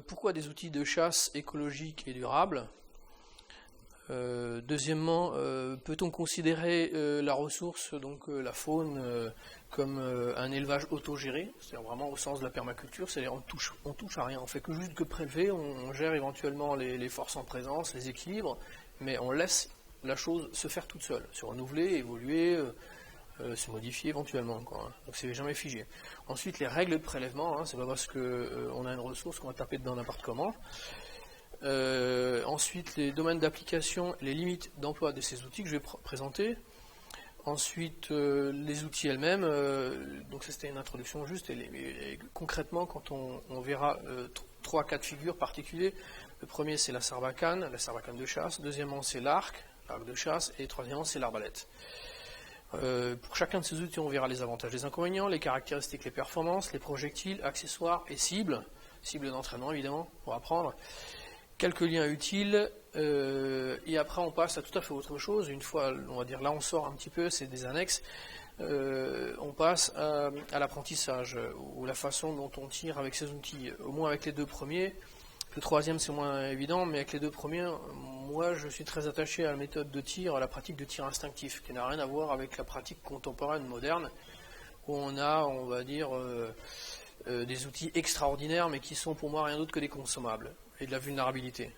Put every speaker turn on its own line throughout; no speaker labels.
Pourquoi des outils de chasse écologiques et durables? Deuxièmement, peut-on considérer la ressource, donc la faune, comme un élevage autogéré, c'est-à-dire vraiment au sens de la permaculture, c'est-à-dire on touche à rien, on fait que juste que prélever, on gère éventuellement les forces en présence, les équilibres, mais on laisse la chose se faire toute seule, se renouveler, évoluer, se modifier éventuellement, quoi. Donc c'est jamais figé. Ensuite, les règles de prélèvement, hein, c'est pas parce qu'on a une ressource qu'on va taper dedans n'importe comment. Ensuite, les domaines d'application, les limites d'emploi de ces outils que je vais présenter. Ensuite, les outils elles-mêmes. Donc ça, c'était une introduction juste. Et concrètement, quand on verra 3 cas de figure particuliers. Le premier, c'est la sarbacane de chasse. Deuxièmement, c'est l'arc de chasse. Et troisièmement, c'est l'arbalète. Pour chacun de ces outils, on verra les avantages, les inconvénients, les caractéristiques, les performances, les projectiles, accessoires et cibles d'entraînement évidemment, pour apprendre. Quelques liens utiles, et après on passe à tout à fait autre chose. Une fois, on va dire, là on sort un petit peu, c'est des annexes, on passe à l'apprentissage, ou la façon dont on tire avec ces outils, au moins avec les 2 premiers. Le troisième c'est moins évident, mais avec les 2 premiers, moi je suis très attaché à la méthode de tir, à la pratique de tir instinctif, qui n'a rien à voir avec la pratique contemporaine, moderne, où on a, on va dire, des outils extraordinaires, mais qui sont pour moi rien d'autre que des consommables, et de la vulnérabilité.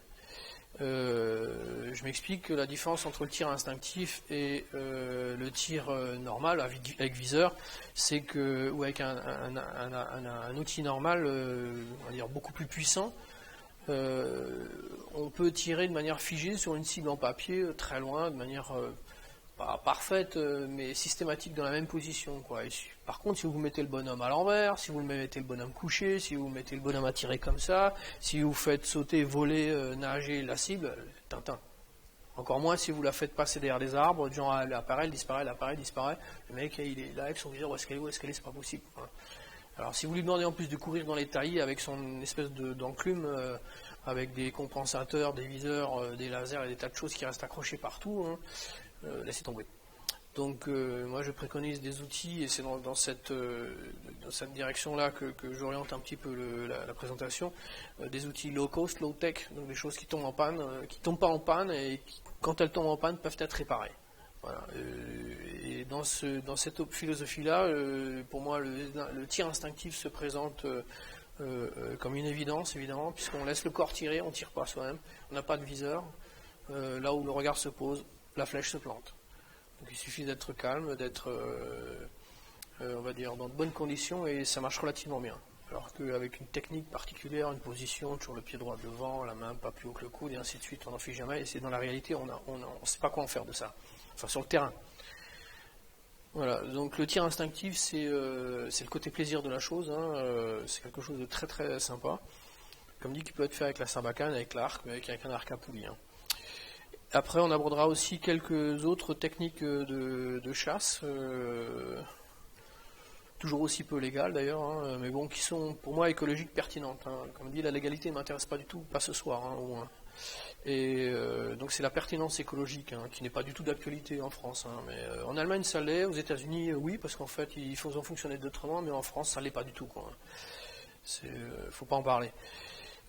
Je m'explique que la différence entre le tir instinctif et le tir normal, avec viseur, c'est que, ou avec un outil normal, on va dire beaucoup plus puissant, on peut tirer de manière figée sur une cible en papier, très loin, de manière pas parfaite, mais systématique dans la même position, quoi. Par contre, si vous mettez le bonhomme à l'envers, si vous mettez le bonhomme couché, si vous mettez le bonhomme à tirer comme ça, si vous faites sauter, voler, nager la cible, Tintin. Encore moins si vous la faites passer derrière des arbres, genre elle apparaît, elle disparaît, le mec il est là avec son viseur, où est-ce qu'elle est, c'est pas possible, quoi. Alors si vous lui demandez en plus de courir dans les taillis avec son espèce d'enclume, avec des compensateurs, des viseurs, des lasers et des tas de choses qui restent accrochées partout, hein, laissez tomber. Donc moi je préconise des outils, et c'est dans cette direction-là que j'oriente un petit peu la présentation, des outils low cost, low tech, donc des choses qui tombent en panne, qui tombent pas en panne, et qui, quand elles tombent en panne, peuvent être réparées. Voilà. Et dans cette philosophie-là, pour moi, le tir instinctif se présente comme une évidence, évidemment, puisqu'on laisse le corps tirer, on ne tire pas soi-même, on n'a pas de viseur. Là où le regard se pose, la flèche se plante. Donc il suffit d'être calme, d'être, on va dire, dans de bonnes conditions, et ça marche relativement bien. Alors qu'avec une technique particulière, une position, toujours le pied droit devant, la main pas plus haut que le coude, et ainsi de suite, on n'en fait jamais, et c'est dans la réalité, on ne sait pas quoi en faire de ça. Enfin, sur le terrain. Voilà, donc le tir instinctif, c'est le côté plaisir de la chose, hein, c'est quelque chose de très très sympa, comme dit, qui peut être fait avec la sarbacane, avec l'arc, mais avec un arc à poulie. Hein. Après, on abordera aussi quelques autres techniques de chasse, toujours aussi peu légales d'ailleurs, hein, mais bon, qui sont pour moi écologiques pertinentes. Hein. Comme dit, la légalité ne m'intéresse pas du tout, pas ce soir, hein, au moins. Et donc c'est la pertinence écologique, hein, qui n'est pas du tout d'actualité en France. Hein, mais en Allemagne ça l'est, aux États-Unis oui, parce qu'en fait ils font fonctionner d'autrement, mais en France ça l'est pas du tout, quoi. Faut pas en parler.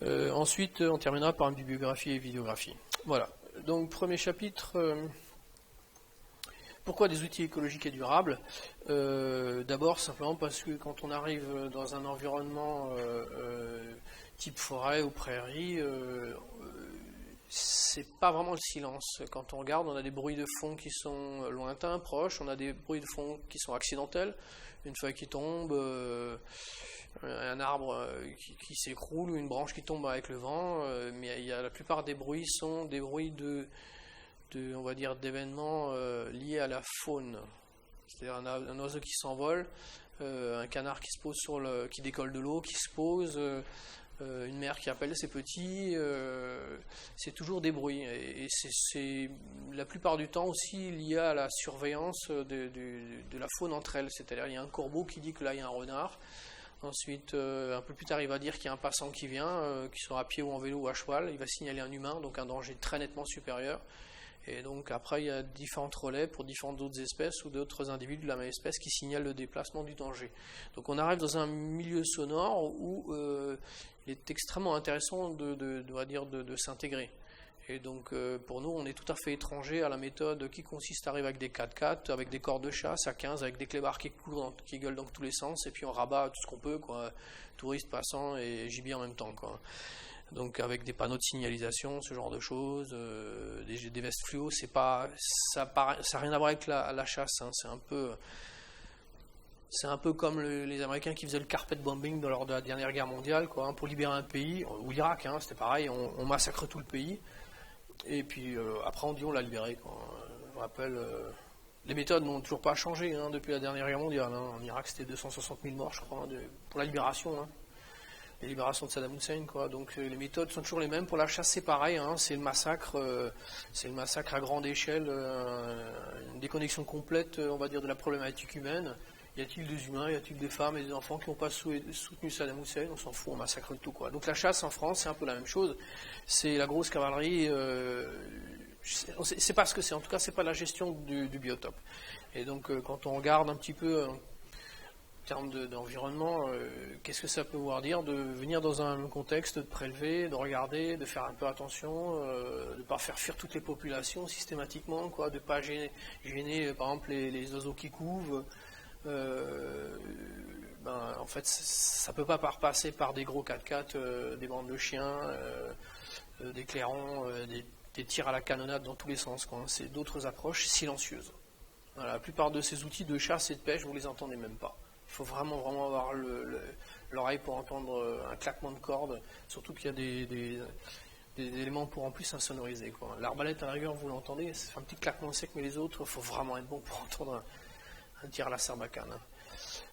Ensuite on terminera par une bibliographie et vidéographie. Voilà. Donc premier chapitre. Pourquoi des outils écologiques et durables? D'abord simplement parce que quand on arrive dans un environnement type forêt ou prairie, c'est pas vraiment le silence. Quand on regarde, on a des bruits de fond qui sont lointains, proches, on a des bruits de fond qui sont accidentels, une feuille qui tombe, un arbre qui s'écroule, ou une branche qui tombe avec le vent, mais la plupart des bruits sont des bruits on va dire, d'événements liés à la faune. C'est-à-dire un oiseau qui s'envole, un canard qui se pose qui décolle de l'eau, qui se pose, une mère qui appelle ses petits, c'est toujours des bruits, et c'est la plupart du temps aussi lié à la surveillance de la faune entre elles, c'est-à-dire il y a un corbeau qui dit que là il y a un renard, ensuite un peu plus tard il va dire qu'il y a un passant qui vient, qu'il soit à pied ou en vélo ou à cheval, il va signaler un humain, donc un danger très nettement supérieur, Et donc après, il y a différents relais pour différentes autres espèces ou d'autres individus de la même espèce qui signalent le déplacement du danger. Donc on arrive dans un milieu sonore où il est extrêmement intéressant de s'intégrer. Et donc pour nous, on est tout à fait étranger à la méthode qui consiste à arriver avec des 4x4, avec des cordes de chasse à 15, avec des clébards qui gueulent dans tous les sens, et puis on rabat tout ce qu'on peut, quoi, touristes passants et gibier en même temps, quoi. Donc avec des panneaux de signalisation, ce genre de choses, des vestes fluo, ça n'a rien à voir avec la chasse, hein. C'est un peu comme les Américains qui faisaient le carpet bombing lors de la dernière guerre mondiale, quoi, hein, pour libérer un pays, ou l'Irak, hein, c'était pareil, on massacre tout le pays, et puis après on l'a libéré, quoi. Je me rappelle, les méthodes n'ont toujours pas changé, hein, depuis la dernière guerre mondiale, hein. En Irak c'était 260 000 morts, je crois, hein, pour la libération, hein. Les libérations de Saddam Hussein, quoi. Donc les méthodes sont toujours les mêmes. Pour la chasse, c'est pareil, hein. C'est le massacre à grande échelle, une déconnexion complète, on va dire, de la problématique humaine. Y a-t-il des humains, y a-t-il des femmes et des enfants qui n'ont pas soutenu Saddam Hussein? On s'en fout, on massacre tout, quoi. Donc la chasse en France, c'est un peu la même chose. C'est la grosse cavalerie. C'est pas ce que c'est. En tout cas, c'est pas la gestion du biotope. Et donc quand on regarde un petit peu termes d'environnement, qu'est-ce que ça peut vouloir dire de venir dans un contexte, de prélever, de regarder, de faire un peu attention, de ne pas faire fuir toutes les populations systématiquement, quoi, de ne pas gêner par exemple les oiseaux qui couvent. En fait, ça ne peut pas passer par des gros 4x4, des bandes de chiens, des clairons, des tirs à la canonnade dans tous les sens, quoi. C'est d'autres approches silencieuses. Voilà, la plupart de ces outils de chasse et de pêche, vous ne les entendez même pas. Il faut vraiment avoir l'oreille pour entendre un claquement de corde, surtout qu'il y a des éléments pour en plus insonoriser, quoi. L'arbalète, à la rigueur, vous l'entendez, c'est un petit claquement sec, mais les autres, il faut vraiment être bon pour entendre un tir à la sarbacane.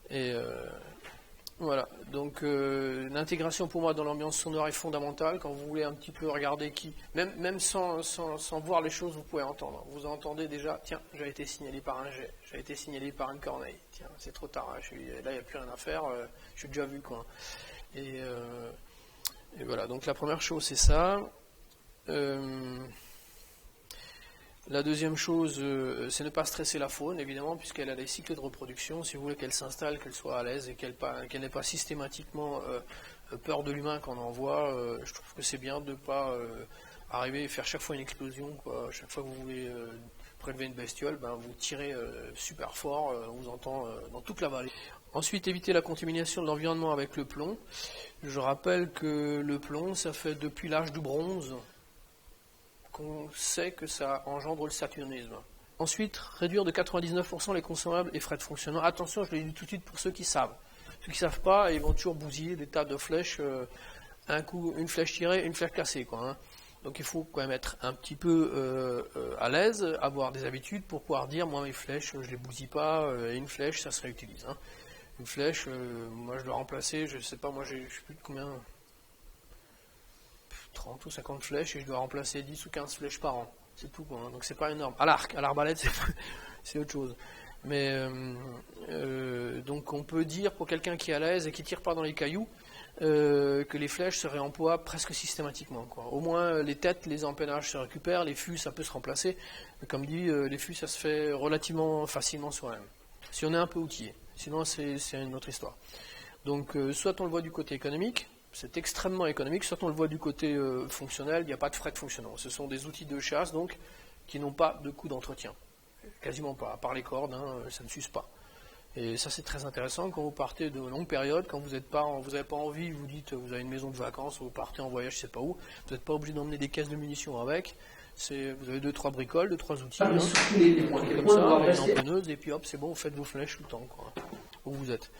Et voilà, donc l'intégration pour moi dans l'ambiance sonore est fondamentale. Quand vous voulez un petit peu regarder même sans voir les choses, vous pouvez entendre. Vous entendez déjà, tiens, j'ai été signalé par un jet, j'ai été signalé par une corneille, tiens, c'est trop tard, là il n'y a plus rien à faire, je suis déjà vu, quoi. Et voilà, donc la première chose c'est ça. La deuxième chose, c'est ne pas stresser la faune, évidemment, puisqu'elle a des cycles de reproduction. Si vous voulez qu'elle s'installe, qu'elle soit à l'aise et qu'elle n'ait pas systématiquement peur de l'humain qu'on envoie, je trouve que c'est bien de ne pas arriver et faire chaque fois une explosion, quoi. Chaque fois que vous voulez prélever une bestiole, vous tirez super fort, on vous entend dans toute la vallée. Ensuite, éviter la contamination de l'environnement avec le plomb. Je rappelle que le plomb, ça fait depuis l'âge du bronze qu'on sait que ça engendre le saturnisme. Ensuite, réduire de 99% les consommables et frais de fonctionnement. Attention, je le dis tout de suite pour ceux qui savent. Ceux qui ne savent pas, ils vont toujours bousiller des tas de flèches, un coup, une flèche tirée, une flèche cassée, quoi, hein. Donc il faut quand même être un petit peu à l'aise, avoir des habitudes pour pouvoir dire, moi mes flèches, je ne les bousille pas, et une flèche, ça se réutilise, hein. Une flèche, moi je dois remplacer, je ne sais pas, moi je ne sais plus de combien, 30 ou 50 flèches, et je dois remplacer 10 ou 15 flèches par an. C'est tout, quoi, hein. Donc c'est pas énorme. À l'arbalète, c'est autre chose. Mais donc on peut dire pour quelqu'un qui est à l'aise et qui tire pas dans les cailloux, que les flèches se réemploient presque systématiquement, quoi. Au moins les têtes, les empennages se récupèrent, les fûts ça peut se remplacer. Mais comme dit, les fûts ça se fait relativement facilement soi-même. Si on est un peu outillé. Sinon c'est une autre histoire. Donc soit on le voit du côté économique, c'est extrêmement économique, soit on le voit du côté fonctionnel, il n'y a pas de frais de fonctionnement. Ce sont des outils de chasse donc qui n'ont pas de coût d'entretien. Quasiment pas, à part les cordes, hein, ça ne s'use pas. Et ça c'est très intéressant quand vous partez de longues périodes, quand vous n'avez pas envie, vous dites vous avez une maison de vacances, vous partez en voyage, je sais pas où, vous n'êtes pas obligé d'emmener des caisses de munitions avec. Vous avez 2-3 bricoles, 2-3 outils, hein, comme ça, une empenneuse, et puis hop, c'est bon, vous faites vos flèches tout le temps, quoi, où vous êtes.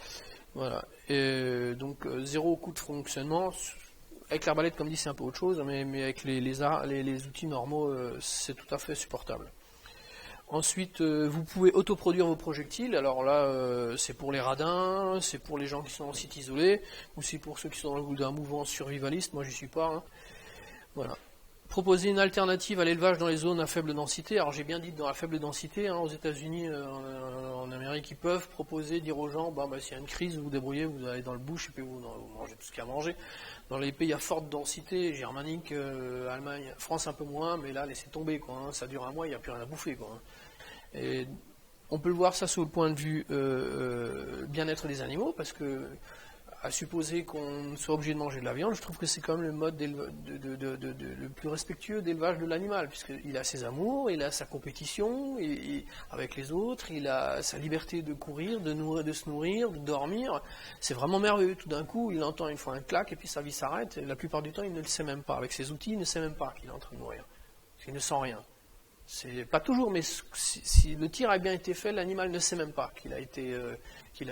Voilà. Et donc zéro coût de fonctionnement. Avec l'arbalète, comme dit, c'est un peu autre chose, mais avec les outils normaux, c'est tout à fait supportable. Ensuite, vous pouvez autoproduire vos projectiles. Alors là, c'est pour les radins, c'est pour les gens qui sont en site isolé, ou c'est pour ceux qui sont dans un mouvement survivaliste. Moi, j'y suis pas, hein. Voilà. proposer une alternative à l'élevage dans les zones à faible densité. Alors j'ai bien dit dans la faible densité, hein, aux États-Unis, en Amérique, ils peuvent proposer, dire aux gens, s'il y a une crise, vous vous débrouillez, vous allez dans le bush et puis vous mangez tout ce qu'il y a à manger. Dans les pays à forte densité, germanique, Allemagne, France un peu moins, mais là laissez tomber, quoi, hein, ça dure un mois, il n'y a plus rien à bouffer, quoi, hein. Et on peut le voir ça sous le point de vue bien-être des animaux, parce que à supposer qu'on soit obligé de manger de la viande, je trouve que c'est quand même le mode le plus respectueux d'élevage de l'animal, puisqu'il a ses amours, il a sa compétition avec les autres, il a sa liberté de courir, de se nourrir, de dormir. C'est vraiment merveilleux. Tout d'un coup, il entend une fois un claque et puis sa vie s'arrête. La plupart du temps, il ne le sait même pas. Avec ses outils, il ne sait même pas qu'il est en train de mourir. Il ne sent rien. C'est pas toujours, mais si le tir a bien été fait, l'animal ne sait même pas qu'il a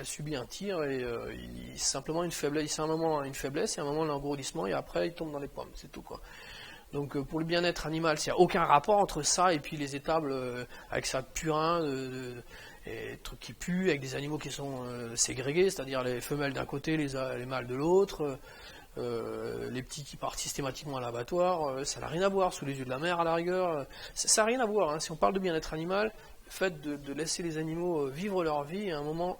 subi un tir et simplement une faiblesse. Il a un moment une faiblesse, il y a un moment l'engourdissement et après il tombe dans les pommes, c'est tout, quoi. Donc pour le bien-être animal, il n'y a aucun rapport entre ça et puis les étables avec ça de purin, et trucs qui puent, avec des animaux qui sont ségrégés, c'est-à-dire les femelles d'un côté, les mâles de l'autre. Les petits qui partent systématiquement à l'abattoir, ça n'a rien à voir, sous les yeux de la mer à la rigueur, ça n'a rien à voir, hein. Si on parle de bien-être animal, le fait de laisser les animaux vivre leur vie, à un moment,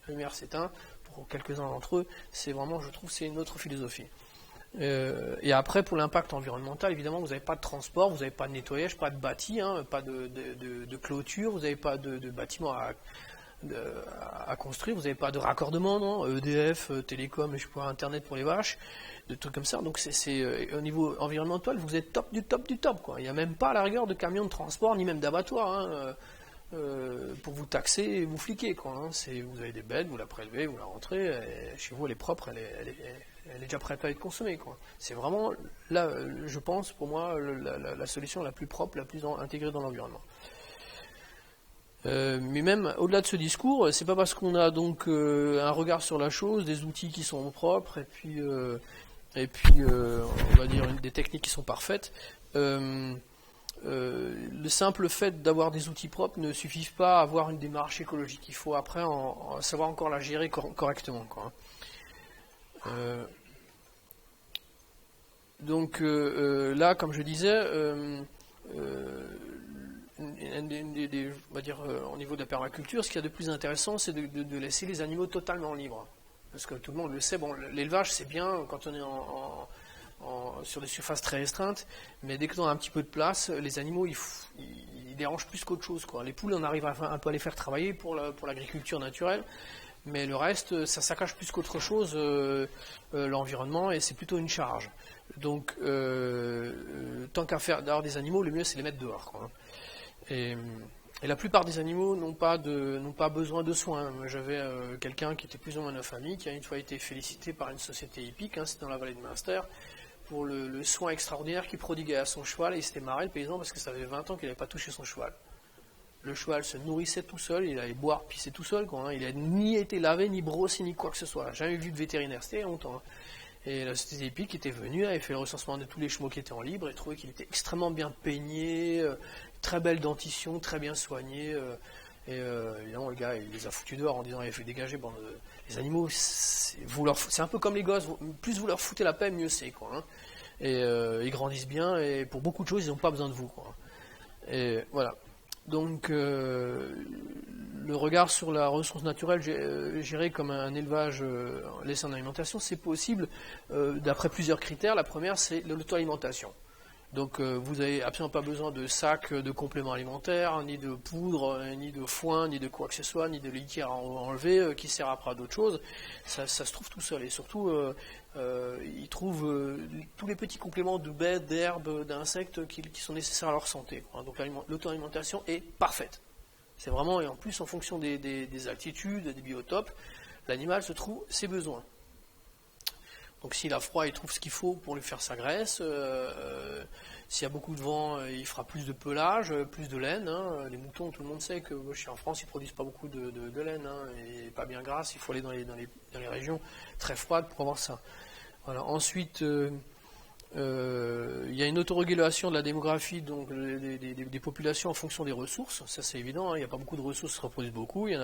la lumière s'éteint, pour quelques-uns d'entre eux, c'est vraiment, je trouve, c'est une autre philosophie. Et après, pour l'impact environnemental, évidemment, vous n'avez pas de transport, vous n'avez pas de nettoyage, pas de bâti, hein, pas de clôture, vous n'avez pas de bâtiment à construire, vous n'avez pas de raccordement, non, EDF, Télécom, je sais pas, Internet pour les vaches, des trucs comme ça. Donc c'est au niveau environnemental, vous êtes top du top du top, quoi. Il n'y a même pas à la rigueur de camions de transport, ni même d'abattoir, hein, pour vous taxer et vous fliquer, quoi, hein. Vous avez des bêtes, vous la prélevez, vous la rentrez, et chez vous elle est propre, elle est déjà prête à être consommée, quoi. C'est vraiment, là, je pense, pour moi, la solution la plus propre, la plus intégrée dans l'environnement. Mais même au-delà de ce discours, c'est pas parce qu'on a donc un regard sur la chose, des outils qui sont propres, et puis on va dire des techniques qui sont parfaites. Le simple fait d'avoir des outils propres ne suffit pas à avoir une démarche écologique. Il faut après savoir encore la gérer correctement, quoi. Donc là, comme je disais, on va dire, au niveau de la permaculture, ce qu'il y a de plus intéressant, c'est de laisser les animaux totalement libres. Parce que tout le monde le sait, l'élevage c'est bien quand on est sur des surfaces très restreintes, mais dès qu'on a un petit peu de place, les animaux ils dérangent plus qu'autre chose, quoi. Les poules, on arrive un peu à les faire travailler pour l'agriculture naturelle, mais le reste, ça saccage plus qu'autre chose l'environnement, et c'est plutôt une charge. Donc, tant qu'à faire d'avoir des animaux, le mieux c'est les mettre dehors, quoi. Et la plupart des animaux n'ont pas besoin de soins. J'avais quelqu'un qui était plus ou moins de famille, qui a une fois été félicité par une société hippique, hein, c'était dans la vallée de Münster, pour le soin extraordinaire qu'il prodiguait à son cheval, et il s'était marré, le paysan, parce que ça fait 20 ans qu'il n'avait pas touché son cheval. Le cheval se nourrissait tout seul, il allait boire, pisser tout seul, quoi, hein. Il n'a ni été lavé, ni brossé, ni quoi que ce soit. Jamais vu de vétérinaire, c'était il y a longtemps, hein. Et la société hippique était venue, avait fait le recensement de tous les chevaux qui étaient en libre, et trouvait qu'il était extrêmement bien peigné, très belle dentition, très bien soigné. Évidemment, le gars, il les a foutus dehors en disant il faut dégager. Les animaux, c'est un peu comme les gosses, plus vous leur foutez la paix, mieux c'est, quoi, hein. Et ils grandissent bien, et pour beaucoup de choses, ils n'ont pas besoin de vous, quoi. Et voilà. Donc, le regard sur la ressource naturelle gérée comme un élevage laissé en alimentation, c'est possible d'après plusieurs critères. La première, c'est l'auto-alimentation. Donc vous n'avez absolument pas besoin de sacs de compléments alimentaires, ni de poudre, ni de foin, ni de quoi que ce soit, ni de litière à enlever qui sert après à d'autres choses. Ça se trouve tout seul. Et surtout, ils trouvent tous les petits compléments de baies, d'herbes, d'insectes qui sont nécessaires à leur santé, quoi. Donc l'auto-alimentation est parfaite. C'est vraiment, et en plus en fonction des altitudes, des biotopes, l'animal se trouve ses besoins. Donc s'il a froid, il trouve ce qu'il faut pour lui faire sa graisse. S'il y a beaucoup de vent, il fera plus de pelage, plus de laine, hein. Les moutons, tout le monde sait que chez en France, ils ne produisent pas beaucoup de laine, hein, et pas bien grasse. Il faut aller dans les régions très froides pour avoir ça. Voilà. Ensuite, Il y a une autorégulation de la démographie, donc des populations en fonction des ressources, ça c'est évident, hein. Il n'y a pas beaucoup de ressources, se reproduisent beaucoup, et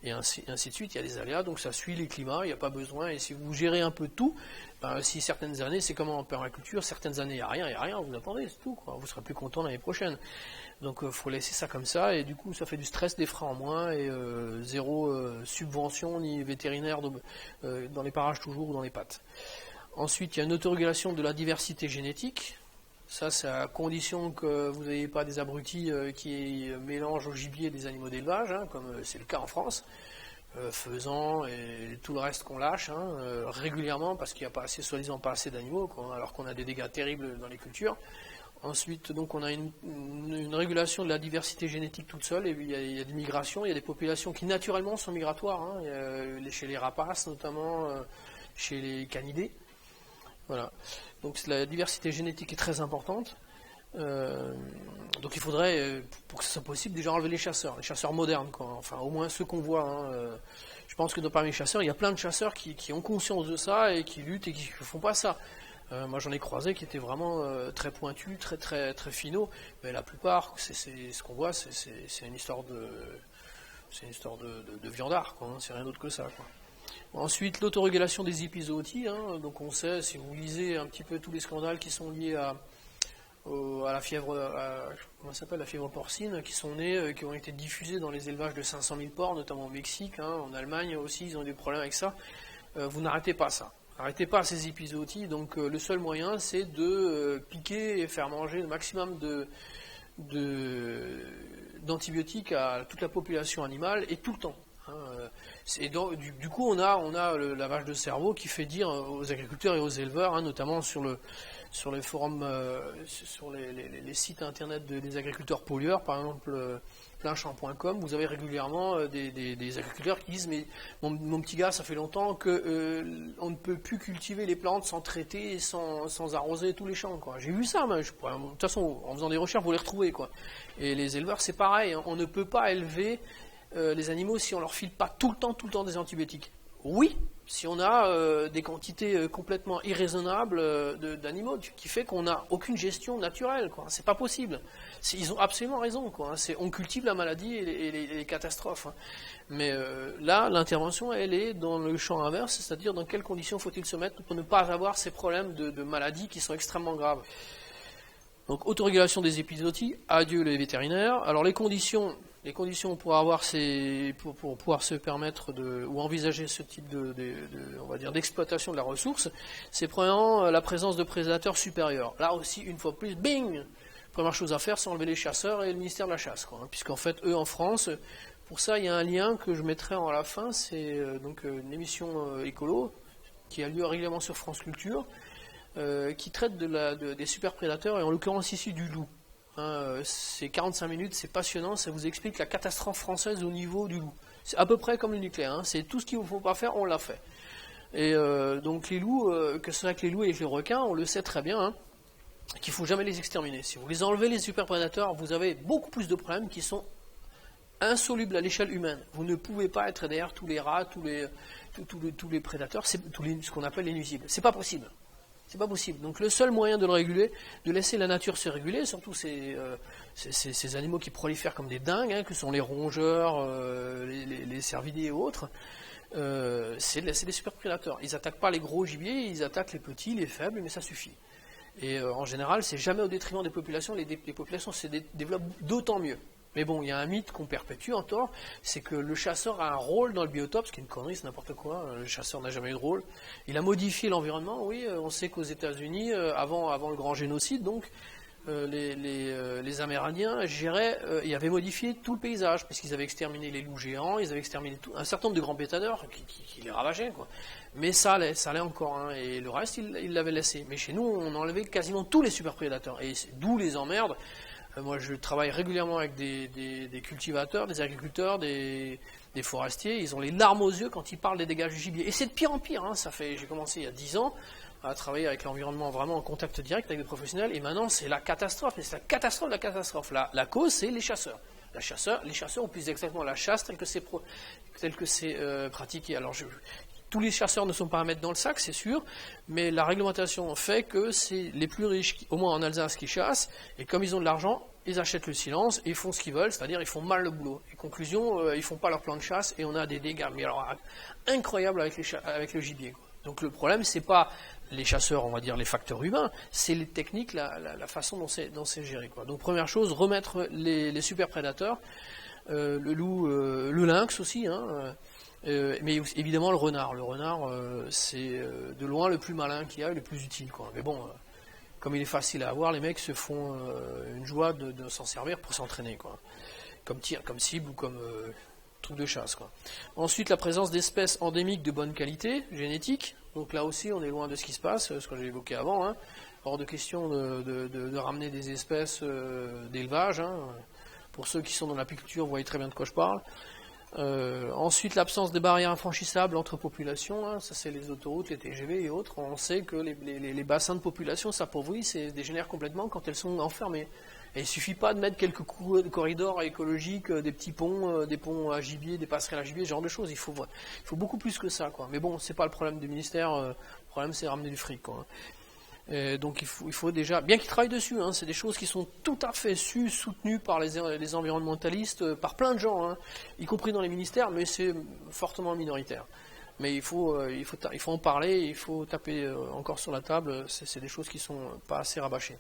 ainsi de suite, il y a des aléas, donc ça suit les climats, il n'y a pas besoin, et si vous gérez un peu tout, ben, si certaines années, c'est comme en permaculture, certaines années il n'y a rien, vous attendez, c'est tout, quoi. Vous serez plus content l'année prochaine. Donc il faut laisser ça comme ça, et du coup ça fait du stress, des freins en moins, et zéro subvention ni vétérinaire dans les parages toujours ou dans les pattes. Ensuite, il y a une autorégulation de la diversité génétique. Ça, c'est à condition que vous n'ayez pas des abrutis qui mélangent au gibier des animaux d'élevage, hein, comme c'est le cas en France, faisans et tout le reste qu'on lâche régulièrement parce qu'il n'y a pas assez, soi-disant pas assez d'animaux, quoi, alors qu'on a des dégâts terribles dans les cultures. Ensuite, donc, on a une régulation de la diversité génétique toute seule, et il y a des migrations, il y a des populations qui naturellement sont migratoires, hein, chez les rapaces notamment, chez les canidés. Voilà. Donc la diversité génétique est très importante. Donc il faudrait, pour que ce soit possible, déjà enlever les chasseurs modernes, quoi. Enfin au moins ceux qu'on voit. Hein. Je pense que parmi les chasseurs, il y a plein de chasseurs qui ont conscience de ça et qui luttent et qui ne font pas ça. Moi j'en ai croisé qui étaient vraiment très pointus, très très très finaux, mais la plupart, c'est ce qu'on voit, c'est une histoire de viandard, quoi, hein. C'est rien d'autre que ça, quoi. Ensuite, l'autorégulation des épizooties, hein, donc on sait, si vous lisez un petit peu tous les scandales qui sont liés à la fièvre, la fièvre porcine, qui sont nés, qui ont été diffusés dans les élevages de 500 000 porcs, notamment au Mexique, hein, en Allemagne aussi, ils ont eu des problèmes avec ça. Vous n'arrêtez pas ça. N'arrêtez pas ces épizooties, donc le seul moyen, c'est de piquer et faire manger le maximum d'antibiotiques à toute la population animale, et tout le temps. Et donc, du coup, on a le lavage de cerveau qui fait dire aux agriculteurs et aux éleveurs, hein, notamment sur les forums, sur les sites internet des agriculteurs pollueurs, par exemple pleinchamp.com, vous avez régulièrement des agriculteurs qui disent mais mon petit gars, ça fait longtemps que on ne peut plus cultiver les plantes sans traiter et sans arroser tous les champs, quoi. J'ai vu ça, mais de toute façon, en faisant des recherches, vous les retrouvez, quoi. Et les éleveurs, c'est pareil, hein, on ne peut pas élever les animaux si on leur file pas tout le temps des antibiotiques. Oui, si on a des quantités complètement irraisonnables d'animaux, qui fait qu'on n'a aucune gestion naturelle, quoi. C'est pas possible. Ils ont absolument raison, quoi. On cultive la maladie et les catastrophes, hein. Mais là, l'intervention, elle est dans le champ inverse, c'est-à-dire dans quelles conditions faut-il se mettre pour ne pas avoir ces problèmes de maladies qui sont extrêmement graves. Donc, autorégulation des épizooties, adieu les vétérinaires. Alors, les conditions pour pouvoir se permettre ou envisager ce type on va dire, d'exploitation de la ressource, c'est premièrement la présence de prédateurs supérieurs. Là aussi, une fois de plus, bing! Première chose à faire, c'est enlever les chasseurs et le ministère de la Chasse, quoi, hein, puisqu'en fait, eux, en France, pour ça, il y a un lien que je mettrai à la fin, c'est donc une émission écolo qui a lieu régulièrement sur France Culture, qui traite des super prédateurs, et en l'occurrence ici du loup. C'est 45 minutes, c'est passionnant, ça vous explique la catastrophe française au niveau du loup. C'est à peu près comme le nucléaire, hein, c'est tout ce qu'il ne faut pas faire, on l'a fait. Et donc les loups, que ce soit avec les loups et les requins, on le sait très bien, hein, qu'il ne faut jamais les exterminer. Si vous les enlevez, les super prédateurs, vous avez beaucoup plus de problèmes qui sont insolubles à l'échelle humaine. Vous ne pouvez pas être derrière tous les rats, tous les prédateurs, ce qu'on appelle les nuisibles. C'est pas possible. C'est pas possible. Donc le seul moyen de le réguler, de laisser la nature se réguler, surtout ces animaux qui prolifèrent comme des dingues, hein, que sont les rongeurs, les cervidés et autres, c'est de laisser les super prédateurs. Ils n'attaquent pas les gros gibiers, ils attaquent les petits, les faibles, mais ça suffit. Et en général, c'est jamais au détriment des populations, les populations se développent d'autant mieux. Mais bon, il y a un mythe qu'on perpétue en tort, c'est que le chasseur a un rôle dans le biotope, ce qui est une connerie, c'est n'importe quoi, le chasseur n'a jamais eu de rôle. Il a modifié l'environnement, oui, on sait qu'aux États-Unis, avant le grand génocide, donc, les Amérindiens géraient, ils avaient modifié tout le paysage, parce qu'ils avaient exterminé les loups géants, ils avaient exterminé un certain nombre de grands bétadeurs qui les ravageaient, quoi. Mais ça allait encore, hein, et le reste, ils l'avaient laissé. Mais chez nous, on enlevait quasiment tous les super prédateurs, et d'où les emmerdes. Moi, je travaille régulièrement avec des cultivateurs, des agriculteurs, des forestiers. Ils ont les larmes aux yeux quand ils parlent des dégâts du gibier. Et c'est de pire en pire, hein. J'ai commencé il y a 10 ans à travailler avec l'environnement vraiment en contact direct avec des professionnels. Et maintenant, c'est la catastrophe. Et c'est la catastrophe de la catastrophe. La cause, c'est les chasseurs. Les chasseurs, ou plus exactement la chasse telle que c'est pratiqué. Alors, tous les chasseurs ne sont pas à mettre dans le sac, c'est sûr, mais la réglementation fait que c'est les plus riches, au moins en Alsace, qui chassent, et comme ils ont de l'argent, ils achètent le silence et ils font ce qu'ils veulent, c'est-à-dire ils font mal le boulot. Et conclusion, ils font pas leur plan de chasse et on a des dégâts, mais alors incroyables avec le gibier, quoi. Donc le problème, c'est pas les chasseurs, on va dire les facteurs humains, c'est les techniques, la façon dont c'est géré, quoi. Donc première chose, remettre les super prédateurs, le loup, le lynx aussi, hein, mais évidemment le renard. Le renard, c'est de loin le plus malin qu'il y a et le plus utile, quoi. Mais bon, comme il est facile à avoir, les mecs se font une joie de s'en servir pour s'entraîner, quoi. Comme tir, comme cible ou comme truc de chasse, quoi. Ensuite, la présence d'espèces endémiques de bonne qualité, génétique. Donc là aussi, on est loin de ce qui se passe, ce que j'ai évoqué avant, hein. Hors de question de ramener des espèces d'élevage, hein. Pour ceux qui sont dans l'apiculture, vous voyez très bien de quoi je parle. Ensuite, l'absence de barrières infranchissables entre populations, hein, ça c'est les autoroutes, les TGV et autres. On sait que les bassins de population s'appauvrissent et dégénèrent complètement quand elles sont enfermées. Et il ne suffit pas de mettre quelques corridors écologiques, des petits ponts, des ponts à gibier, des passerelles à gibier, ce genre de choses. Il faut beaucoup plus que ça, quoi. Mais bon, c'est pas le problème du ministère, le problème c'est ramener du fric, quoi. Donc il faut déjà, bien qu'ils travaillent dessus, hein, c'est des choses qui sont tout à fait soutenues par les environnementalistes, par plein de gens, hein, y compris dans les ministères, mais c'est fortement minoritaire. Mais il faut en parler, il faut taper encore sur la table, c'est des choses qui sont pas assez rabâchées.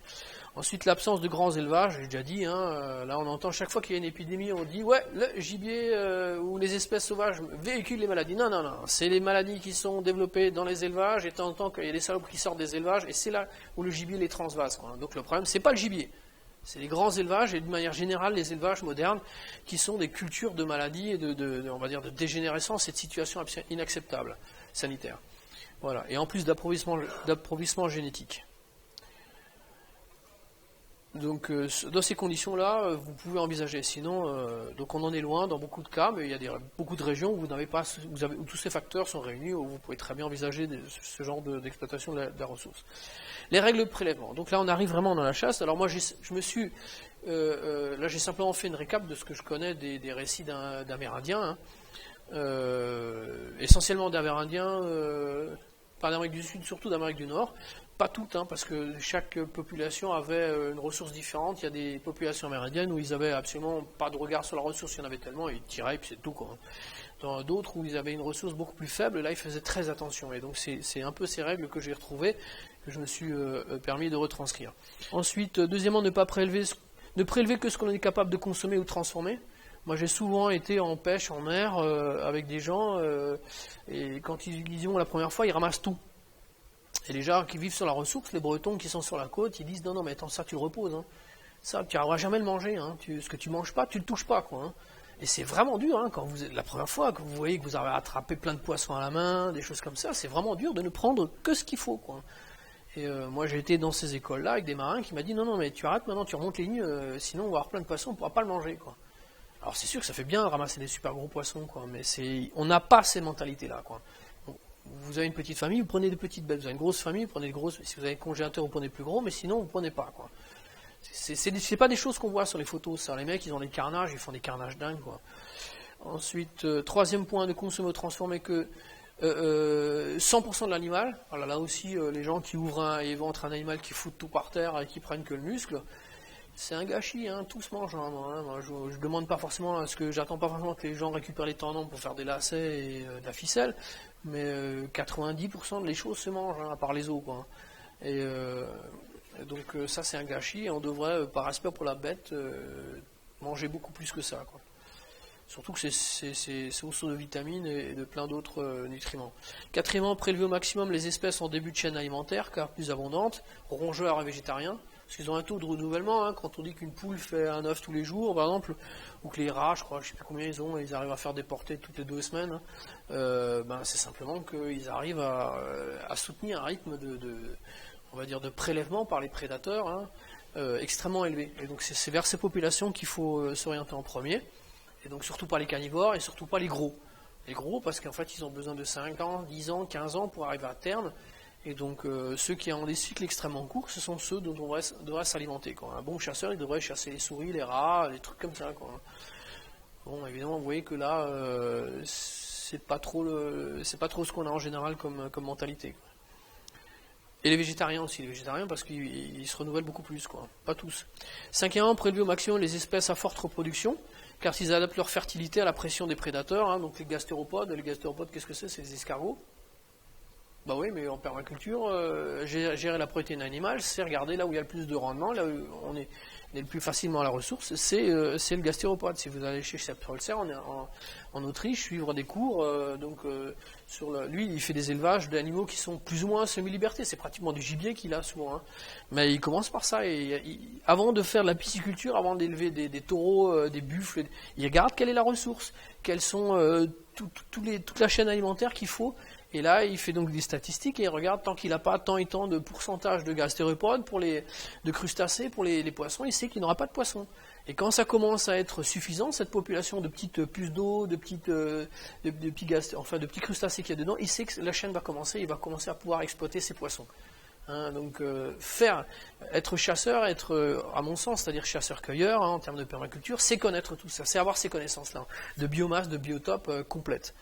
Ensuite, l'absence de grands élevages, j'ai déjà dit, hein, là on entend chaque fois qu'il y a une épidémie, on dit ouais, le gibier ou les espèces sauvages véhiculent les maladies. Non, c'est les maladies qui sont développées dans les élevages, et tant qu'il y a des salopes qui sortent des élevages, et c'est là où le gibier les transvase, quoi. Donc le problème, c'est pas le gibier, c'est les grands élevages, et de manière générale les élevages modernes, qui sont des cultures de maladies et on va dire de dégénérescence et de situations inacceptables, sanitaires. Voilà. Et en plus d'appauvrissement génétique. Donc dans ces conditions-là, vous pouvez envisager. Sinon, donc on en est loin dans beaucoup de cas, mais il y a beaucoup de régions où où tous ces facteurs sont réunis, où vous pouvez très bien envisager ce genre d'exploitation de la ressource. Les règles de prélèvement. Donc là, on arrive vraiment dans la chasse. Alors moi, là, j'ai simplement fait une récap de ce que je connais des récits d'Amérindiens, hein. Essentiellement d'Amérindiens, pas d'Amérique du Sud, surtout d'Amérique du Nord. Pas toutes, hein, parce que chaque population avait une ressource différente. Il y a des populations amérindiennes où ils avaient absolument pas de regard sur la ressource, il y en avait tellement, ils tiraient et puis c'est tout, quoi. Dans d'autres où ils avaient une ressource beaucoup plus faible, là ils faisaient très attention. Et donc c'est un peu ces règles que j'ai retrouvées, que je me suis permis de retranscrire. Ensuite, deuxièmement, ne prélever que ce qu'on est capable de consommer ou de transformer. Moi j'ai souvent été en pêche, en mer, avec des gens, et quand ils y vont la première fois, ils ramassent tout. Et les gens qui vivent sur la ressource, les Bretons qui sont sur la côte, ils disent non mais attends, ça tu le reposes, hein. Ça tu n'arriveras jamais à le manger, hein. Ce que tu manges pas, tu le touches pas, quoi, hein. Et c'est vraiment dur, hein, quand la première fois que vous voyez que vous avez attrapé plein de poissons à la main, des choses comme ça, c'est vraiment dur de ne prendre que ce qu'il faut, quoi. Et moi j'ai été dans ces écoles-là avec des marins qui m'ont dit non mais tu arrêtes maintenant, tu remontes les lignes, sinon on va avoir plein de poissons, on ne pourra pas le manger, quoi. Alors c'est sûr que ça fait bien de ramasser des super gros poissons, quoi, mais on n'a pas ces mentalités-là, quoi. Vous avez une petite famille, vous prenez des petites bêtes. Vous avez une grosse famille, vous prenez des grosses. Si vous avez un congélateur, vous prenez plus gros, mais sinon, vous ne prenez pas, quoi. C'est pas des choses qu'on voit sur les photos, ça. Les mecs, ils ont des carnages, ils font des carnages dingues, quoi. Ensuite, troisième point, de consommer ou transformer que 100% de l'animal. Alors là aussi, les gens qui ouvrent et éventrent un animal qui foutent tout par terre et qui prennent que le muscle, c'est un gâchis, hein, tout se mange, hein, moi, je demande pas forcément à ce que j'attends pas forcément que les gens récupèrent les tendons pour faire des lacets et de la ficelle, mais 90% des choses se mangent, hein, à part les os, quoi. Et donc ça c'est un gâchis, et on devrait, par respect pour la bête, manger beaucoup plus que ça, quoi. Surtout que c'est source de vitamines et de plein d'autres nutriments. Quatrièmement, prélever au maximum les espèces en début de chaîne alimentaire, car plus abondantes, rongeurs et végétariens. Parce qu'ils ont un taux de renouvellement, hein, quand on dit qu'une poule fait un œuf tous les jours, par exemple, ou que les rats, je sais plus combien ils arrivent à faire des portées toutes les 2 semaines, hein, c'est simplement qu'ils arrivent à soutenir un rythme on va dire, de prélèvement par les prédateurs, hein, extrêmement élevé. Et donc c'est vers ces populations qu'il faut s'orienter en premier, et donc surtout pas les carnivores, et surtout pas les gros. Les gros, parce qu'en fait, ils ont besoin de 5 ans, 10 ans, 15 ans pour arriver à terme. Et donc, ceux qui ont des cycles extrêmement courts, ce sont ceux dont on devrait s'alimenter, quoi. Un bon chasseur, il devrait chasser les souris, les rats, les trucs comme ça, quoi. Bon, évidemment, vous voyez que là, c'est pas trop ce qu'on a en général comme mentalité, quoi. Et les végétariens aussi, parce qu'ils se renouvellent beaucoup plus, quoi. Pas tous. Cinquièmement, prélever au maximum les espèces à forte reproduction, car s'ils adaptent leur fertilité à la pression des prédateurs, hein, donc les gastéropodes, qu'est-ce que c'est? C'est les escargots. Bah oui, mais en permaculture, gérer la protéine animale, c'est regarder là où il y a le plus de rendement, là où on est le plus facilement à la ressource, c'est le gastéropode. Si vous allez chez Septolser en Autriche, suivre des cours, lui, il fait des élevages d'animaux qui sont plus ou moins semi-liberté. C'est pratiquement du gibier qu'il a souvent, hein. Mais il commence par ça. Avant de faire de la pisciculture, avant d'élever des taureaux, des buffles, il regarde quelle est la ressource, quelles sont toute la chaîne alimentaire qu'il faut. Et là, il fait donc des statistiques et il regarde tant qu'il n'a pas tant et tant de pourcentage de gastéropodes de crustacés pour les poissons, il sait qu'il n'aura pas de poissons. Et quand ça commence à être suffisant, cette population de petites puces d'eau, de petits crustacés qu'il y a dedans, il sait que la chaîne va commencer, il va commencer à pouvoir exploiter ces poissons. Hein, donc être chasseur, à mon sens, c'est-à-dire chasseur-cueilleur, hein, en termes de permaculture, c'est connaître tout ça, c'est avoir ces connaissances-là, de biomasse, de biotope complète.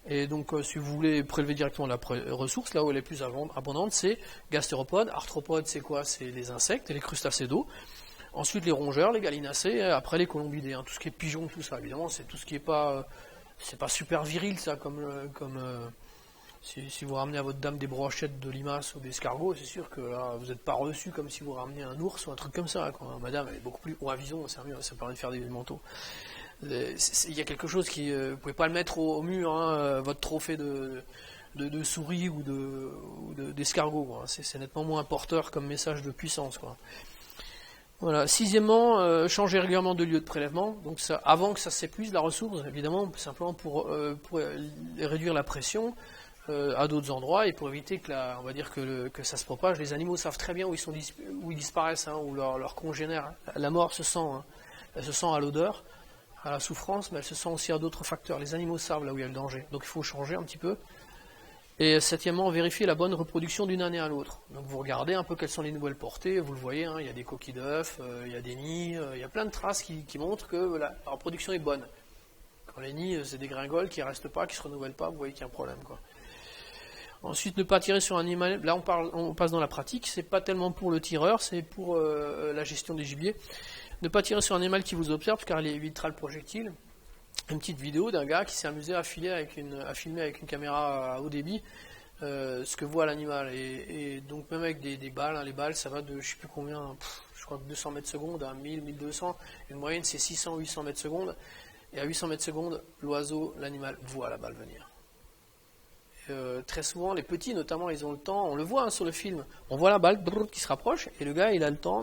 Et donc, si vous voulez prélever directement la ressource, là où elle est plus abondante, c'est gastéropodes. Arthropodes, c'est quoi? C'est les insectes et les crustacés d'eau. Ensuite, les rongeurs, les gallinacés, après les colombidés, hein, tout ce qui est pigeons, tout ça. Évidemment, c'est tout ce qui est pas, c'est pas super viril, ça, si vous ramenez à votre dame des brochettes de limaces ou d'escargots, c'est sûr que là, vous n'êtes pas reçu comme si vous rameniez un ours ou un truc comme ça, quoi. Madame, elle est beaucoup plus, ou un vison, c'est mieux, ça permet de faire des manteaux. Il y a quelque chose qui, vous pouvez pas le mettre au mur, hein, votre trophée de souris ou d'escargot, quoi. C'est nettement moins porteur comme message de puissance, quoi. Voilà. Sixièmement, changer régulièrement de lieu de prélèvement. Donc ça, avant que ça s'épuise la ressource, évidemment, simplement pour réduire la pression à d'autres endroits et pour éviter que ça se propage. Les animaux savent très bien où ils disparaissent, hein, où leurs congénères. La mort se sent, hein. Elle se sent à l'odeur, à la souffrance, mais elle se sent aussi à d'autres facteurs. Les animaux savent là où il y a le danger, donc il faut changer un petit peu. Et septièmement, vérifier la bonne reproduction d'une année à l'autre. Donc vous regardez un peu quelles sont les nouvelles portées, vous le voyez, hein, il y a des coquilles d'œufs, il y a des nids, il y a plein de traces qui montrent que la reproduction est bonne. Quand les nids, c'est des gringoles qui ne restent pas, qui ne se renouvellent pas, vous voyez qu'il y a un problème, quoi. Ensuite, ne pas tirer sur un animal, là on passe dans la pratique, c'est pas tellement pour le tireur, c'est pour la gestion des gibiers. Ne pas tirer sur un animal qui vous observe, car il évitera le projectile. Une petite vidéo d'un gars qui s'est amusé à filmer avec une caméra à haut débit ce que voit l'animal. Et donc même avec des balles, hein, les balles ça va de je sais plus combien, je crois que 200 mètres secondes à 1000, 1200. Une moyenne c'est 600 ou 800 mètres secondes. Et à 800 mètres secondes, l'animal voit la balle venir. Très souvent, les petits notamment, ils ont le temps, on le voit, hein, sur le film, on voit la balle qui se rapproche et le gars il a le temps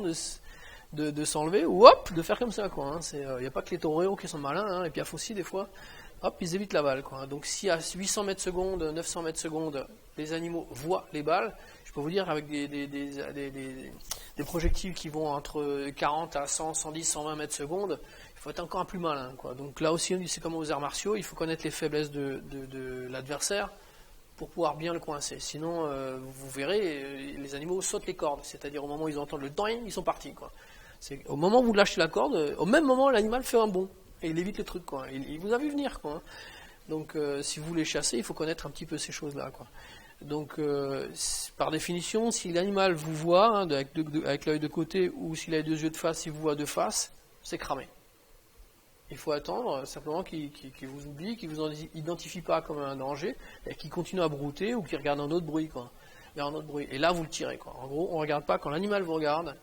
de s'enlever ou hop, de faire comme ça, quoi. Il n'y a pas que les toreros qui sont malins, hein, les piafs aussi des fois, hop, ils évitent la balle, quoi. Donc si à 800 mètres secondes, 900 mètres secondes, les animaux voient les balles, je peux vous dire avec des projectiles qui vont entre 40 à 100, 110, 120 mètres secondes, il faut être encore un plus malin, quoi. Donc là aussi, c'est comme aux arts martiaux, il faut connaître les faiblesses de l'adversaire pour pouvoir bien le coincer. Sinon, vous verrez, les animaux sautent les cordes, c'est-à-dire au moment où ils entendent le doing, ils sont partis, quoi. Au moment où vous lâchez la corde, au même moment, l'animal fait un bond, et il évite le truc, quoi. Il vous a vu venir, quoi. Donc, si vous voulez chasser, il faut connaître un petit peu ces choses-là, quoi. Donc, par définition, si l'animal vous voit, hein, avec l'œil de côté, ou s'il a 2 yeux de face, il vous voit de face, c'est cramé. Il faut attendre simplement qu'il vous oublie, qu'il ne vous identifie pas comme un danger, et qu'il continue à brouter ou qu'il regarde un autre bruit, quoi. Vers un autre bruit. Et là, vous le tirez, quoi. En gros, on ne regarde pas quand l'animal vous regarde,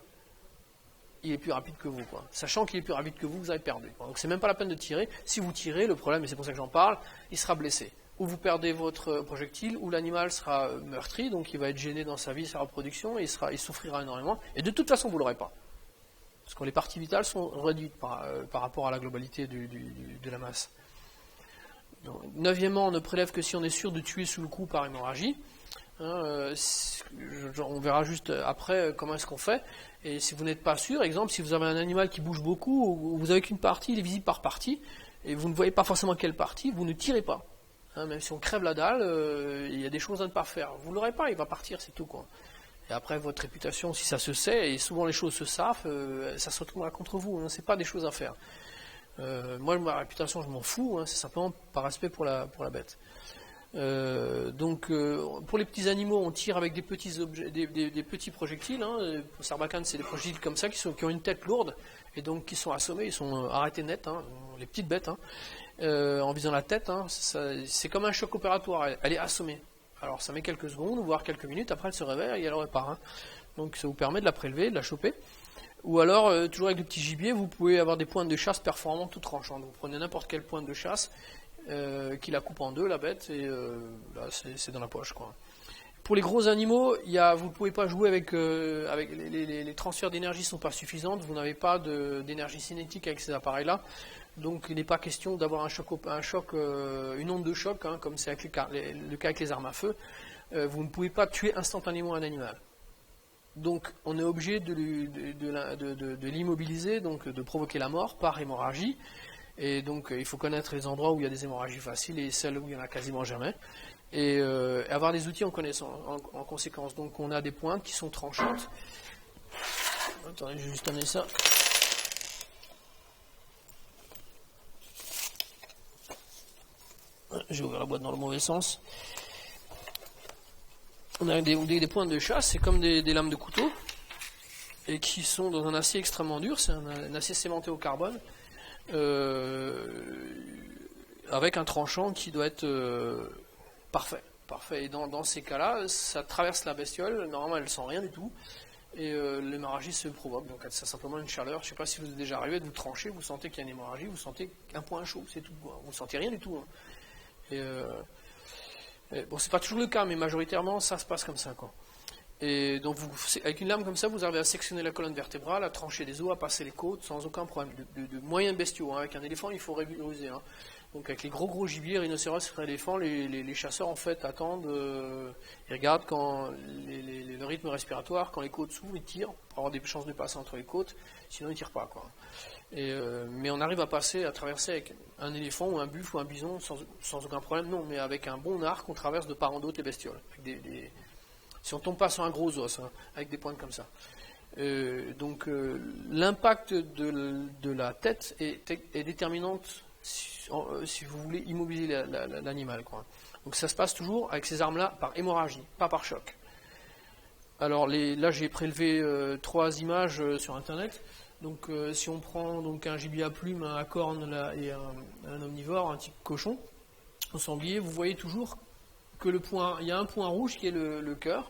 il est plus rapide que vous, quoi. Sachant qu'il est plus rapide que vous avez perdu, quoi. Donc c'est même pas la peine de tirer. Si vous tirez, le problème, et c'est pour ça que j'en parle, il sera blessé. Ou vous perdez votre projectile, ou l'animal sera meurtri, donc il va être gêné dans sa vie, sa reproduction, et il souffrira énormément. Et de toute façon, vous ne l'aurez pas. Parce que les parties vitales sont réduites par rapport à la globalité de la masse. Donc, 9e, on ne prélève que si on est sûr de tuer sous le coup par hémorragie. Hein, on verra juste après comment est-ce qu'on fait. Et si vous n'êtes pas sûr, exemple, si vous avez un animal qui bouge beaucoup, ou vous avez qu'une partie, il est visible par partie, et vous ne voyez pas forcément quelle partie, vous ne tirez pas. Hein, même si on crève la dalle, il y a des choses à ne pas faire. Vous ne l'aurez pas, il va partir, c'est tout, quoi. Et après, votre réputation, si ça se sait, et souvent les choses se savent, ça se retournera contre vous, hein, c'est pas des choses à faire. Moi, ma réputation, je m'en fous, hein, c'est simplement par respect pour la bête. Pour les petits animaux, on tire avec des petits objets, des petits projectiles. Hein. Pour Sarbacane, c'est des projectiles comme ça qui ont une tête lourde et donc qui sont assommés, ils sont arrêtés net, hein, les petites bêtes, hein, en visant la tête. Hein, c'est comme un choc opératoire, elle est assommée. Alors ça met quelques secondes, voire quelques minutes, après elle se réveille et elle repart. Hein. Donc ça vous permet de la prélever, de la choper. Ou alors, toujours avec le petit gibier, vous pouvez avoir des pointes de chasse performantes tout tranchantes. Vous prenez n'importe quelle pointe de chasse qui la coupe en deux, la bête, et là c'est dans la poche, quoi. Pour les gros animaux, vous ne pouvez pas jouer avec les transferts d'énergie ne sont pas suffisants, vous n'avez pas d'énergie cinétique avec ces appareils-là, donc il n'est pas question d'avoir une onde de choc, hein, comme c'est le cas avec les armes à feu. Vous ne pouvez pas tuer instantanément un animal. Donc on est obligé de l'immobiliser, donc de provoquer la mort par hémorragie. Et donc il faut connaître les endroits où il y a des hémorragies faciles et celles où il n'y en a quasiment jamais. Et avoir des outils en conséquence. Donc on a des pointes qui sont tranchantes. Attendez, je vais juste amener ça. J'ai ouvert la boîte dans le mauvais sens. On a des pointes de chasse, c'est comme des lames de couteau, et qui sont dans un acier extrêmement dur, c'est un acier cémenté au carbone, avec un tranchant qui doit être parfait. Et dans ces cas-là, ça traverse la bestiole, normalement elle ne sent rien du tout, et l'hémorragie se provoque, donc c'est simplement une chaleur. Je ne sais pas si vous êtes déjà arrivé, de vous trancher, vous sentez qu'il y a une hémorragie, vous sentez un point chaud, c'est tout, vous ne sentez rien du tout. Hein. Bon, c'est pas toujours le cas, mais majoritairement, ça se passe comme ça, quoi. Et donc, avec une lame comme ça, vous arrivez à sectionner la colonne vertébrale, à trancher les os, à passer les côtes, sans aucun problème. De moyens bestiaux, hein. Avec un éléphant, il faut régulariser. Hein. Donc, avec les gros gibiers, rhinocéros, éléphants, les chasseurs, en fait, attendent, ils regardent quand le rythme respiratoire, quand les côtes s'ouvrent, ils tirent, pour avoir des chances de passer entre les côtes, sinon ils tirent pas, quoi. Mais on arrive à traverser avec un éléphant ou un buffle ou un bison sans aucun problème, non, mais avec un bon arc, on traverse de part en d'autre les bestioles. Si on tombe pas sur un gros os, hein, avec des pointes comme ça. L'impact de la tête est déterminante si vous voulez immobiliser l'animal, quoi. Donc ça se passe toujours avec ces armes-là par hémorragie, pas par choc. Alors là j'ai prélevé 3 images sur internet. Donc si on prend donc un gibier à plumes, un à cornes et un omnivore, un type cochon, un sanglier, vous voyez toujours que il y a un point rouge qui est le cœur,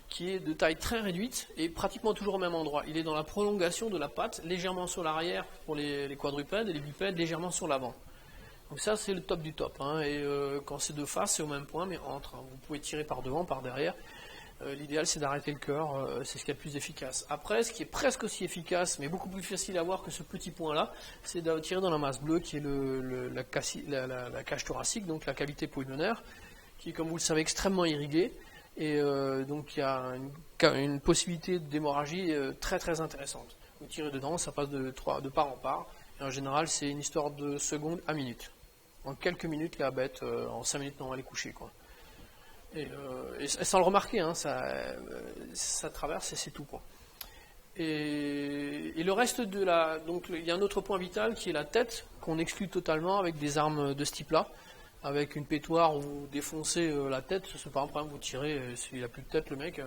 qui est de taille très réduite et pratiquement toujours au même endroit. Il est dans la prolongation de la patte, légèrement sur l'arrière pour les quadrupèdes et les bipèdes, légèrement sur l'avant. Donc ça c'est le top du top. Hein, et quand c'est de face, c'est au même point, mais entre. Hein, vous pouvez tirer par devant, par derrière. L'idéal c'est d'arrêter le cœur, c'est ce qui est le plus efficace. Après, ce qui est presque aussi efficace, mais beaucoup plus facile à voir que ce petit point-là, c'est de tirer dans la masse bleue, qui est la cage thoracique, donc la cavité pulmonaire, qui est, comme vous le savez, extrêmement irriguée, et donc il y a une possibilité d'hémorragie très très intéressante. Vous tirez dedans, ça passe de part en part, et en général c'est une histoire de secondes à minutes. En quelques minutes, la bête, en 5 minutes, non, elle est couchée, quoi. Et sans le remarquer, hein, ça traverse et c'est tout, quoi. Et le reste donc il y a un autre point vital qui est la tête, qu'on exclut totalement avec des armes de ce type-là, avec une pétoire où vous défoncez la tête, c'est pas un problème, vous tirez, s'il n'a plus de tête le mec,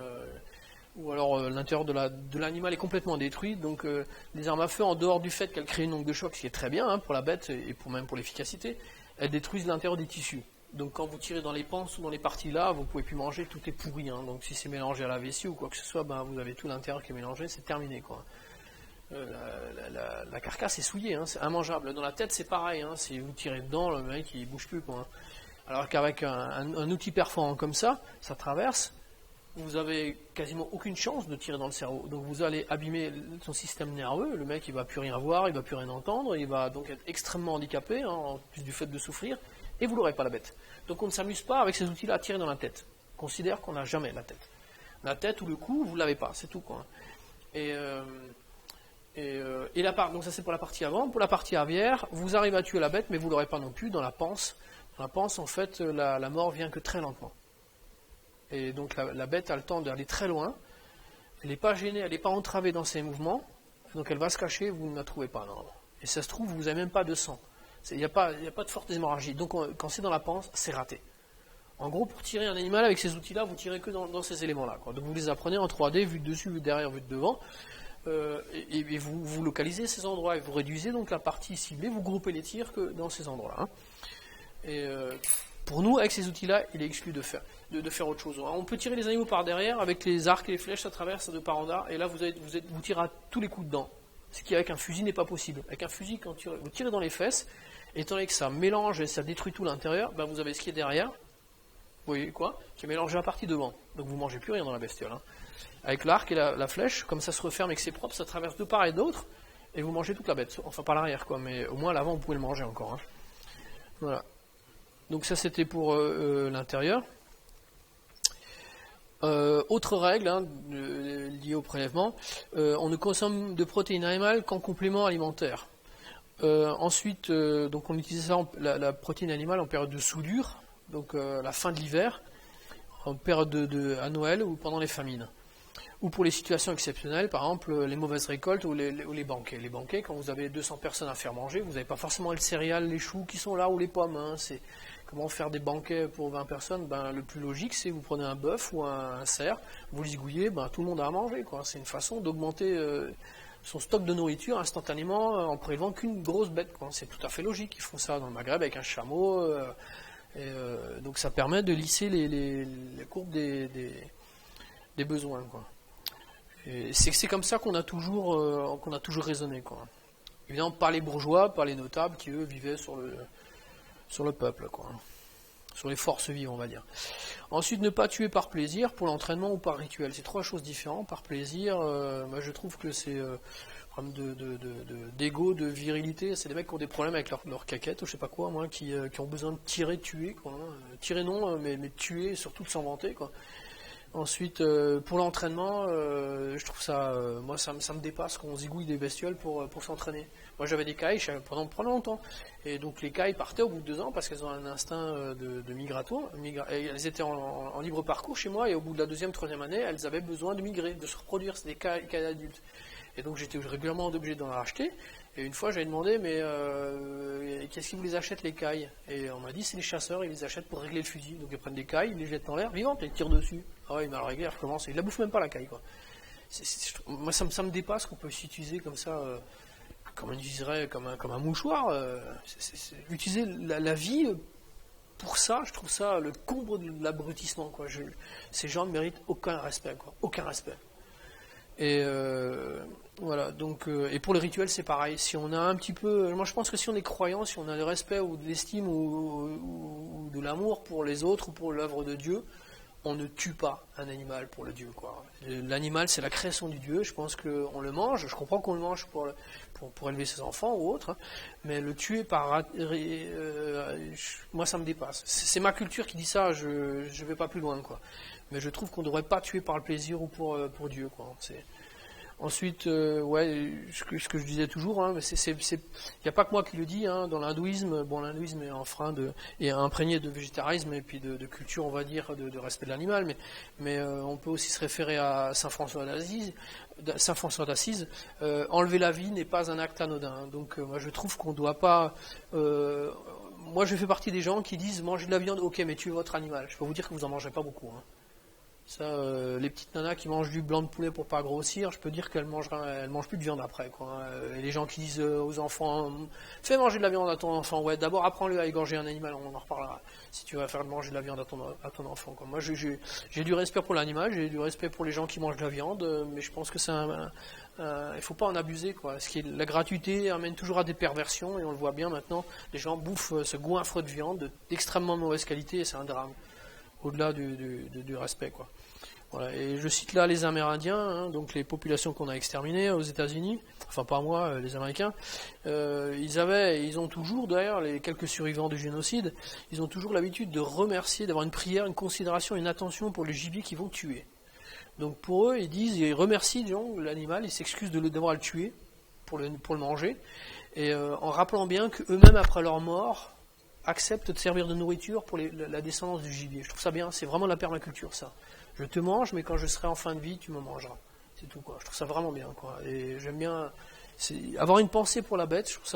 ou alors l'intérieur de l'animal est complètement détruit. Donc les armes à feu, en dehors du fait qu'elles créent une onde de choc, ce qui est très bien, hein, pour la bête et même pour l'efficacité, elles détruisent l'intérieur des tissus. Donc quand vous tirez dans les panses ou dans les parties là, vous ne pouvez plus manger, tout est pourri. Hein. Donc si c'est mélangé à la vessie ou quoi que ce soit, vous avez tout l'intérieur qui est mélangé, c'est terminé, quoi. La carcasse est souillée, hein, c'est immangeable. Dans la tête c'est pareil, hein, si vous tirez dedans, le mec il bouge plus, quoi. Alors qu'avec un outil perforant comme ça traverse, vous avez quasiment aucune chance de tirer dans le cerveau. Donc vous allez abîmer son système nerveux, le mec il va plus rien voir, il va plus rien entendre, il va donc être extrêmement handicapé, hein, en plus du fait de souffrir. Et vous n'aurez pas la bête. Donc on ne s'amuse pas avec ces outils-là à tirer dans la tête. On considère qu'on n'a jamais la tête. La tête ou le cou, vous ne l'avez pas, c'est tout, quoi. Donc ça c'est pour la partie avant. Pour la partie arrière, vous arrivez à tuer la bête, mais vous ne l'aurez pas non plus dans la panse. Dans la panse, en fait, la mort vient que très lentement. Et donc la bête a le temps d'aller très loin. Elle n'est pas gênée, elle n'est pas entravée dans ses mouvements. Donc elle va se cacher, vous ne la trouvez pas. Non. Et ça se trouve, vous n'avez même pas de sang. Il n'y a pas de forte hémorragie. Donc quand c'est dans la panse, c'est raté. En gros, pour tirer un animal avec ces outils-là, vous tirez que dans ces éléments-là. Donc vous les apprenez en 3D, vue de dessus, vue de derrière, vue de devant. Et vous localisez ces endroits et vous réduisez donc la partie ciblée, vous groupez les tirs que dans ces endroits-là. Et pour nous, avec ces outils-là, il est exclu de faire autre chose. On peut tirer les animaux par derrière avec les arcs et les flèches, ça traverse de part en part, et là vous tirez à tous les coups dedans. Ce qui avec un fusil n'est pas possible. Avec un fusil, quand vous tirez dans les fesses, étant donné que ça mélange et ça détruit tout l'intérieur, ben vous avez ce qui est derrière, vous voyez quoi, qui est mélangé à partie devant. Donc vous mangez plus rien dans la bestiole. Avec l'arc et la flèche, comme ça se referme et que c'est propre, ça traverse de part et d'autre, et vous mangez toute la bête. Enfin pas l'arrière quoi, mais au moins l'avant vous pouvez le manger encore. Voilà. Donc ça c'était pour l'intérieur. Autre règle liée au prélèvement, on ne consomme de protéines animales qu'en complément alimentaire. Ensuite, donc on utilise ça la protéine animale en période de soudure, donc la fin de l'hiver, en période à Noël ou pendant les famines. Ou pour les situations exceptionnelles, par exemple les mauvaises récoltes ou les banquets. Les banquets, quand vous avez 200 personnes à faire manger, vous n'avez pas forcément les céréales, les choux qui sont là ou les pommes. C'est comment faire des banquets pour 20 personnes. Le plus logique, c'est vous prenez un bœuf ou un cerf, vous les zigouillez, tout le monde a à manger. C'est une façon d'augmenter son stock de nourriture instantanément en prélevant qu'une grosse bête. C'est tout à fait logique. Ils font ça dans le Maghreb avec un chameau. Donc ça permet de lisser les courbes des besoins. C'est comme ça qu'on a toujours raisonné. Évidemment, pas les bourgeois, pas les notables qui eux vivaient sur le peuple, sur les forces vives, on va dire. Ensuite, ne pas tuer par plaisir, pour l'entraînement ou par rituel. C'est trois choses différentes. Par plaisir, moi je trouve que c'est problème d'ego, de virilité. C'est des mecs qui ont des problèmes avec leur caquette, ou je sais pas quoi, moi, qui ont besoin de tirer, tuer. Tirer non, mais tuer, surtout de s'en vanter. Ensuite, pour l'entraînement, je trouve ça, moi ça me dépasse qu'on zigouille des bestioles pour s'entraîner. Moi j'avais des cailles pendant longtemps, et donc les cailles partaient au bout de 2 ans parce qu'elles ont un instinct de migratoire, et elles étaient en libre parcours chez moi, et au bout de la 2e, 3e année, elles avaient besoin de migrer, de se reproduire. C'est des cailles adultes. Et donc j'étais régulièrement obligé d'en racheter. Et une fois j'avais demandé, mais qu'est-ce qui vous les achète les cailles? Et on m'a dit, c'est les chasseurs, ils les achètent pour régler le fusil. Donc ils prennent des cailles, ils les jettent dans l'air, vivantes, et ils tirent dessus. Ah ouais, il m'a réglé, il recommence, il la bouffe même pas la caille. Moi ça me dépasse qu'on peut s'utiliser comme ça, comme on utiliserait comme un mouchoir. Utiliser la vie pour ça, je trouve ça le comble de l'abrutissement. Ces gens ne méritent aucun respect. Aucun respect. Et voilà, donc, et pour le rituel, c'est pareil. Si on a un petit peu, moi je pense que si on est croyant, si on a le respect ou de l'estime ou de l'amour pour les autres ou pour l'œuvre de Dieu, on ne tue pas un animal pour le Dieu. L'animal, c'est la création du Dieu. Je pense qu'on le mange. Je comprends qu'on le mange pour élever ses enfants ou autre, mais le tuer moi ça me dépasse. C'est ma culture qui dit ça. Je vais pas plus loin, Mais je trouve qu'on ne devrait pas tuer par le plaisir ou pour Dieu. Ensuite, ce que je disais toujours, mais il n'y a pas que moi qui le dis. Dans l'hindouisme, l'hindouisme est imprégné de végétarisme et puis de culture, on va dire, de respect de l'animal, mais on peut aussi se référer à Saint François d'Assise. Enlever la vie n'est pas un acte anodin. Donc, moi, je trouve qu'on ne doit pas. Moi, je fais partie des gens qui disent manger de la viande, ok, mais tuez votre animal. Je peux vous dire que vous en mangez pas beaucoup. Ça, les petites nanas qui mangent du blanc de poulet pour pas grossir, je peux dire qu'elles mangent plus de viande après. Et les gens qui disent aux enfants, fais manger de la viande à ton enfant, ouais, d'abord apprends-le à égorger un animal, on en reparlera. Si tu vas faire manger de la viande à ton enfant. Moi, j'ai du respect pour l'animal, j'ai du respect pour les gens qui mangent de la viande, mais je pense que il faut pas en abuser. La gratuité amène toujours à des perversions, et on le voit bien maintenant. Les gens bouffent ce goinfre de viande d'extrêmement mauvaise qualité, et c'est un drame. Au-delà du respect. Voilà. Et je cite là les Amérindiens, donc les populations qu'on a exterminées aux États-Unis, enfin pas moi, les Américains. Ils ont toujours, d'ailleurs, les quelques survivants du génocide, ils ont toujours l'habitude de remercier, d'avoir une prière, une considération, une attention pour le gibier qu'ils vont tuer. Donc pour eux, ils remercient l'animal, ils s'excusent d'avoir à le tuer pour le manger, et en rappelant bien qu'eux-mêmes, après leur mort, acceptent de servir de nourriture pour la descendance du gibier. Je trouve ça bien, c'est vraiment la permaculture, ça. Je te mange, mais quand je serai en fin de vie, tu me mangeras. C'est tout, Je trouve ça vraiment bien, Et j'aime bien Avoir une pensée pour la bête, je trouve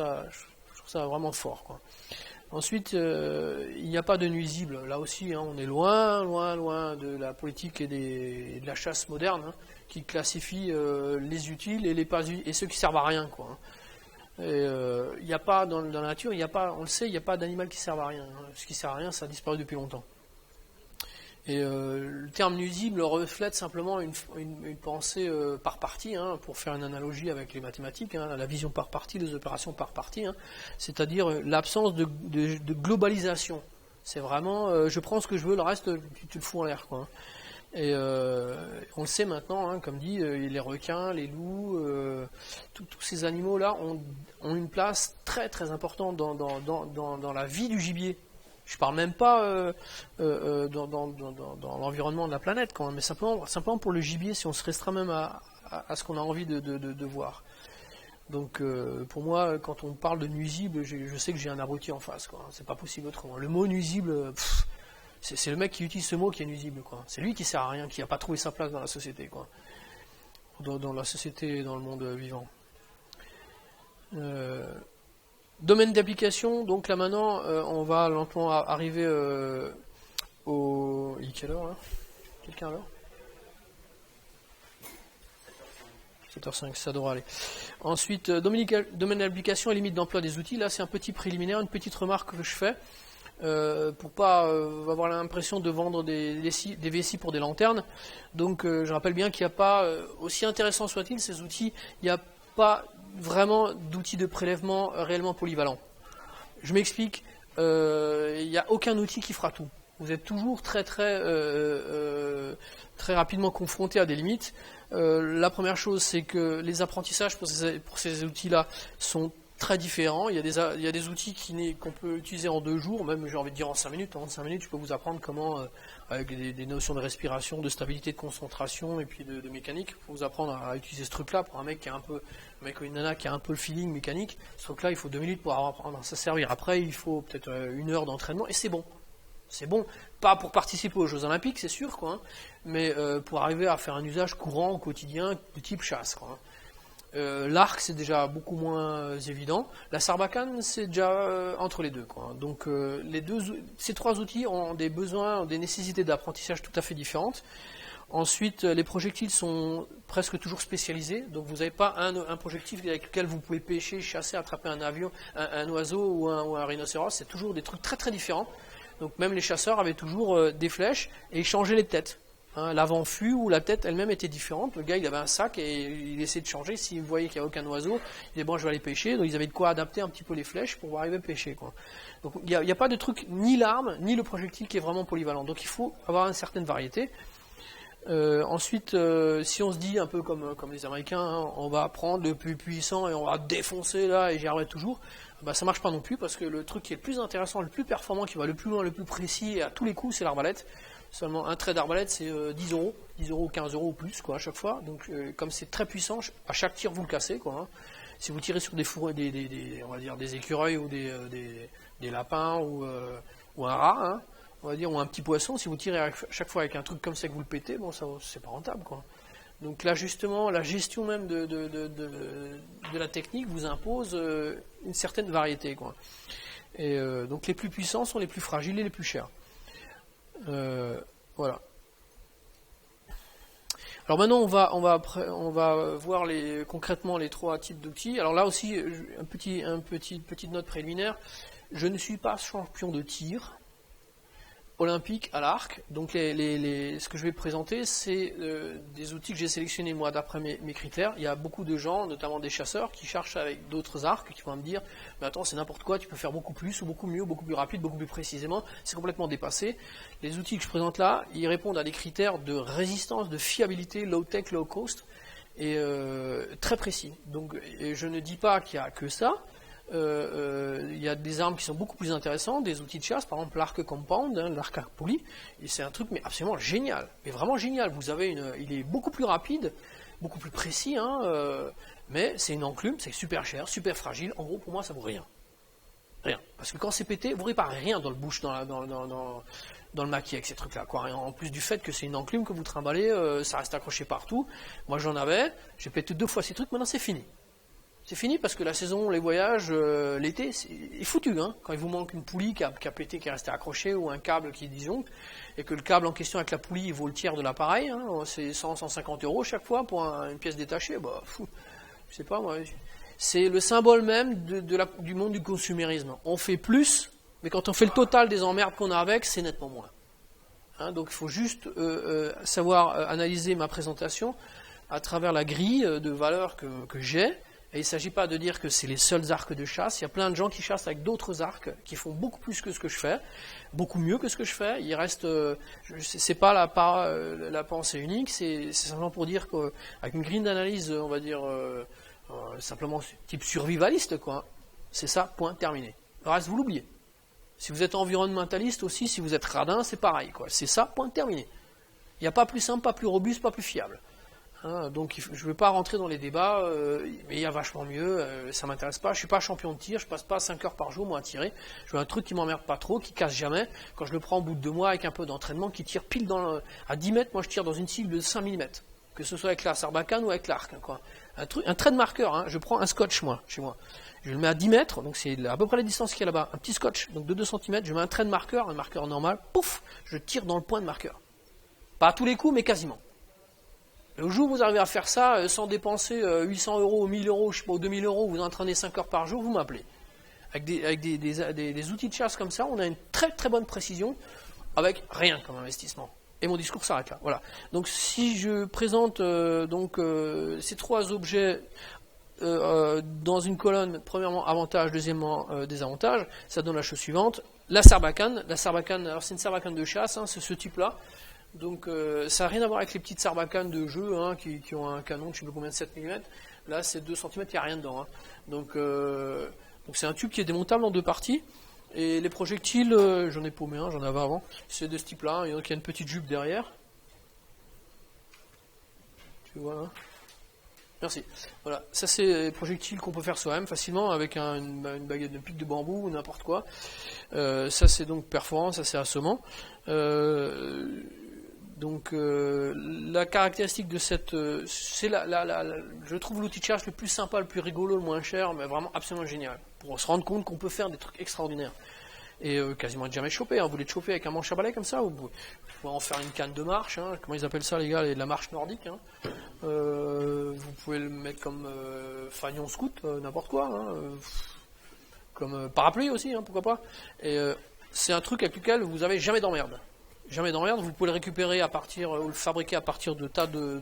ça vraiment fort, quoi. Ensuite, il n'y a pas de nuisible. Là aussi, hein, on est loin, loin, loin de la politique et de la chasse moderne, hein, qui classifie les utiles et les pas et ceux qui servent à rien, quoi. Il n'y a pas dans la nature, on le sait, il n'y a pas d'animal qui serve à rien, hein. Ce qui sert à rien, ça a disparu depuis longtemps. Et le terme nuisible reflète simplement une pensée par partie, hein, pour faire une analogie avec les mathématiques, hein, la vision par partie, les opérations par partie, hein, c'est-à-dire l'absence de globalisation. C'est vraiment, je prends ce que je veux, le reste, tu le fous en l'air, quoi. Et on le sait maintenant, hein, comme dit, les requins, les loups, tous ces animaux-là ont une place très très importante dans la vie du gibier. Je parle même pas dans l'environnement de la planète, quand même, mais simplement pour le gibier, si on se restreint même à ce qu'on a envie de voir. Donc pour moi, quand on parle de nuisible, je sais que j'ai un abruti en face, quoi. C'est pas possible autrement. Le mot nuisible, c'est le mec qui utilise ce mot qui est nuisible, quoi. C'est lui qui sert à rien, qui n'a pas trouvé sa place dans la société, quoi. Dans la société et dans le monde vivant. Domaine d'application, donc là maintenant, on va lentement arriver au... Il est quelle heure, là? Quelqu'un à l'heure 7h05, ça devrait aller. Ensuite, domaine d'application et limite d'emploi des outils. Là, c'est un petit préliminaire, une petite remarque que je fais, pour pas avoir l'impression de vendre des vessies pour des lanternes. Donc, je rappelle bien qu'il n'y a pas, aussi intéressant soit-il, ces outils, il n'y a pas vraiment d'outils de prélèvement réellement polyvalents. Je m'explique, il n'y a aucun outil qui fera tout. Vous êtes toujours très rapidement confronté à des limites. La première chose, c'est que les apprentissages pour ces outils-là sont très différents. Il y a des outils qu'on peut utiliser en 2 jours, même j'ai envie de dire en 5 minutes. En 5 minutes, je peux vous apprendre comment, avec des notions de respiration, de stabilité, de concentration et puis de mécanique, il faut vous apprendre à utiliser ce truc-là pour un mec ou une nana qui a un peu le feeling mécanique. Ce truc-là, il faut 2 minutes pour apprendre à s'en servir. Après, il faut peut-être 1 heure d'entraînement et c'est bon. C'est bon, pas pour participer aux Jeux Olympiques, c'est sûr, quoi, hein, mais pour arriver à faire un usage courant au quotidien de type chasse, quoi. L'arc, c'est déjà beaucoup moins évident. La sarbacane, c'est déjà entre les deux, quoi. Donc ces 3 outils ont des besoins, des nécessités d'apprentissage tout à fait différentes. Ensuite, les projectiles sont presque toujours spécialisés, donc vous n'avez pas un projectile avec lequel vous pouvez pêcher, chasser, attraper un avion, un oiseau ou un rhinocéros. C'est toujours des trucs très très différents. Donc même les chasseurs avaient toujours des flèches et ils changeaient les têtes. Hein, l'avant-fût ou la tête elle-même était différente. Le gars il avait un sac et il essayait de changer. S'il voyait qu'il n'y avait aucun oiseau, il disait bon je vais aller pêcher. Donc ils avaient de quoi adapter un petit peu les flèches pour arriver à pêcher, quoi. Donc il n'y a pas de truc, ni l'arme, ni le projectile qui est vraiment polyvalent. Donc il faut avoir une certaine variété. Ensuite, si on se dit un peu comme les Américains, hein, on va prendre le plus puissant et on va défoncer là et j'y arriverai toujours, bah, ça marche pas non plus parce que le truc qui est le plus intéressant, le plus performant, qui va le plus loin, le plus précis et à tous les coups, c'est l'arbalète. Seulement un trait d'arbalète, c'est 10 €, 10 €, 15 € ou plus, quoi, à chaque fois. Donc comme c'est très puissant, à chaque tir vous le cassez, quoi, hein. Si vous tirez sur des fourrés, on va dire des écureuils ou des lapins ou un rat, hein, on va dire, ou un petit poisson, si vous tirez chaque fois avec un truc comme ça que vous le pétez, bon, ça c'est pas rentable, quoi. Donc là, justement, la gestion même de la technique vous impose une certaine variété, quoi. Et donc les plus puissants sont les plus fragiles et les plus chers. Voilà. Alors maintenant, on va voir concrètement les 3 types d'outils. Alors là aussi, petite note préliminaire. Je ne suis pas champion de tir olympique à l'arc, donc ce que je vais présenter, c'est des outils que j'ai sélectionnés moi d'après mes critères. Il y a beaucoup de gens, notamment des chasseurs, qui cherchent avec d'autres arcs, qui vont me dire mais attends, c'est n'importe quoi, tu peux faire beaucoup plus, ou beaucoup mieux, beaucoup plus rapide, beaucoup plus précisément, c'est complètement dépassé. Les outils que je présente là, ils répondent à des critères de résistance, de fiabilité, low tech, low cost, et très précis. Donc je ne dis pas qu'il n'y a que ça. Il y a des armes qui sont beaucoup plus intéressantes, des outils de chasse, par exemple l'arc compound, hein, l'arc à poulie, et c'est un truc mais absolument génial, mais vraiment génial. Vous avez il est beaucoup plus rapide, beaucoup plus précis, hein, mais c'est une enclume, c'est super cher, super fragile. En gros, pour moi, ça vaut rien, parce que quand c'est pété, vous réparez rien dans le bush, dans le maquis avec ces trucs-là, quoi. En plus du fait que c'est une enclume que vous trimballez, ça reste accroché partout. Moi, j'en avais, j'ai pété 2 fois ces trucs, maintenant c'est fini. C'est fini parce que la saison, les voyages, l'été, c'est foutu. Hein. Quand il vous manque une poulie qui a pété, qui est restée accrochée, ou un câble qui disjoncte, et que le câble en question avec la poulie il vaut le tiers de l'appareil, hein, c'est 100-150 € chaque fois pour une pièce détachée, bah, fou, je sais pas moi. C'est le symbole même du monde du consumérisme. On fait plus, mais quand on fait le total des emmerdes qu'on a avec, c'est nettement moins. Hein, donc il faut juste savoir analyser ma présentation à travers la grille de valeurs que j'ai. Et il ne s'agit pas de dire que c'est les seuls arcs de chasse. Il y a plein de gens qui chassent avec d'autres arcs, qui font beaucoup plus que ce que je fais, beaucoup mieux que ce que je fais. Il reste, c'est pas la pensée unique, c'est simplement pour dire qu'avec une grille d'analyse, on va dire simplement type survivaliste, quoi. C'est ça, point, terminé. Le reste, vous l'oubliez. Si vous êtes environnementaliste aussi, si vous êtes radin, c'est pareil, quoi. C'est ça, point, terminé. Il n'y a pas plus simple, pas plus robuste, pas plus fiable. Hein, donc je ne vais pas rentrer dans les débats, mais il y a vachement mieux, ça m'intéresse pas, je suis pas champion de tir, je passe pas 5 heures par jour moi à tirer, je veux un truc qui m'emmerde pas trop, qui casse jamais, quand je le prends au bout de 2 mois avec un peu d'entraînement, qui tire pile à 10 mètres, moi je tire dans une cible de 5 mm, que ce soit avec la sarbacane ou avec l'arc, hein, quoi. Un trait de marqueur, hein, je prends un scotch moi, chez moi, je le mets à 10 mètres, donc c'est à peu près la distance qu'il y a là-bas, un petit scotch, donc de 2 cm, je mets un trait de marqueur, un marqueur normal, pouf, je tire dans le point de marqueur. Pas à tous les coups, mais quasiment. Et au jour où vous arrivez à faire ça, sans dépenser 800 €, 1000 €, je sais pas, 2000 €, vous entraînez 5 heures par jour, vous m'appelez. Avec des outils de chasse comme ça, on a une très très bonne précision, avec rien comme investissement. Et mon discours s'arrête là. Voilà. Donc si je présente ces 3 objets dans une colonne, premièrement avantage, deuxièmement désavantage, ça donne la chose suivante. La sarbacane, alors c'est une sarbacane de chasse, hein, c'est ce type-là. Donc ça n'a rien à voir avec les petites sarbacanes de jeu hein, qui ont un canon, je ne sais plus combien de 7 mm. Là c'est 2 cm, il n'y a rien dedans. Hein. Donc c'est un tube qui est démontable en 2 parties. Et les projectiles, j'en ai paumé un, j'en avais avant. C'est de ce type-là, il y a une petite jupe derrière. Tu vois là. Merci. Voilà, ça c'est les projectiles qu'on peut faire soi-même facilement avec une baguette de pique de bambou ou n'importe quoi. Ça c'est donc perforant, ça c'est assommant. Donc la caractéristique de cette, c'est je trouve l'outil de chasse le plus sympa, le plus rigolo, le moins cher, mais vraiment absolument génial, pour se rendre compte qu'on peut faire des trucs extraordinaires. Et quasiment jamais chopé, hein. Vous voulez te choper avec un manche à balai comme ça, vous pouvez en faire une canne de marche, hein. Comment ils appellent ça les gars, de la marche nordique, hein. Vous pouvez le mettre comme fanion scout, n'importe quoi, hein. Comme parapluie aussi, hein, pourquoi pas. Et c'est un truc avec lequel vous n'avez jamais d'emmerde. Jamais d'emmerde, vous pouvez le récupérer ou le fabriquer à partir de tas de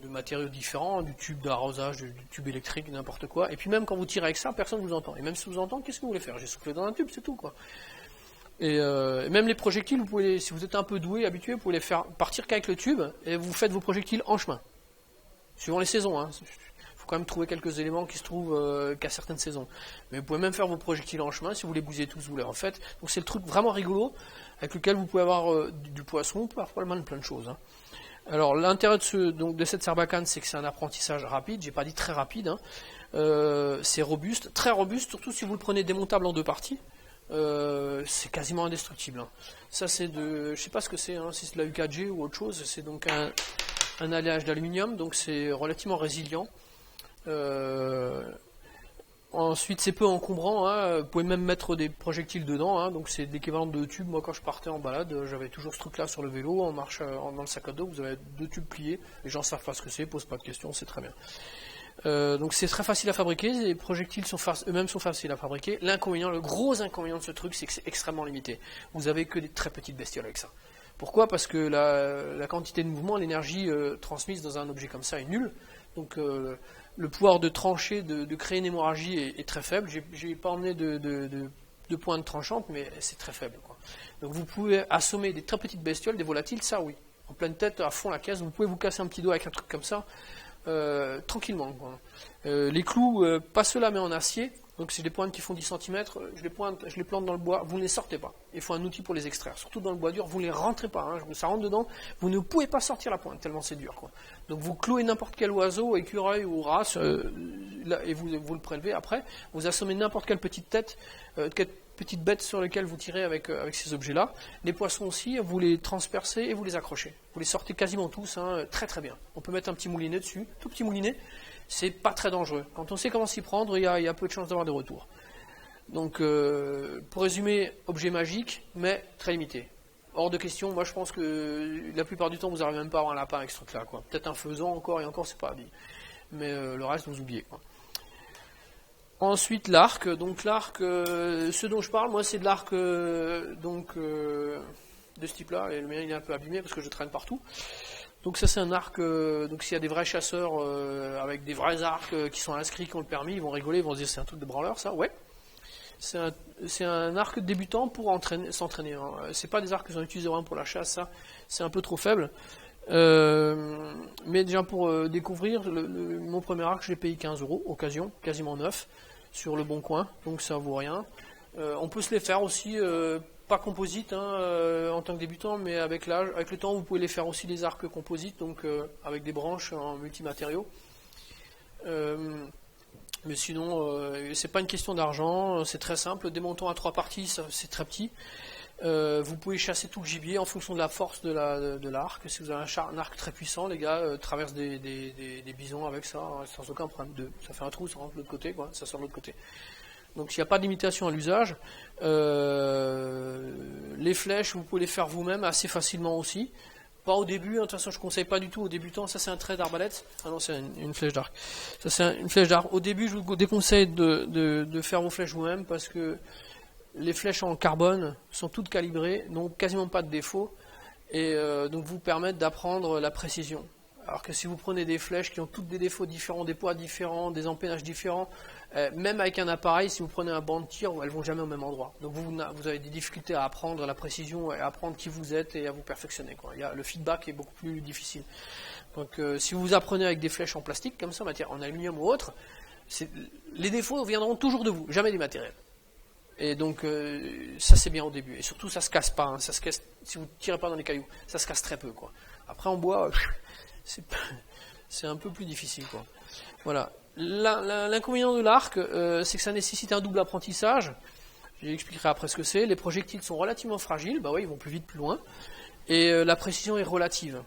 matériaux différents, du tube d'arrosage, du tube électrique, n'importe quoi. Et puis même quand vous tirez avec ça, personne ne vous entend. Et même si vous entend, qu'est-ce que vous voulez faire? J'ai soufflé dans un tube, c'est tout, quoi. Et même les projectiles, vous pouvez si vous êtes un peu doué, habitué, vous pouvez les faire partir qu'avec le tube, et vous faites vos projectiles en chemin. Suivant les saisons, hein. Faut quand même trouver quelques éléments qui se trouvent qu'à certaines saisons. Mais vous pouvez même faire vos projectiles en chemin, si vous les bousillez tous, vous les refaites. Donc c'est le truc vraiment rigolo, avec lequel vous pouvez avoir du poisson, plein de choses. Hein. Alors l'intérêt de cette sarbacane, c'est que c'est un apprentissage rapide, j'ai pas dit très rapide, hein. C'est robuste, très robuste, surtout si vous le prenez démontable en 2 parties. C'est quasiment indestructible. Hein. Ça c'est je sais pas ce que c'est, hein, si c'est de la U4G ou autre chose, c'est donc un alliage d'aluminium, donc c'est relativement résilient. Ensuite, c'est peu encombrant, hein. Vous pouvez même mettre des projectiles dedans, hein. Donc c'est l'équivalent de 2 tubes. Moi, quand je partais en balade, j'avais toujours ce truc-là sur le vélo, en marche dans le sac à dos, vous avez 2 tubes pliés, les gens savent pas ce que c'est, posent pas de questions, c'est très bien. Donc c'est très facile à fabriquer, les projectiles eux-mêmes sont faciles à fabriquer. Le gros inconvénient de ce truc, c'est que c'est extrêmement limité. Vous avez que des très petites bestioles avec ça. Pourquoi? Parce que la quantité de mouvement, l'énergie transmise dans un objet comme ça est nulle. Donc le pouvoir de trancher, de créer une hémorragie est très faible. J'ai pas emmené de pointe tranchante, mais c'est très faible, quoi. Donc vous pouvez assommer des très petites bestioles, des volatiles, ça oui. En pleine tête, à fond la caisse, vous pouvez vous casser un petit doigt avec un truc comme ça, tranquillement, quoi. Les clous, pas ceux-là mais en acier. Donc c'est des pointes qui font 10 cm, je les plante dans le bois, vous ne les sortez pas. Il faut un outil pour les extraire. Surtout dans le bois dur, vous ne les rentrez pas, hein. Ça rentre dedans, vous ne pouvez pas sortir la pointe, tellement c'est dur, quoi. Donc vous clouez n'importe quel oiseau, écureuil ou race, et vous le prélevez après, vous assommez n'importe quelle petite tête, petites bêtes sur lesquelles vous tirez avec ces objets-là. Les poissons aussi, vous les transpercez et vous les accrochez. Vous les sortez quasiment tous, hein, très très bien. On peut mettre un petit moulinet dessus, tout petit moulinet, c'est pas très dangereux. Quand on sait comment s'y prendre, il y a peu de chances d'avoir des retours. Donc, pour résumer, objet magique, mais très limité. Hors de question, moi je pense que la plupart du temps, vous n'arrivez même pas à avoir un lapin avec ce truc-là. Peut-être un faisan encore, et encore, c'est pas habillé. Mais le reste, vous oubliez, quoi. Ensuite, l'arc. Donc l'arc, ce dont je parle, moi, c'est de l'arc de ce type-là. Et le mien, il est un peu abîmé parce que je traîne partout. Donc ça, c'est un arc. Donc s'il y a des vrais chasseurs avec des vrais arcs qui sont inscrits, qui ont le permis, ils vont rigoler, ils vont se dire c'est un truc de branleur, ça. Ouais. C'est un arc débutant pour s'entraîner. Hein. C'est pas des arcs que j'en utilise vraiment pour la chasse, ça. C'est un peu trop faible. Mais déjà pour découvrir, mon premier arc, je l'ai payé 15 €, occasion, quasiment neuf, sur le bon coin, donc ça vaut rien. On peut se les faire aussi, pas composite hein, en tant que débutant, mais avec le temps, vous pouvez les faire aussi des arcs composites, donc avec des branches en multimatériaux. Mais sinon, c'est pas une question d'argent, c'est très simple. Des montants à 3 parties, c'est très petit. Vous pouvez chasser tout le gibier en fonction de la force de l'arc. Si vous avez un arc très puissant, les gars traversent des bisons avec ça, hein, sans aucun problème. Ça fait un trou, ça rentre de l'autre côté, quoi, ça sort de l'autre côté. Donc s'il n'y a pas de limitation à l'usage, les flèches, vous pouvez les faire vous-même assez facilement aussi. Pas au début, hein, de toute façon je ne conseille pas du tout aux débutants, ça c'est un trait d'arbalète, ah non c'est une flèche d'arc. Ça c'est une flèche d'arc. Au début je vous déconseille de faire vos flèches vous-même parce que les flèches en carbone sont toutes calibrées, n'ont quasiment pas de défauts, et donc vous permettent d'apprendre la précision. Alors que si vous prenez des flèches qui ont toutes des défauts différents, des poids différents, des empennages différents, même avec un appareil, si vous prenez un banc de tir, elles ne vont jamais au même endroit. Donc vous avez des difficultés à apprendre la précision, et à apprendre qui vous êtes et à vous perfectionner, quoi. Le feedback est beaucoup plus difficile. Donc si vous apprenez avec des flèches en plastique, comme ça, en aluminium ou autre, les défauts viendront toujours de vous, jamais des matériels. Et donc ça c'est bien au début. Et surtout ça se casse pas, hein. Ça se casse, si vous ne tirez pas dans les cailloux, ça se casse très peu, quoi. Après en bois, c'est un peu plus difficile, quoi. Voilà. L'inconvénient de l'arc, c'est que ça nécessite un double apprentissage. Je l'expliquerai après ce que c'est. Les projectiles sont relativement fragiles, bah oui, ils vont plus vite, plus loin. Et la précision est relative.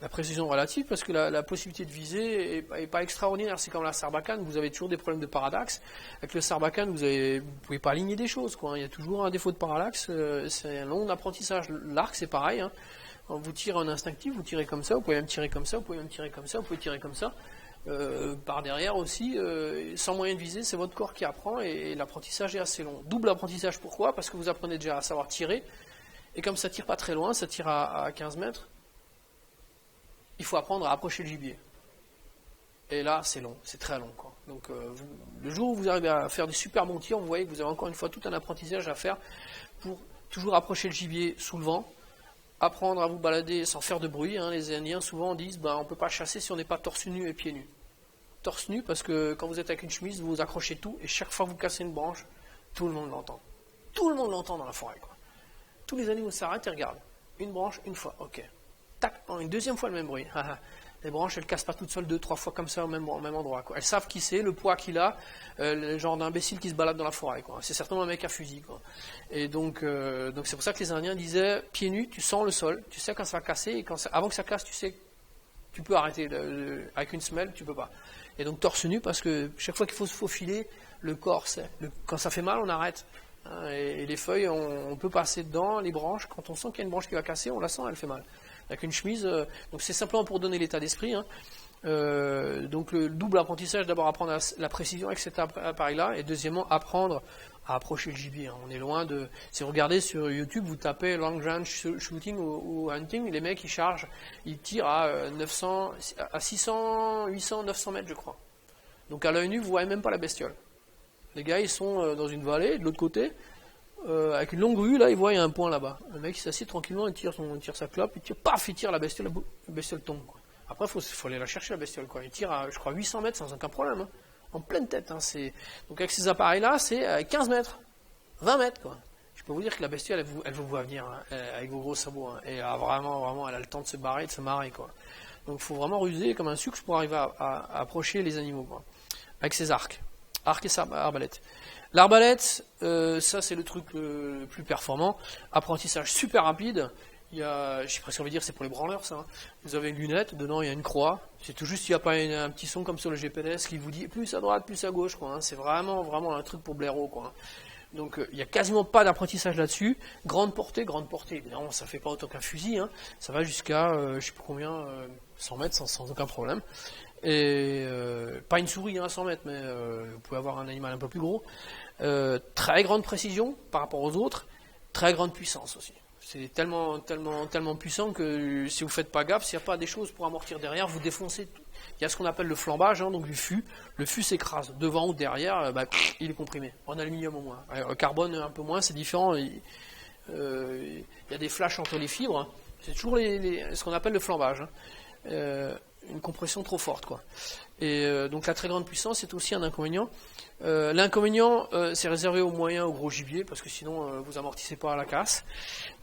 La précision relative parce que la possibilité de viser est pas extraordinaire. C'est comme la sarbacane, vous avez toujours des problèmes de parallaxe. Avec le sarbacane, vous pouvez pas aligner des choses, quoi. Il y a toujours un défaut de parallaxe. C'est un long apprentissage. L'arc, c'est pareil, hein. Quand vous tirez en instinctif, vous tirez comme ça, vous pouvez même tirer comme ça, vous pouvez même tirer comme ça, vous pouvez tirer comme ça. Par derrière aussi, sans moyen de viser, c'est votre corps qui apprend et l'apprentissage est assez long. Double apprentissage, pourquoi? Parce que vous apprenez déjà à savoir tirer, et comme ça tire pas très loin, ça tire à 15 mètres, il faut apprendre à approcher le gibier. Et là, c'est long, c'est très long, quoi. Donc le jour où vous arrivez à faire des super bons tirs, vous voyez que vous avez encore une fois tout un apprentissage à faire pour toujours approcher le gibier sous le vent, apprendre à vous balader sans faire de bruit, hein. Les Indiens souvent disent on ne peut pas chasser si on n'est pas torse nu et pieds nus. Torse nu parce que quand vous êtes avec une chemise, vous accrochez tout et chaque fois que vous cassez une branche, tout le monde l'entend. Tout le monde l'entend dans la forêt, quoi. Tous les animaux s'arrêtent et regardent. Une branche, une fois, ok. Tac, une deuxième fois le même bruit. Les branches, elles ne cassent pas toutes seules 2-3 fois comme ça au même endroit, quoi. Elles savent qui c'est, le poids qu'il a, le genre d'imbécile qui se balade dans la forêt, quoi. C'est certainement un mec à fusil, quoi. Et donc c'est pour ça que les Indiens disaient pieds nus, tu sens le sol, tu sais quand ça va casser, et avant que ça casse, tu sais que tu peux arrêter. Avec une semelle, tu peux pas. Et donc torse nu, parce que chaque fois qu'il faut se faufiler, le corps, quand ça fait mal, on arrête. Hein, et les feuilles, on peut passer dedans, les branches, quand on sent qu'il y a une branche qui va casser, on la sent, elle fait mal. Avec une chemise, donc c'est simplement pour donner l'état d'esprit, hein. Donc le double apprentissage, d'abord apprendre la précision avec cet appareil-là, et deuxièmement apprendre à approcher le gibier, hein. On est loin de... Si vous regardez sur YouTube, vous tapez long range shooting ou hunting, les mecs ils chargent, ils tirent à 600, 800, 900 mètres, je crois. Donc à l'œil nu, vous ne voyez même pas la bestiole. Les gars, ils sont dans une vallée, de l'autre côté, avec une longue rue, là, il voit, il y a un point là-bas. Le mec, il s'assied tranquillement, il tire sa clope, il tire, paf, il tire la bestiole tombe, quoi. Après, il faut aller la chercher, la bestiole, quoi. Il tire à, je crois, 800 mètres sans aucun problème, hein. En pleine tête, hein. Donc avec ces appareils-là, c'est 15 mètres, 20 mètres, quoi. Je peux vous dire que la bestiole, elle vous voit venir, hein, avec vos gros sabots, hein. Et vraiment, elle a le temps de se barrer, de se marrer, quoi. Donc il faut vraiment ruser comme un sucre pour arriver à approcher les animaux, quoi. Avec ses arcs. Arc et arbalète. L'arbalète, ça c'est le truc le plus performant. Apprentissage super rapide. Il y a, je sais presque envie de dire, c'est pour les branleurs ça. Hein. Vous avez une lunette, dedans il y a une croix. C'est tout juste, il n'y a pas un petit son comme sur le GPS qui vous dit plus à droite, plus à gauche. Quoi, hein. C'est vraiment un truc pour blaireau. Quoi, hein. Donc il n'y a quasiment pas d'apprentissage là-dessus. Grande portée, évidemment ça ne fait pas autant qu'un fusil. Hein. Ça va jusqu'à, je ne sais plus combien, 100 mètres sans aucun problème. Et pas une souris à 100 mètres, mais vous pouvez avoir un animal un peu plus gros. Très grande précision par rapport aux autres, très grande puissance aussi. C'est tellement puissant que si vous ne faites pas gaffe, s'il n'y a pas des choses pour amortir derrière, vous défoncez tout. Il y a ce qu'on appelle le flambage, hein, donc du fût. Le fût s'écrase devant ou derrière, il est comprimé. En aluminium au moins. En carbone un peu moins, c'est différent. Il y a des flashs entre les fibres. Hein. C'est toujours ce qu'on appelle le flambage. Hein. Une compression trop forte, quoi. Et donc la très grande puissance c'est aussi un inconvénient. L'inconvénient c'est réservé aux moyens, au gros gibier, parce que sinon vous amortissez pas à la casse.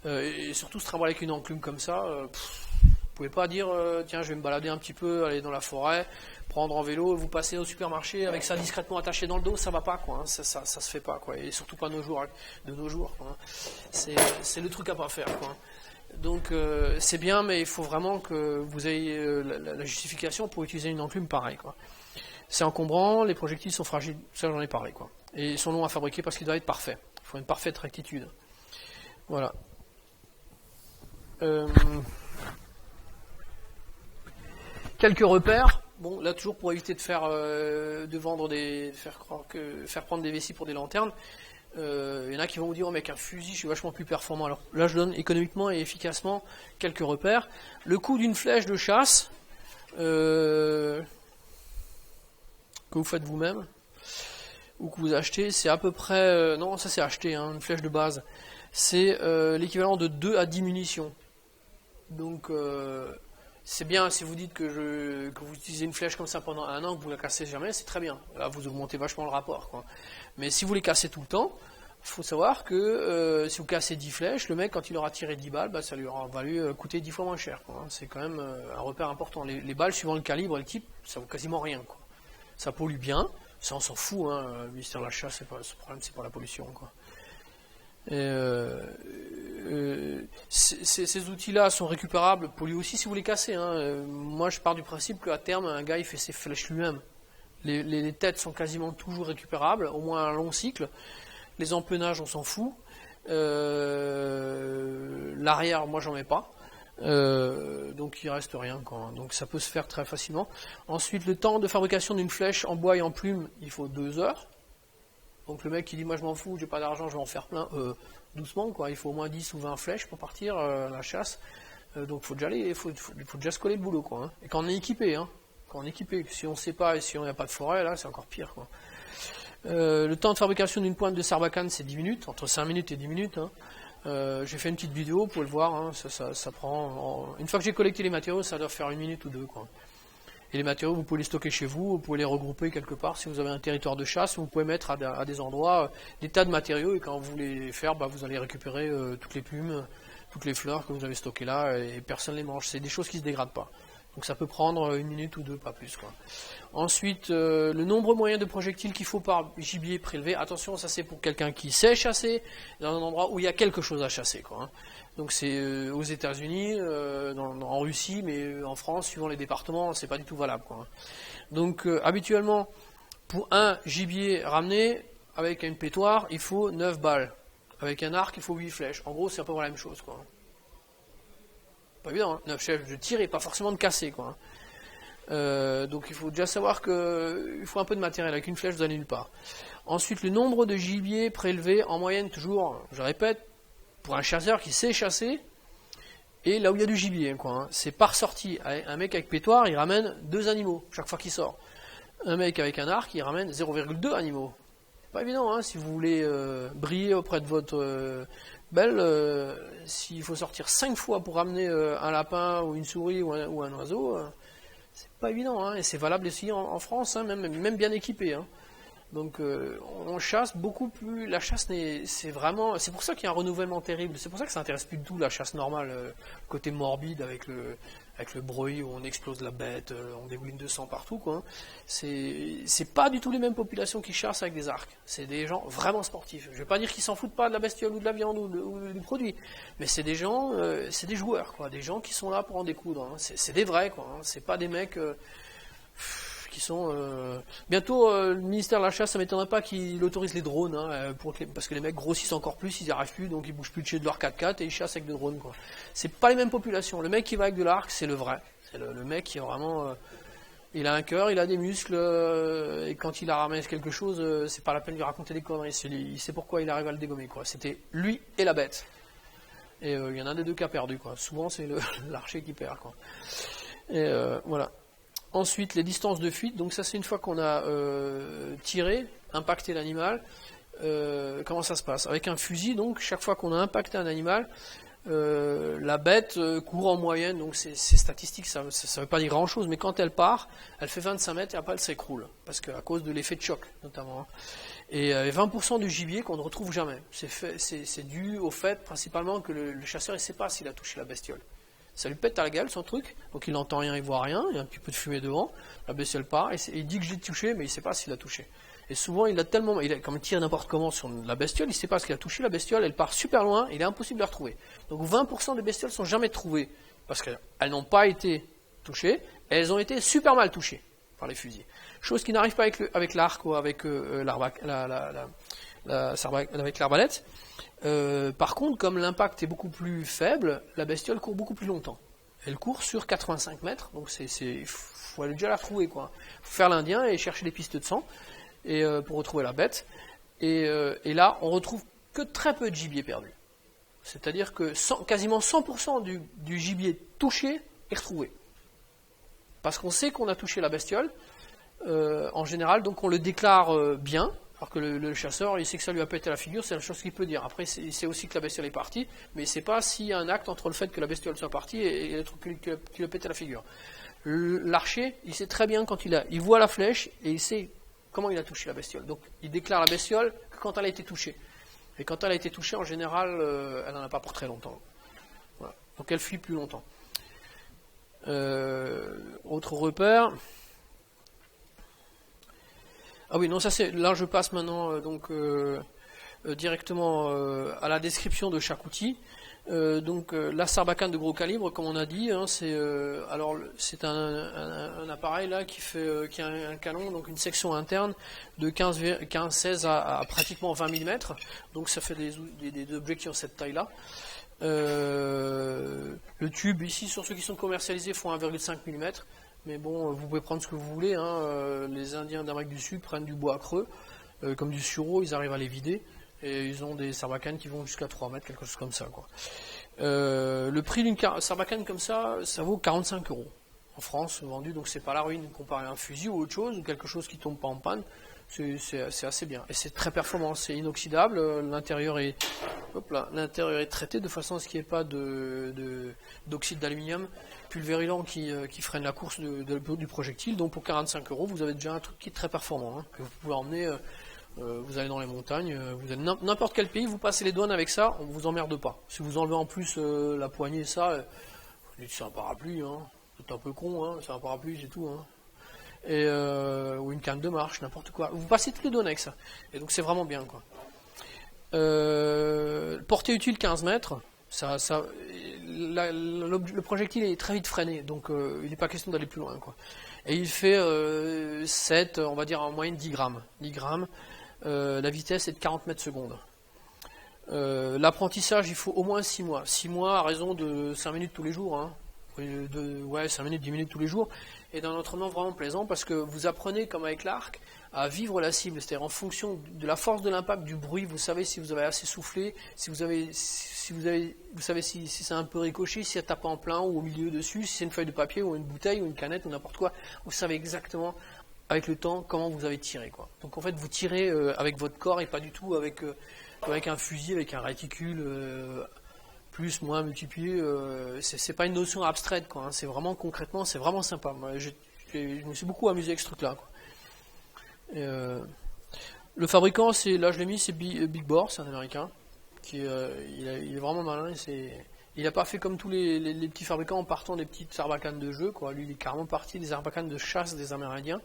Et surtout se trimballer avec une enclume comme ça, vous pouvez pas dire tiens je vais me balader un petit peu, aller dans la forêt, prendre en vélo, vous passez au supermarché avec ça discrètement attaché dans le dos, ça va pas quoi, hein. Ça se fait pas quoi, et surtout pas de nos jours quoi, hein. C'est le truc à pas faire quoi. Donc c'est bien, mais il faut vraiment que vous ayez la justification pour utiliser une enclume pareille, quoi. C'est encombrant, les projectiles sont fragiles, ça j'en ai parlé, quoi. Et ils sont longs à fabriquer parce qu'ils doivent être parfaits. Il faut une parfaite rectitude. Voilà. Quelques repères. Bon, là toujours pour éviter de faire faire prendre des vessies pour des lanternes. Il y en a qui vont vous dire, oh, mais qu'un fusil, je suis vachement plus performant. Alors là, je donne économiquement et efficacement quelques repères. Le coût d'une flèche de chasse, que vous faites vous-même, ou que vous achetez, c'est à peu près... non, ça c'est acheté, hein, une flèche de base. C'est l'équivalent de 2 à 10 munitions. Donc, c'est bien si vous dites que vous utilisez une flèche comme ça pendant un an, que vous ne la cassez jamais, c'est très bien. Là, vous augmentez vachement le rapport, quoi. Mais si vous les cassez tout le temps, il faut savoir que si vous cassez 10 flèches, le mec, quand il aura tiré 10 balles, ça lui aura valu coûter 10 fois moins cher, quoi. C'est quand même un repère important. Les balles, suivant le calibre et le type, ça vaut quasiment rien, quoi. Ça pollue bien, ça on s'en fout, hein. Le ministère de la Chasse, ce problème, c'est pas la pollution, quoi. Ces outils-là sont récupérables pour lui aussi si vous les cassez, hein. Moi, je pars du principe qu'à terme, un gars, il fait ses flèches lui-même. Les têtes sont quasiment toujours récupérables, au moins un long cycle. Les empennages, on s'en fout. L'arrière, moi, j'en mets pas. Donc, il reste rien, quoi. Donc, ça peut se faire très facilement. Ensuite, le temps de fabrication d'une flèche en bois et en plume, il faut 2 heures. Donc, le mec qui dit, moi, je m'en fous, j'ai pas d'argent, je vais en faire plein. Doucement, quoi. Il faut au moins 10 ou 20 flèches pour partir à la chasse. Donc, il faut déjà se coller le boulot, quoi. Hein. Et quand on est équipé, hein. Quand on est équipé. Si on ne sait pas et si on n'a pas de forêt, là, c'est encore pire, quoi. Le temps de fabrication d'une pointe de sarbacane, c'est 10 minutes, entre 5 minutes et 10 minutes. Hein. J'ai fait une petite vidéo, vous pouvez le voir, hein, ça prend... Une fois que j'ai collecté les matériaux, ça doit faire 1 minute ou 2, quoi. Et les matériaux, vous pouvez les stocker chez vous, vous pouvez les regrouper quelque part si vous avez un territoire de chasse, vous pouvez mettre à des endroits des tas de matériaux, et quand vous voulez faire, vous allez récupérer toutes les plumes, toutes les fleurs que vous avez stockées là, et personne ne les mange. C'est des choses qui ne se dégradent pas. Donc ça peut prendre 1 minute ou 2, pas plus, quoi. Ensuite, le nombre moyen de projectiles qu'il faut par gibier prélevé. Attention, ça c'est pour quelqu'un qui sait chasser, dans un endroit où il y a quelque chose à chasser, quoi. Hein. Donc c'est aux États-Unis, en Russie, mais en France, suivant les départements, c'est pas du tout valable, quoi. Donc habituellement, pour un gibier ramené, avec une pétoire, il faut 9 balles. Avec un arc, il faut 8 flèches. En gros, c'est à peu près la même chose, quoi. Pas évident, hein. 9 flèches de tir et pas forcément de casser, quoi. Donc il faut déjà savoir qu'il faut un peu de matériel. Avec une flèche, vous allez nulle part. Ensuite, le nombre de gibier prélevé, en moyenne, toujours, je répète, pour un chasseur qui sait chasser, et là où il y a du gibier, quoi. Hein. C'est par sortie. Un mec avec pétoire, il ramène 2 animaux chaque fois qu'il sort. Un mec avec un arc, il ramène 0,2 animaux. C'est pas évident, hein, si vous voulez briller auprès de votre belle, s'il faut sortir 5 fois pour ramener un lapin ou une souris ou un oiseau, c'est pas évident, hein, et c'est valable aussi en France, hein, même bien équipé. Hein. Donc on chasse beaucoup plus. La chasse, c'est pour ça qu'il y a un renouvellement terrible. C'est pour ça que ça n'intéresse plus du tout la chasse normale, côté morbide avec avec le bruit où on explose la bête, on dégouline de sang partout, quoi. Hein. C'est pas du tout les mêmes populations qui chassent avec des arcs. C'est des gens vraiment sportifs. Je vais pas dire qu'ils s'en foutent pas de la bestiole ou de la viande ou du produit, mais c'est des gens, c'est des joueurs, quoi. Des gens qui sont là pour en découdre. Hein. C'est des vrais, quoi. Hein. C'est pas des mecs qui sont... Bientôt, le ministère de la Chasse, ça m'étonnerait pas qu'il autorise les drones, hein, parce que les mecs grossissent encore plus, ils n'y arrivent plus, donc ils bougent plus de chez de leur 4x4 et ils chassent avec des drones, quoi. C'est pas les mêmes populations. Le mec qui va avec de l'arc, c'est le vrai. C'est le mec qui est vraiment... il a un cœur, il a des muscles, et quand il a ramassé quelque chose, c'est pas la peine de lui raconter des conneries. Il sait pourquoi il arrive à le dégommer, quoi. C'était lui et la bête. Et il y en a un des deux qui a perdu, quoi. Souvent, c'est l'archer qui perd, quoi. Et voilà. Ensuite, les distances de fuite. Donc ça, c'est une fois qu'on a tiré, impacté l'animal. Comment ça se passe? Avec un fusil, donc, chaque fois qu'on a impacté un animal, la bête court en moyenne, donc c'est statistique, ça veut pas dire grand-chose, mais quand elle part, elle fait 25 mètres et après elle s'écroule, parce qu'à cause de l'effet de choc, notamment. Hein. Et 20% du gibier qu'on ne retrouve jamais. C'est dû au fait, principalement, que le chasseur ne sait pas s'il a touché la bestiole. Ça lui pète à la gueule, son truc, donc il n'entend rien, il voit rien, il y a un petit peu de fumée devant, la bestiole part, et il dit que j'ai touché, mais il ne sait pas s'il a touché. Et souvent, comme il tire n'importe comment sur la bestiole, il ne sait pas ce qu'il a touché, la bestiole, elle part super loin, il est impossible de la retrouver. Donc 20% des bestioles ne sont jamais trouvées, parce qu'elles n'ont pas été touchées, et elles ont été super mal touchées par les fusils. Chose qui n'arrive pas avec l'arc ou avec l'arbalète. Par contre, comme l'impact est beaucoup plus faible, la bestiole court beaucoup plus longtemps. Elle court sur 85 mètres, donc il faut aller déjà la trouver, quoi. Faut faire l'Indien et chercher des pistes de sang pour retrouver la bête. Et là, on retrouve que très peu de gibier perdu. C'est-à-dire que quasiment 100% du gibier touché est retrouvé. Parce qu'on sait qu'on a touché la bestiole, en général, donc on le déclare bien. Alors que le chasseur, il sait que ça lui a pété la figure, c'est la chose qu'il peut dire. Après, il sait aussi que la bestiole est partie, mais il ne sait pas s'il y a un acte entre le fait que la bestiole soit partie et le truc qui lui a pété la figure. L'archer, il sait très bien quand il voit la flèche et il sait comment il a touché la bestiole. Donc, il déclare la bestiole que quand elle a été touchée. Et quand elle a été touchée, en général, elle n'en a pas pour très longtemps. Voilà. Donc, elle fuit plus longtemps. Autre repère... Ah oui, non, ça c'est. Là, je passe maintenant directement à la description de chaque outil. La sarbacane de gros calibre, comme on a dit, hein, c'est un appareil là qui a un canon, donc une section interne de 15-16 à pratiquement 20 mm. Donc ça fait des objets qui ont cette taille-là. Le tube ici, sur ceux qui sont commercialisés, font 1,5 mm. Mais bon, vous pouvez prendre ce que vous voulez. Hein. Les Indiens d'Amérique du Sud prennent du bois creux, comme du sureau, ils arrivent à les vider. Et ils ont des sarbacanes qui vont jusqu'à 3 mètres, quelque chose comme ça, quoi. Le prix d'une sarbacane comme ça vaut 45 € en France, vendu. Donc c'est pas la ruine comparé à un fusil ou autre chose, ou quelque chose qui tombe pas en panne. C'est assez bien. Et c'est très performant, c'est inoxydable. L'intérieur est traité de façon à ce qu'il n'y ait pas d'oxyde d'aluminium pulvérulent qui freine la course du projectile. Donc pour 45 €, vous avez déjà un truc qui est très performant, hein, que vous pouvez emmener. Vous allez dans les montagnes, vous allez n'importe quel pays, vous passez les douanes avec ça, on ne vous emmerde pas. Si vous enlevez en plus la poignée, ça, c'est un parapluie, hein. C'est un peu con, hein, c'est un parapluie, c'est tout. Hein. Ou une canne de marche, n'importe quoi. Vous passez toutes les douanes avec ça. Et donc c'est vraiment bien, quoi. Portée utile 15 mètres. Le projectile est très vite freiné, donc il n'est pas question d'aller plus loin, quoi. Et il fait 7, on va dire en moyenne 10 grammes. 10 grammes. La vitesse est de 40 mètres secondes. L'apprentissage, il faut au moins 6 mois. 6 mois à raison de 5 minutes tous les jours. Hein. 5 minutes, 10 minutes tous les jours. Et d'un entraînement vraiment plaisant parce que vous apprenez, comme avec l'arc, à vivre la cible. C'est-à-dire en fonction de la force de l'impact, du bruit, vous savez si vous avez assez soufflé, vous savez si c'est un peu ricoché, si ça tape en plein ou au milieu dessus, si c'est une feuille de papier ou une bouteille ou une canette ou n'importe quoi. Vous savez exactement, avec le temps, comment vous avez tiré, quoi. Donc en fait, vous tirez avec votre corps et pas du tout avec un fusil, avec un réticule plus, moins, multiplié. C'est pas une notion abstraite, quoi. Hein. C'est vraiment concrètement, c'est vraiment sympa. Moi, je me suis beaucoup amusé avec ce truc-là, quoi. Le fabricant, là je l'ai mis, c'est Big Bore, c'est un américain. Il est vraiment malin, Il n'a pas fait comme tous les petits fabricants en partant des petites sarbacanes de jeu, quoi. Lui, il est carrément parti des sarbacanes de chasse des Amérindiens.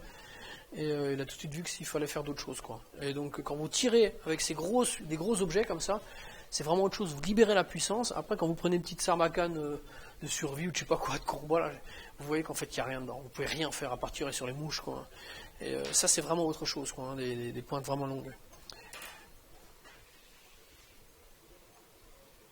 Et il a tout de suite vu qu'il fallait faire d'autres choses, quoi. Et donc, quand vous tirez avec des gros objets comme ça, c'est vraiment autre chose. Vous libérez la puissance. Après, quand vous prenez une petite sarbacane de survie ou je sais pas quoi, de combat, là, vous voyez qu'en fait, il n'y a rien dedans. Vous pouvez rien faire à part tirer sur les mouches, quoi. Et ça, c'est vraiment autre chose, quoi, hein, des pointes vraiment longues.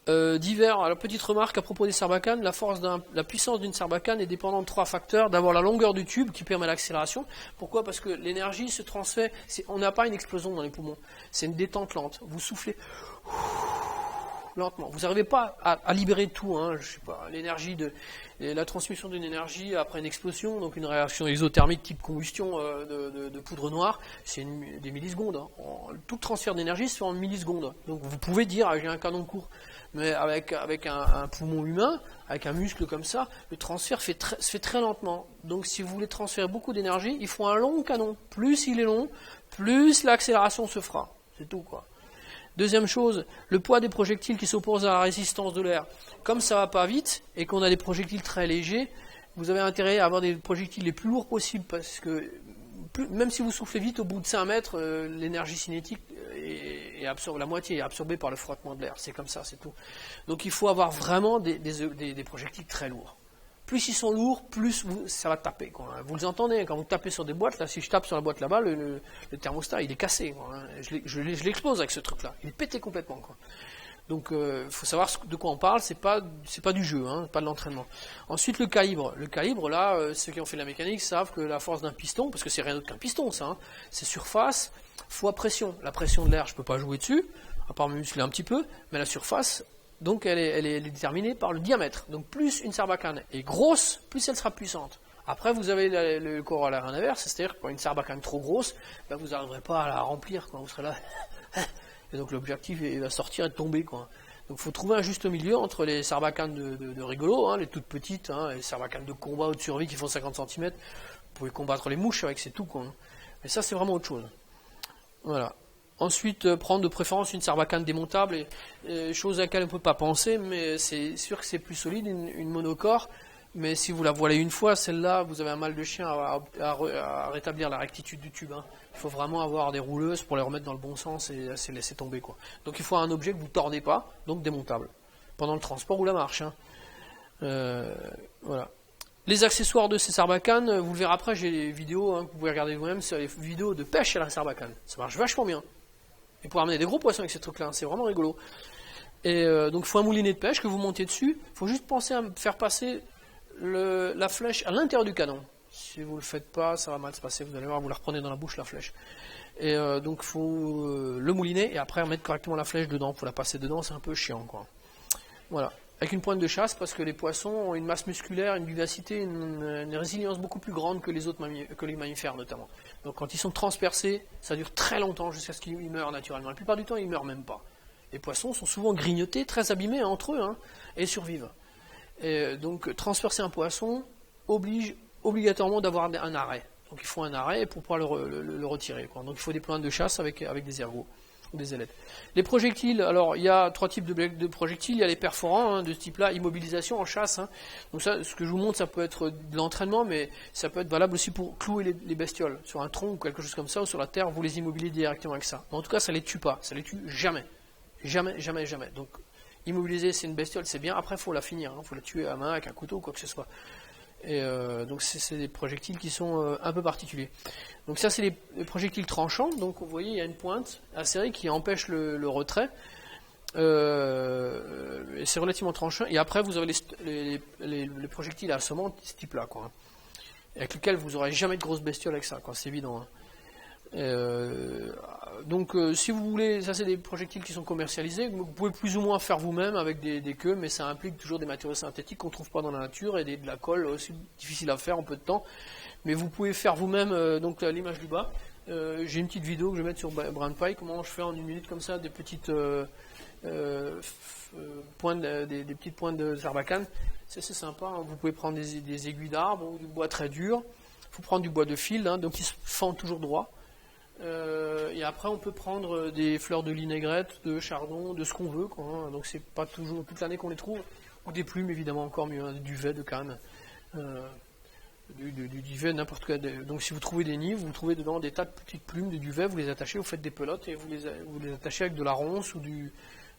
Divers, alors petite remarque à propos des sarbacanes, la puissance d'une sarbacane est dépendante de 3 facteurs. D'abord la longueur du tube qui permet l'accélération. Pourquoi? Parce que l'énergie se transfère, on n'a pas une explosion dans les poumons, c'est une détente lente. Vous soufflez lentement. Vous n'arrivez pas à libérer tout, hein, je sais pas, la transmission d'une énergie après une explosion, donc une réaction exothermique type combustion de poudre noire, c'est des millisecondes. Hein. Tout transfert d'énergie se fait en millisecondes. Donc vous pouvez dire, j'ai un canon court. Mais avec un poumon humain, avec un muscle comme ça, le transfert se fait très lentement. Donc si vous voulez transférer beaucoup d'énergie, il faut un long canon. Plus il est long, plus l'accélération se fera. C'est tout, quoi. Deuxième chose, le poids des projectiles qui s'opposent à la résistance de l'air. Comme ça va pas vite et qu'on a des projectiles très légers, vous avez intérêt à avoir des projectiles les plus lourds possibles parce que même si vous soufflez vite, au bout de 5 mètres, l'énergie cinétique la moitié est absorbée par le frottement de l'air. C'est comme ça, c'est tout. Donc il faut avoir vraiment des projectiles très lourds. Plus ils sont lourds, plus ça va taper, quoi. Vous les entendez, quand vous tapez sur des boîtes, là, si je tape sur la boîte là-bas, le thermostat, il est cassé, quoi. Je l'explose avec ce truc-là. Il est pété complètement, quoi. Donc il faut savoir de quoi on parle, c'est pas du jeu, hein, pas de l'entraînement. Ensuite le calibre. Le calibre, là, ceux qui ont fait de la mécanique savent que la force d'un piston, parce que c'est rien d'autre qu'un piston, ça, hein, c'est surface fois pression. La pression de l'air, je ne peux pas jouer dessus, à part me muscler un petit peu, mais la surface, donc elle est déterminée par le diamètre. Donc plus une sarbacane est grosse, plus elle sera puissante. Après, vous avez le corollaire inverse, c'est-à-dire que quand une sarbacane trop grosse, ben, vous n'arriverez pas à la remplir, quand vous serez là. Et donc l'objectif va sortir et tomber, quoi. Donc il faut trouver un juste milieu entre les sarbacanes de rigolo, hein, les toutes petites, hein, les sarbacanes de combat ou de survie qui font 50 cm. Vous pouvez combattre les mouches avec, c'est tout, quoi. Mais ça, c'est vraiment autre chose. Voilà. Ensuite, prendre de préférence une sarbacane démontable, chose à laquelle on ne peut pas penser, mais c'est sûr que c'est plus solide, une monocore. Mais si vous la voilez une fois, celle-là, vous avez un mal de chien à rétablir la rectitude du tube. Hein. Il faut vraiment avoir des rouleuses pour les remettre dans le bon sens et se laisser tomber, quoi. Donc il faut un objet que vous ne tordez pas, donc démontable, pendant le transport ou la marche. Hein. Voilà. Les accessoires de ces sarbacanes, vous le verrez après, j'ai des vidéos, hein, que vous pouvez regarder vous-même, c'est les vidéos de pêche à la sarbacane. Ça marche vachement bien. Et pour amener des gros poissons avec ces trucs-là, hein, c'est vraiment rigolo. Et donc il faut un moulinet de pêche que vous montez dessus. Il faut juste penser à faire passer la flèche à l'intérieur du canon. Si vous ne le faites pas, ça va mal se passer. Vous allez voir, vous la reprenez dans la bouche, la flèche. Et donc il faut le moulinet et après mettre correctement la flèche dedans. Il faut la passer dedans, c'est un peu chiant, quoi. Voilà. Avec une pointe de chasse, parce que les poissons ont une masse musculaire, une vivacité, une résilience beaucoup plus grande que les mammifères notamment. Donc quand ils sont transpercés, ça dure très longtemps jusqu'à ce qu'ils meurent naturellement. La plupart du temps, ils ne meurent même pas. Les poissons sont souvent grignotés, très abîmés entre eux, hein, et survivent. Et donc transpercer un poisson oblige obligatoirement d'avoir un arrêt. Donc il faut un arrêt pour pouvoir le retirer, quoi. Donc il faut des pointes de chasse avec des ergots. Des ailettes. Les projectiles, alors il y a 3 types de projectiles, il y a les perforants, hein, de ce type-là, immobilisation en chasse. Hein. Donc ça, ce que je vous montre, ça peut être de l'entraînement, mais ça peut être valable aussi pour clouer les bestioles sur un tronc ou quelque chose comme ça, ou sur la terre, vous les immobilisez directement avec ça. Mais en tout cas, ça les tue pas, ça les tue jamais. Jamais, jamais, jamais. Donc immobiliser, c'est une bestiole, c'est bien, après il faut la finir, il faut la tuer à main avec un couteau ou quoi que ce soit. Et donc c'est des projectiles qui sont un peu particuliers. Donc ça c'est les projectiles tranchants, donc vous voyez il y a une pointe acérée qui empêche le retrait, et c'est relativement tranchant, et après vous avez les projectiles assommants de ce type là, quoi, avec lesquels vous n'aurez jamais de grosses bestioles avec ça, quoi, c'est évident, hein. Donc si vous voulez, ça c'est des projectiles qui sont commercialisés, vous pouvez plus ou moins faire vous-même avec des queues, mais ça implique toujours des matériaux synthétiques qu'on ne trouve pas dans la nature et de la colle aussi difficile à faire en peu de temps, mais vous pouvez faire vous-même, donc à l'image du bas, j'ai une petite vidéo que je vais mettre sur BrownPie, comment je fais en 1 minute comme ça des petites pointes, des petites pointes de sarbacane, c'est sympa, hein. Vous pouvez prendre des aiguilles d'arbre ou du bois très dur, il faut prendre du bois de fil, hein, donc il se fend toujours droit. Et après on peut prendre des fleurs de vinaigrette, de chardon, de ce qu'on veut, quoi, hein. Donc c'est pas toujours toute l'année qu'on les trouve. ou des plumes évidemment encore mieux, hein, du duvet de canne, du duvet n'importe quoi. Donc si vous trouvez des nids, vous trouvez dedans des tas de petites plumes de duvet, vous les attachez, vous faites des pelotes et vous les attachez avec de la ronce ou du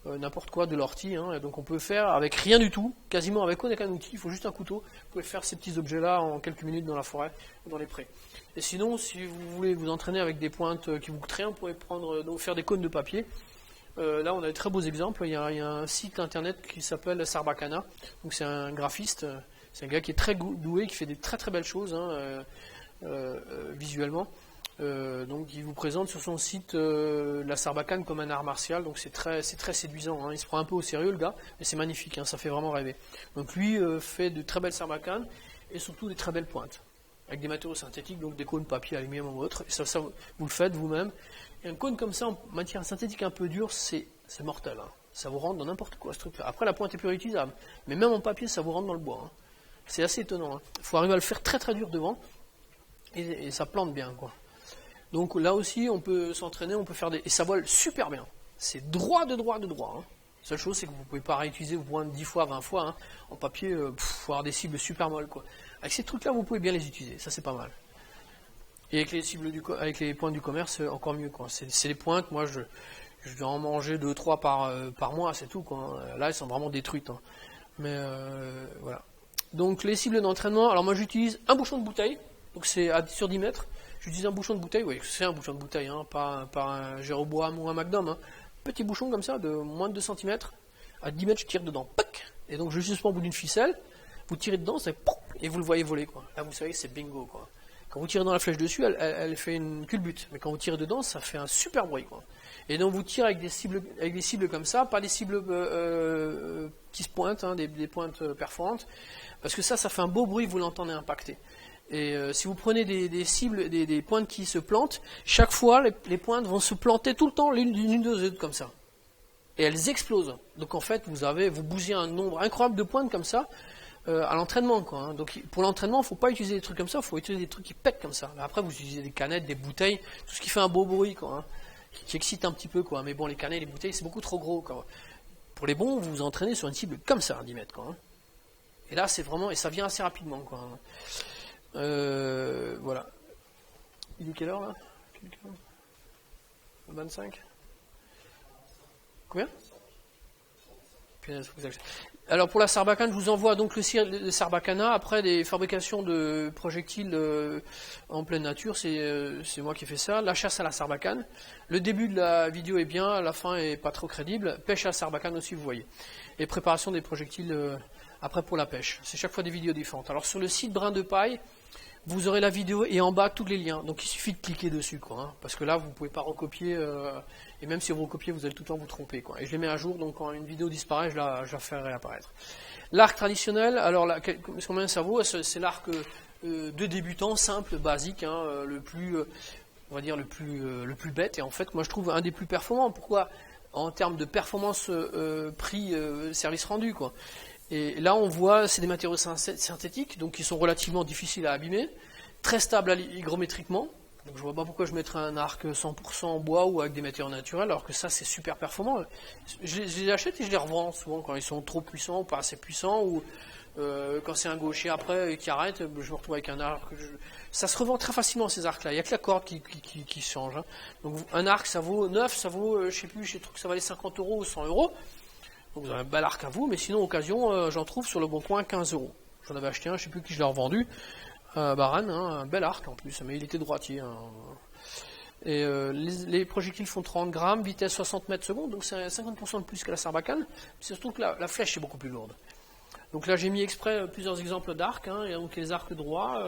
n'importe quoi, de l'ortie, hein. Et donc on peut faire avec rien du tout, quasiment avec aucun outil, il faut juste un couteau, vous pouvez faire ces petits objets-là en quelques minutes dans la forêt ou dans les prés. Et sinon, si vous voulez vous entraîner avec des pointes qui vous coûtent rien, vous pouvez donc faire des cônes de papier. Là, on a de très beaux exemples. Il y a un site internet qui s'appelle Sarbacana. Donc, c'est un graphiste, c'est un gars qui est très doué, qui fait des très très belles choses, hein, visuellement. Donc, il vous présente sur son site la Sarbacane comme un art martial. Donc, c'est très séduisant, hein. Il se prend un peu au sérieux, le gars, mais c'est magnifique, hein, ça fait vraiment rêver. Donc, lui fait de très belles Sarbacanes et surtout des très belles pointes, avec des matériaux synthétiques, donc des cônes papier, aluminium ou autre. Et ça, vous le faites vous-même. Et un cône comme ça, en matière synthétique un peu dure, c'est mortel, hein. Ça vous rentre dans n'importe quoi, ce truc-là. Après, la pointe est plus réutilisable. Mais même en papier, ça vous rentre dans le bois, hein. C'est assez étonnant, hein. Il faut arriver à le faire très très dur devant. Et ça plante bien, quoi. Donc là aussi, on peut s'entraîner, on peut faire des... Et ça vole super bien. C'est droit de droit de droit, hein. La seule chose, c'est que vous ne pouvez pas réutiliser vos pointes 10 fois, 20 fois, hein. En papier, il faut avoir des cibles super molles, quoi. Avec ces trucs-là, vous pouvez bien les utiliser. Ça, c'est pas mal. Et avec les cibles avec les pointes du commerce, encore mieux, quoi. C'est les pointes, moi je dois en manger 2-3 par mois, c'est tout, quoi. Là, elles sont vraiment détruites, hein. Mais voilà. Donc les cibles d'entraînement, alors moi j'utilise un bouchon de bouteille, donc c'est sur 10 mètres. J'utilise un bouchon de bouteille, oui, c'est un bouchon de bouteille, hein, pas un Jéroboam ou un Magnum, hein. Petit bouchon comme ça, de moins de 2 cm. À 10 mètres, je tire dedans, pac. Et donc je suspends au bout d'une ficelle, vous tirez dedans, et vous le voyez voler, quoi. Là, vous savez, c'est bingo, quoi. Quand vous tirez dans la flèche dessus, elle fait une culbute. Mais quand vous tirez dedans, ça fait un super bruit, quoi. Et donc vous tirez avec des cibles comme ça, pas des cibles qui se pointent, hein, des pointes perforantes, parce que ça fait un beau bruit, vous l'entendez impacter. Et si vous prenez des cibles, des pointes qui se plantent, chaque fois les pointes vont se planter tout le temps l'une deux autres comme ça. Et elles explosent. Donc en fait, vous bousillez un nombre incroyable de pointes comme ça. À l'entraînement, quoi, hein. Donc pour l'entraînement, il ne faut pas utiliser des trucs comme ça, il faut utiliser des trucs qui pètent comme ça. Après, vous utilisez des canettes, des bouteilles, tout ce qui fait un beau bruit, quoi, hein, qui excite un petit peu, quoi. Mais bon, les canettes, les bouteilles, c'est beaucoup trop gros, quoi. Pour les bons, vous vous entraînez sur une cible comme ça, à 10 mètres, quoi, hein. Et là, c'est vraiment, et ça vient assez rapidement, quoi, hein. Voilà. Il est quelle heure, là? 25? Combien? Alors pour la Sarbacane, je vous envoie donc le site de Sarbacana. Après des fabrications de projectiles en pleine nature, c'est moi qui ai fait ça. La chasse à la Sarbacane. Le début de la vidéo est bien, la fin est pas trop crédible. Pêche à la Sarbacane aussi, vous voyez. Et préparation des projectiles après pour la pêche. C'est chaque fois des vidéos différentes. Alors sur le site Brin de Paille, vous aurez la vidéo et en bas tous les liens. Donc il suffit de cliquer dessus, quoi, hein, parce que là vous ne pouvez pas recopier. Et même si vous recopiez, vous allez tout le temps vous tromper, quoi. Et je les mets à jour, donc quand une vidéo disparaît, je la fais réapparaître. L'arc traditionnel, alors combien ça vaut? C'est l'arc de débutant, simple, basique, hein, le plus, on va dire le plus bête. Et en fait, moi je trouve un des plus performants. Pourquoi? En termes de performance prix service rendu, quoi. Et là on voit, c'est des matériaux synthétiques, donc qui sont relativement difficiles à abîmer, très stables hygrométriquement. Donc je vois pas pourquoi je mettrais un arc 100% en bois ou avec des matériaux naturels, alors que ça c'est super performant. Je les achète et je les revends souvent quand ils sont trop puissants ou pas assez puissants, ou quand c'est un gaucher après qui arrête, je me retrouve avec un arc. Ça se revend très facilement ces arcs-là, il n'y a que la corde qui change, hein. Donc un arc ça vaut 9, ça vaut, je sais plus, j'ai trouvé que ça valait 50 € ou 100 €. Donc vous avez un bel arc à vous, mais sinon occasion, j'en trouve sur le bon coin 15 €. J'en avais acheté un, je sais plus qui je l'ai revendu. Baran, hein, un bel arc en plus, mais il était droitier, hein. Et les projectiles font 30 grammes, vitesse 60 mètres secondes, donc c'est 50% de plus que la Sarbacane. C'est surtout que la flèche est beaucoup plus lourde. Donc là j'ai mis exprès plusieurs exemples d'arcs, hein. Il y a donc les arcs droits,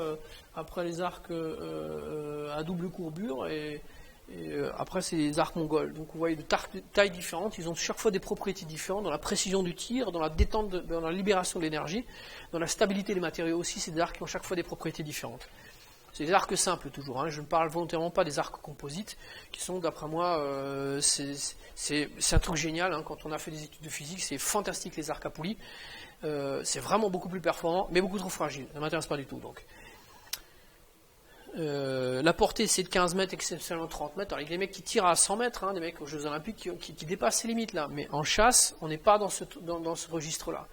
après les arcs à double courbure, et après c'est les arcs mongols. Donc vous voyez de tailles différentes, ils ont chaque fois des propriétés différentes dans la précision du tir, dans la détente, dans la libération de l'énergie, dans la stabilité des matériaux aussi. C'est des arcs qui ont chaque fois des propriétés différentes. C'est des arcs simples toujours, hein. Je ne parle volontairement pas des arcs composites, qui sont d'après moi, c'est un truc génial, hein. Quand on a fait des études de physique, c'est fantastique les arcs à poulies. C'est vraiment beaucoup plus performant, mais beaucoup trop fragile. Ça ne m'intéresse pas du tout, donc. La portée c'est de 15 mètres, exceptionnellement 30 mètres. Alors, il y a des mecs qui tirent à 100 mètres, hein, des mecs aux Jeux Olympiques qui dépassent ces limites là. Mais en chasse, on n'est pas dans ce registre là.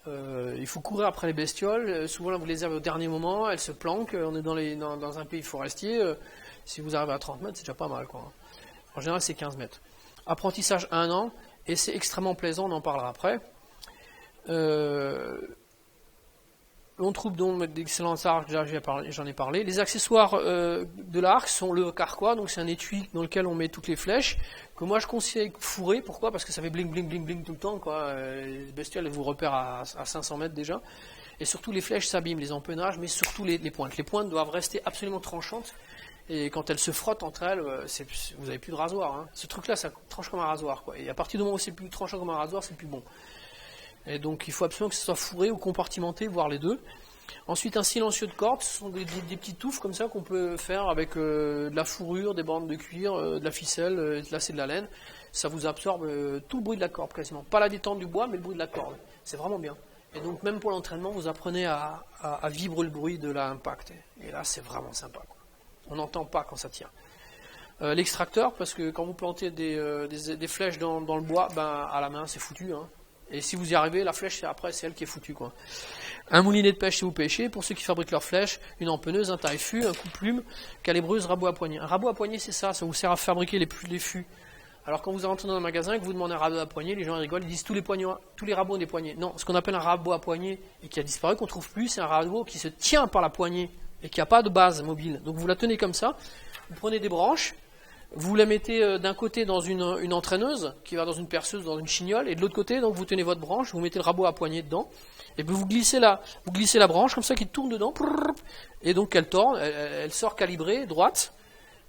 Il faut courir après les bestioles. Souvent, là, vous les avez au dernier moment, elles se planquent. On est dans un pays forestier. Si vous arrivez à 30 mètres, c'est déjà pas mal, quoi. En général, c'est 15 mètres. Apprentissage 1 an, et c'est extrêmement plaisant, on en parlera après. On trouve donc d'excellents arcs, j'en ai parlé. Les accessoires de l'arc sont le carquois, donc c'est un étui dans lequel on met toutes les flèches, que moi je conseille fourrer. Pourquoi? Parce que ça fait bling bling bling bling tout le temps, quoi. Les bestioles, elles vous repèrent à 500 mètres déjà. Et surtout les flèches s'abîment, les empennages, mais surtout les pointes. Les pointes doivent rester absolument tranchantes, et quand elles se frottent entre elles, vous n'avez plus de rasoir, hein. Ce truc-là, ça tranche comme un rasoir, quoi. Et à partir du moment où c'est plus tranchant comme un rasoir, c'est plus bon. Et donc il faut absolument que ce soit fourré ou compartimenté, voire les deux. Ensuite, un silencieux de corde, ce sont des petites touffes comme ça qu'on peut faire avec de la fourrure, des bandes de cuir, de la ficelle, là c'est de la laine. Ça vous absorbe tout le bruit de la corde quasiment. Pas la détente du bois, mais le bruit de la corde. C'est vraiment bien. Et donc même pour l'entraînement, vous apprenez à vivre le bruit de l'impact. Et là, c'est vraiment sympa, quoi. On n'entend pas quand ça tire. L'extracteur, parce que quand vous plantez des flèches dans le bois, ben, à la main, c'est foutu, hein. Et si vous y arrivez, la flèche, après, c'est elle qui est foutue, quoi. Un moulinet de pêche si vous pêchez. Pour ceux qui fabriquent leurs flèches, une empenneuse, un taille-fût, un coupe-plume, calébreuse, rabot à poignée. Un rabot à poignée, c'est ça vous sert à fabriquer les fûts. Alors quand vous rentrez dans un magasin et que vous demandez un rabot à poignée, les gens rigolent, ils disent tous les rabots ont des poignées. Non, ce qu'on appelle un rabot à poignée et qui a disparu, qu'on ne trouve plus, c'est un rabot qui se tient par la poignée et qui n'a pas de base mobile. Donc vous la tenez comme ça, vous prenez des branches, vous la mettez d'un côté dans une entraîneuse qui va dans une perceuse, dans une chignole, et de l'autre côté, donc vous tenez votre branche, vous mettez le rabot à poignée dedans, et puis vous glissez la branche comme ça qui tourne dedans, et donc elle tourne, elle sort calibrée, droite,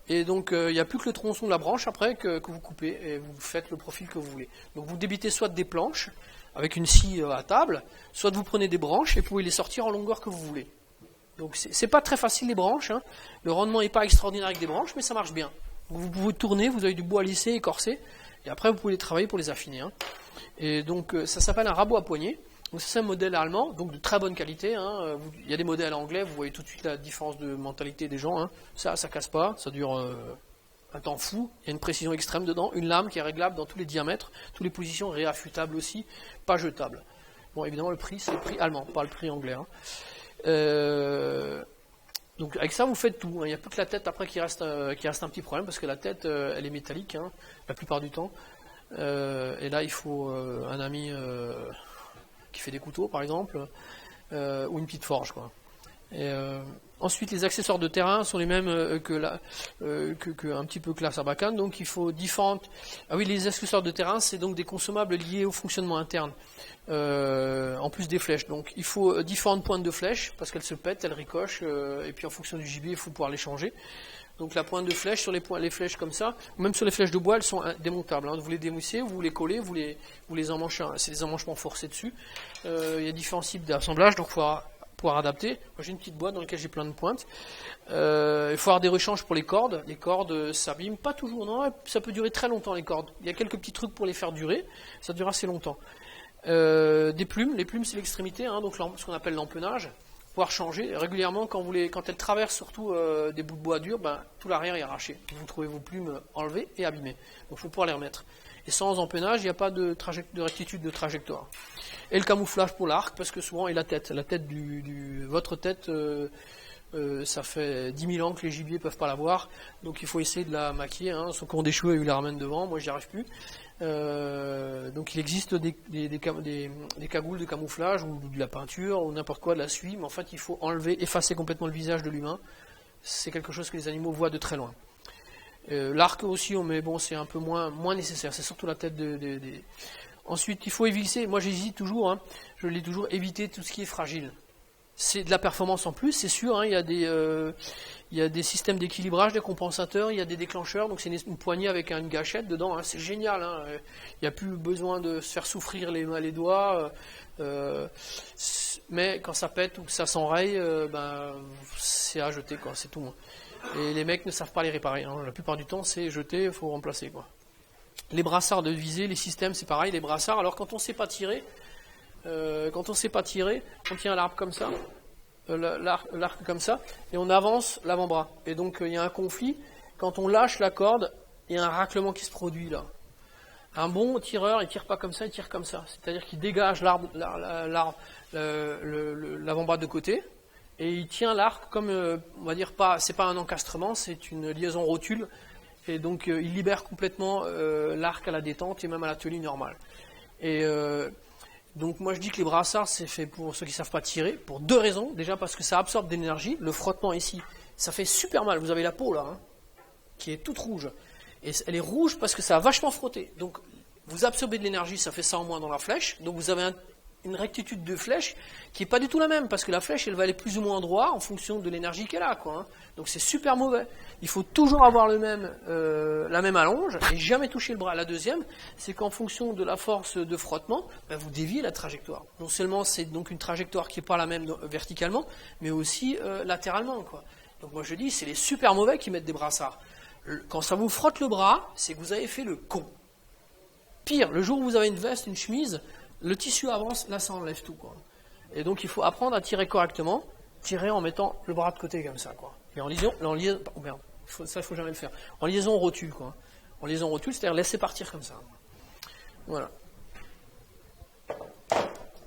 et donc il n'y a plus que le tronçon de la branche après que vous coupez, et vous faites le profil que vous voulez. Donc vous débitez soit des planches, avec une scie à table, soit vous prenez des branches et vous pouvez les sortir en longueur que vous voulez. Donc c'est pas très facile les branches, hein. Le rendement n'est pas extraordinaire avec des branches, mais ça marche bien. Vous pouvez tourner, vous avez du bois lissé, écorcé, et après vous pouvez les travailler pour les affiner, hein. Et donc ça s'appelle un rabot à poignée. Donc c'est un modèle allemand, donc de très bonne qualité, hein. Il y a des modèles anglais, vous voyez tout de suite la différence de mentalité des gens, hein. Ça casse pas, ça dure un temps fou, il y a une précision extrême dedans, une lame qui est réglable dans tous les diamètres, toutes les positions, réaffûtable aussi, pas jetable. Bon, évidemment le prix c'est le prix allemand, pas le prix anglais, hein. Donc avec ça vous faites tout, hein. Il n'y a plus que la tête après qui reste un petit problème, parce que la tête elle est métallique, hein, la plupart du temps, et là il faut un ami qui fait des couteaux par exemple, ou une petite forge, quoi. Et, ensuite les accessoires de terrain sont les mêmes un petit peu que la sarbacane, donc il faut différentes... Ah oui, les accessoires de terrain c'est donc des consommables liés au fonctionnement interne, en plus des flèches. Donc il faut différentes pointes de flèches, parce qu'elles se pètent, elles ricochent, et puis en fonction du gibier il faut pouvoir les changer. Donc la pointe de flèche, sur les flèches comme ça, ou même sur les flèches de bois, elles sont démontables, hein. Vous les démoussez, vous les collez, vous les emmanchez, hein. C'est des emmanchements forcés dessus. Il y a différents types d'assemblage, donc il faut pouvoir adapter. Moi j'ai une petite boîte dans laquelle j'ai plein de pointes. Il faut avoir des rechanges pour les cordes. Les cordes s'abîment pas toujours, non, ça peut durer très longtemps les cordes. Il y a quelques petits trucs pour les faire durer, ça dure assez longtemps. Des plumes, les plumes c'est l'extrémité, hein, donc ce qu'on appelle l'empennage. Pouvoir changer régulièrement quand elles traversent surtout des bouts de bois durs, ben, tout l'arrière est arraché. Vous trouvez vos plumes enlevées et abîmées. Donc il faut pouvoir les remettre. Et sans empennage, il n'y a pas de rectitude de trajectoire. Et le camouflage pour l'arc, parce que souvent, et la tête votre tête, ça fait 10 000 ans que les gibiers ne peuvent pas la voir, donc il faut essayer de la maquiller, hein. Ceux qui ont des cheveux, ils la ramènent devant, moi j'y arrive plus. Donc il existe des cagoules de camouflage, ou de la peinture, ou n'importe quoi, de la suie, mais en fait il faut effacer complètement le visage de l'humain. C'est quelque chose que les animaux voient de très loin. L'arc aussi, mais bon, c'est un peu moins nécessaire, c'est surtout la tête Ensuite, il faut éviter, moi j'hésite toujours, hein, je l'ai toujours, éviter tout ce qui est fragile. C'est de la performance en plus, c'est sûr, hein, il y a des systèmes d'équilibrage, des compensateurs, il y a des déclencheurs, donc c'est une poignée avec une gâchette dedans, hein, c'est génial, hein, il n'y a plus besoin de se faire souffrir les doigts, mais quand ça pète ou que ça s'enraye, c'est à jeter, quoi, c'est tout, hein. Et les mecs ne savent pas les réparer, hein. La plupart du temps c'est jeter, il faut remplacer, quoi. Les brassards de visée, les systèmes, c'est pareil, les brassards. Alors quand on ne sait pas tirer, on tient l'arbre comme ça, l'arc comme ça, et on avance l'avant-bras. Et donc il y a un conflit. Quand on lâche la corde, il y a un raclement qui se produit là. Un bon tireur, il tire pas comme ça, il tire comme ça. C'est-à-dire qu'il dégage l'avant-bras de côté et il tient l'arc comme, on va dire, c'est pas un encastrement, c'est une liaison rotule. Et donc il libère complètement l'arc à la détente et même à la tenue normale. Et donc moi je dis que les brassards c'est fait pour ceux qui ne savent pas tirer, pour deux raisons. Déjà parce que ça absorbe de l'énergie, le frottement ici, ça fait super mal. Vous avez la peau là, hein, qui est toute rouge. Et elle est rouge parce que ça a vachement frotté. Donc vous absorbez de l'énergie, ça fait ça en moins dans la flèche. Donc vous avez une rectitude de flèche qui n'est pas du tout la même, parce que la flèche elle va aller plus ou moins droit en fonction de l'énergie qu'elle a, quoi, hein. Donc c'est super mauvais. Il faut toujours avoir la même allonge et jamais toucher le bras. La deuxième, c'est qu'en fonction de la force de frottement, vous déviez la trajectoire. Non seulement c'est donc une trajectoire qui n'est pas la même verticalement, mais aussi latéralement, quoi. Donc moi je dis, c'est les super mauvais qui mettent des brassards. Quand ça vous frotte le bras, c'est que vous avez fait le con. Pire, le jour où vous avez une veste, une chemise, le tissu avance, là ça enlève tout, quoi. Et donc il faut apprendre à tirer correctement, tirer en mettant le bras de côté comme ça, quoi. Et en liaison, oh merde, ça il faut jamais le faire. En liaison rotule, quoi. En liaison rotule, c'est-à-dire laisser partir comme ça. Voilà.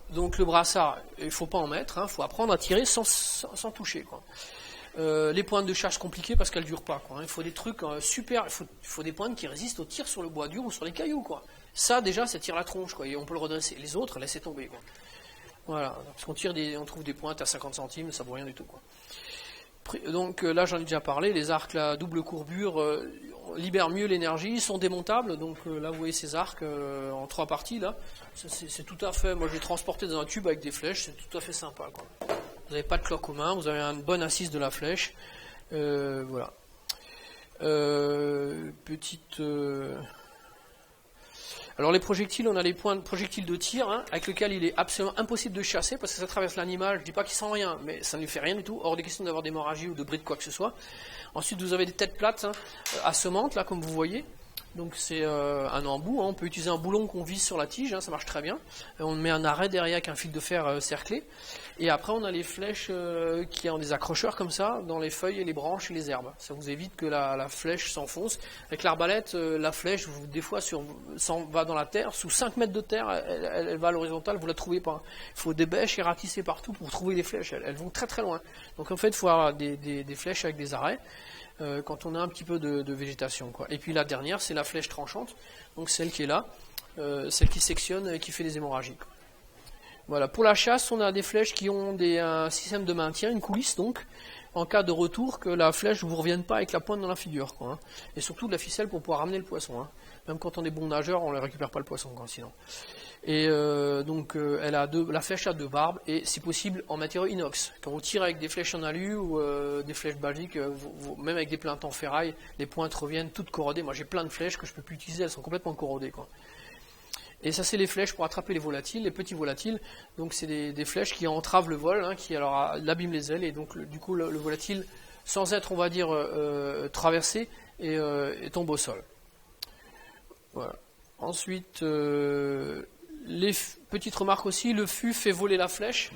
Donc le brassard, il ne faut pas en mettre, il faut apprendre à tirer sans toucher, quoi. Les pointes de charge compliquées parce qu'elles ne durent pas, quoi. Il faut des trucs super, il faut des pointes qui résistent au tir sur le bois dur ou sur les cailloux, quoi. Ça déjà, ça tire la tronche, quoi, et on peut le redresser. Les autres, laissez tomber, quoi. Voilà, parce qu'on on trouve des pointes à 50 centimes, ça vaut rien du tout, quoi. Donc là, j'en ai déjà parlé, les arcs à double courbure libèrent mieux l'énergie, ils sont démontables. Donc là, vous voyez ces arcs en 3 parties, là. C'est tout à fait, moi je l'ai transporté dans un tube avec des flèches, c'est tout à fait sympa, quoi. Vous n'avez pas de cloque aux mains, vous avez une bonne assise de la flèche. Voilà. Alors les projectiles, on a les points de projectiles de tir, avec lesquels il est absolument impossible de chasser parce que ça traverse l'animal. Je ne dis pas qu'il sent rien, mais ça ne lui fait rien du tout. Hors des questions d'avoir d'hémorragie ou de bris de quoi que ce soit. Ensuite, vous avez des têtes plates assomantes, là, comme vous voyez. Donc c'est un embout, on peut utiliser un boulon qu'on visse sur la tige, ça marche très bien. On met un arrêt derrière avec un fil de fer cerclé. Et après on a les flèches qui ont des accrocheurs comme ça dans les feuilles et les branches et les herbes. Ça vous évite que la flèche s'enfonce. Avec l'arbalète, la flèche, des fois va dans la terre, sous 5 mètres de terre, elle va à l'horizontale, vous la trouvez pas. Il faut des bêches et ratisser partout pour trouver les flèches, elles vont très très loin. Donc en fait il faut avoir des flèches avec des arrêts. Quand on a un petit peu de végétation, quoi. Et puis la dernière, c'est la flèche tranchante, donc celle qui est là, celle qui sectionne et qui fait des hémorragies, quoi. Voilà. Pour la chasse, on a des flèches qui ont un système de maintien, une coulisse donc, en cas de retour, que la flèche ne vous revienne pas avec la pointe dans la figure, quoi, hein. Et surtout de la ficelle pour pouvoir ramener le poisson, hein. Même quand on est bon nageur, on ne récupère pas le poisson, quoi, sinon. Et donc la flèche a 2 barbes et si possible en matériau inox. Quand vous tirez avec des flèches en alu ou des flèches basiques, même avec des plaintes en ferraille, les pointes reviennent toutes corrodées. Moi j'ai plein de flèches que je ne peux plus utiliser, elles sont complètement corrodées, quoi. Et ça c'est les flèches pour attraper les volatiles, les petits volatiles. Donc c'est des flèches qui entravent le vol, qui alors abîment les ailes et donc du coup le volatile, sans être on va dire traversé, et tombe au sol. Voilà. Ensuite, les petites remarques aussi, le fût fait voler la flèche,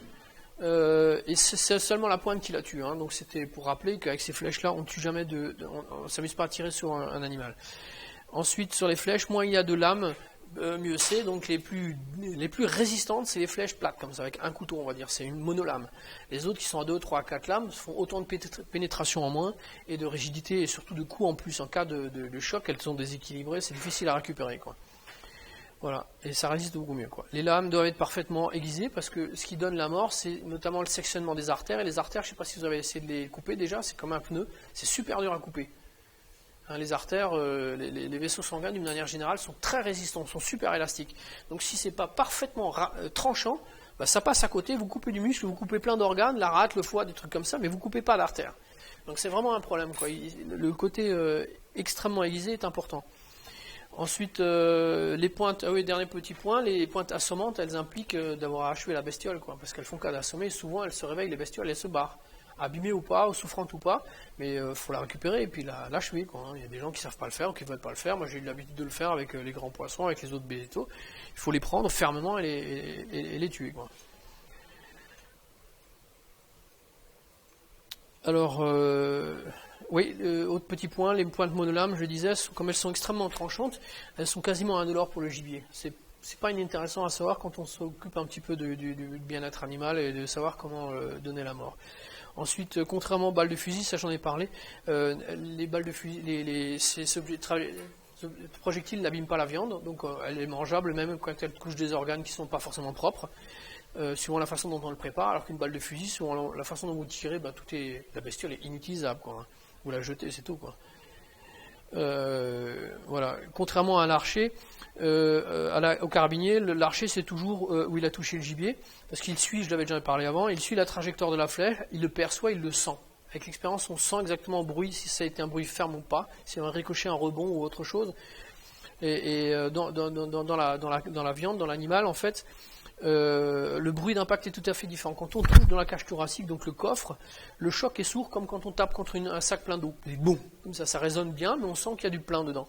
et c'est seulement la pointe qui la tue, hein. Donc c'était pour rappeler qu'avec ces flèches-là, on ne tue jamais on ne s'amuse pas à tirer sur un animal. Ensuite, sur les flèches, moins il y a de lames, mieux c'est. Donc les plus résistantes, c'est les flèches plates, comme ça, avec un couteau, on va dire, c'est une monolame. Les autres qui sont à 2, 3, 4 lames font autant de pénétration en moins, et de rigidité, et surtout de coups en plus. En cas de choc, elles sont déséquilibrées, c'est difficile à récupérer, quoi. Voilà, et ça résiste beaucoup mieux, quoi. Les lames doivent être parfaitement aiguisées parce que ce qui donne la mort, c'est notamment le sectionnement des artères. Et les artères, je ne sais pas si vous avez essayé de les couper déjà, c'est comme un pneu, c'est super dur à couper. Les artères, les vaisseaux sanguins d'une manière générale sont très résistants, sont super élastiques. Donc si c'est pas parfaitement tranchant, ça passe à côté, vous coupez du muscle, vous coupez plein d'organes, la rate, le foie, des trucs comme ça, mais vous ne coupez pas l'artère. Donc c'est vraiment un problème, quoi. Le côté extrêmement aiguisé est important. Ensuite, les pointes, dernier petit point, les pointes assommantes, elles impliquent d'avoir achevé la bestiole, quoi, parce qu'elles font qu'à l'assommer, souvent elles se réveillent, les bestioles, elles se barrent, abîmées ou pas, ou souffrantes ou pas, mais il faut la récupérer et puis l'achever, quoi, hein. Il y a des gens qui ne savent pas le faire ou qui ne veulent pas le faire. Moi j'ai eu l'habitude de le faire avec les grands poissons, avec les autres végétaux. Il faut les prendre fermement et les tuer, quoi. Alors, Oui, autre petit point, les pointes monolames, je le disais, comme elles sont extrêmement tranchantes, elles sont quasiment indolores pour le gibier. C'est pas inintéressant à savoir quand on s'occupe un petit peu du bien-être animal et de savoir comment donner la mort. Ensuite, contrairement aux balles de fusil, ça j'en ai parlé, les balles de fusil, ces projectiles n'abîment pas la viande, donc elle est mangeable même quand elle touche des organes qui ne sont pas forcément propres. Suivant la façon dont on le prépare, alors qu'une balle de fusil, suivant la façon dont vous tirez, la bestiole est inutilisable, quoi. Vous la jetez, c'est tout, quoi. Voilà. Contrairement à l'archer, au carabinier, l'archer c'est toujours où il a touché le gibier, parce qu'il suit, je l'avais déjà parlé avant, il suit la trajectoire de la flèche, il le perçoit, il le sent. Avec l'expérience, on sent exactement le bruit, si ça a été un bruit ferme ou pas, si un ricochet, un rebond ou autre chose. Et dans la viande, dans l'animal, en fait, le bruit d'impact est tout à fait différent. Quand on touche dans la cage thoracique, donc le coffre, le choc est sourd comme quand on tape contre un sac plein d'eau. Boum, comme ça résonne bien, mais on sent qu'il y a du plein dedans.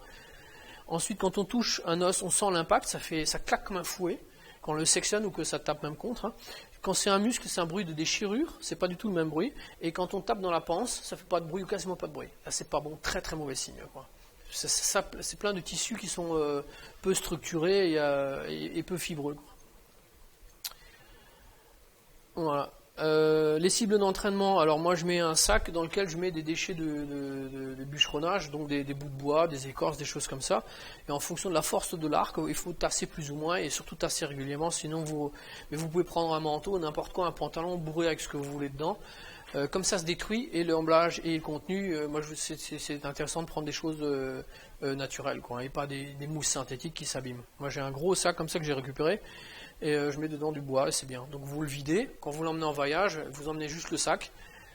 Ensuite, quand on touche un os, on sent l'impact, ça claque comme un fouet, quand on le sectionne ou que ça tape même contre. Hein. Quand c'est un muscle, c'est un bruit de déchirure, c'est pas du tout le même bruit. Et quand on tape dans la panse, ça fait pas de bruit ou quasiment pas de bruit. Là, c'est pas bon, très très mauvais signe, quoi. C'est plein de tissus qui sont peu structurés et peu fibreux. Voilà. Les cibles d'entraînement, alors moi je mets un sac dans lequel je mets des déchets de bûcheronnage, donc des bouts de bois, des écorces, des choses comme ça. Et en fonction de la force de l'arc, il faut tasser plus ou moins et surtout tasser régulièrement, sinon mais vous pouvez prendre un manteau, n'importe quoi, un pantalon, bourrer avec ce que vous voulez dedans. Comme ça se détruit et le emballage et le contenu, c'est intéressant de prendre des choses naturelles, quoi, et pas des mousses synthétiques qui s'abîment. Moi j'ai un gros sac comme ça que j'ai récupéré. Et je mets dedans du bois et c'est bien. Donc vous le videz, quand vous l'emmenez en voyage, vous emmenez juste le sac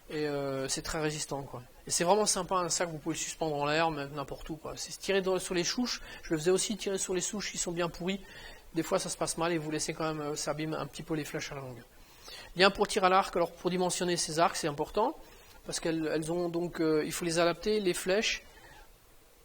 et c'est très résistant, quoi. Et c'est vraiment sympa un sac, vous pouvez le suspendre en l'air, même n'importe où, quoi. C'est tirer sur les souches, je le faisais aussi, tirer sur les souches qui sont bien pourries. Des fois ça se passe mal et vous laissez quand même, ça abîme un petit peu les flèches à la longue. Bien pour tir à l'arc, alors pour dimensionner ces arcs c'est important, parce qu'elles ont donc, il faut les adapter, les flèches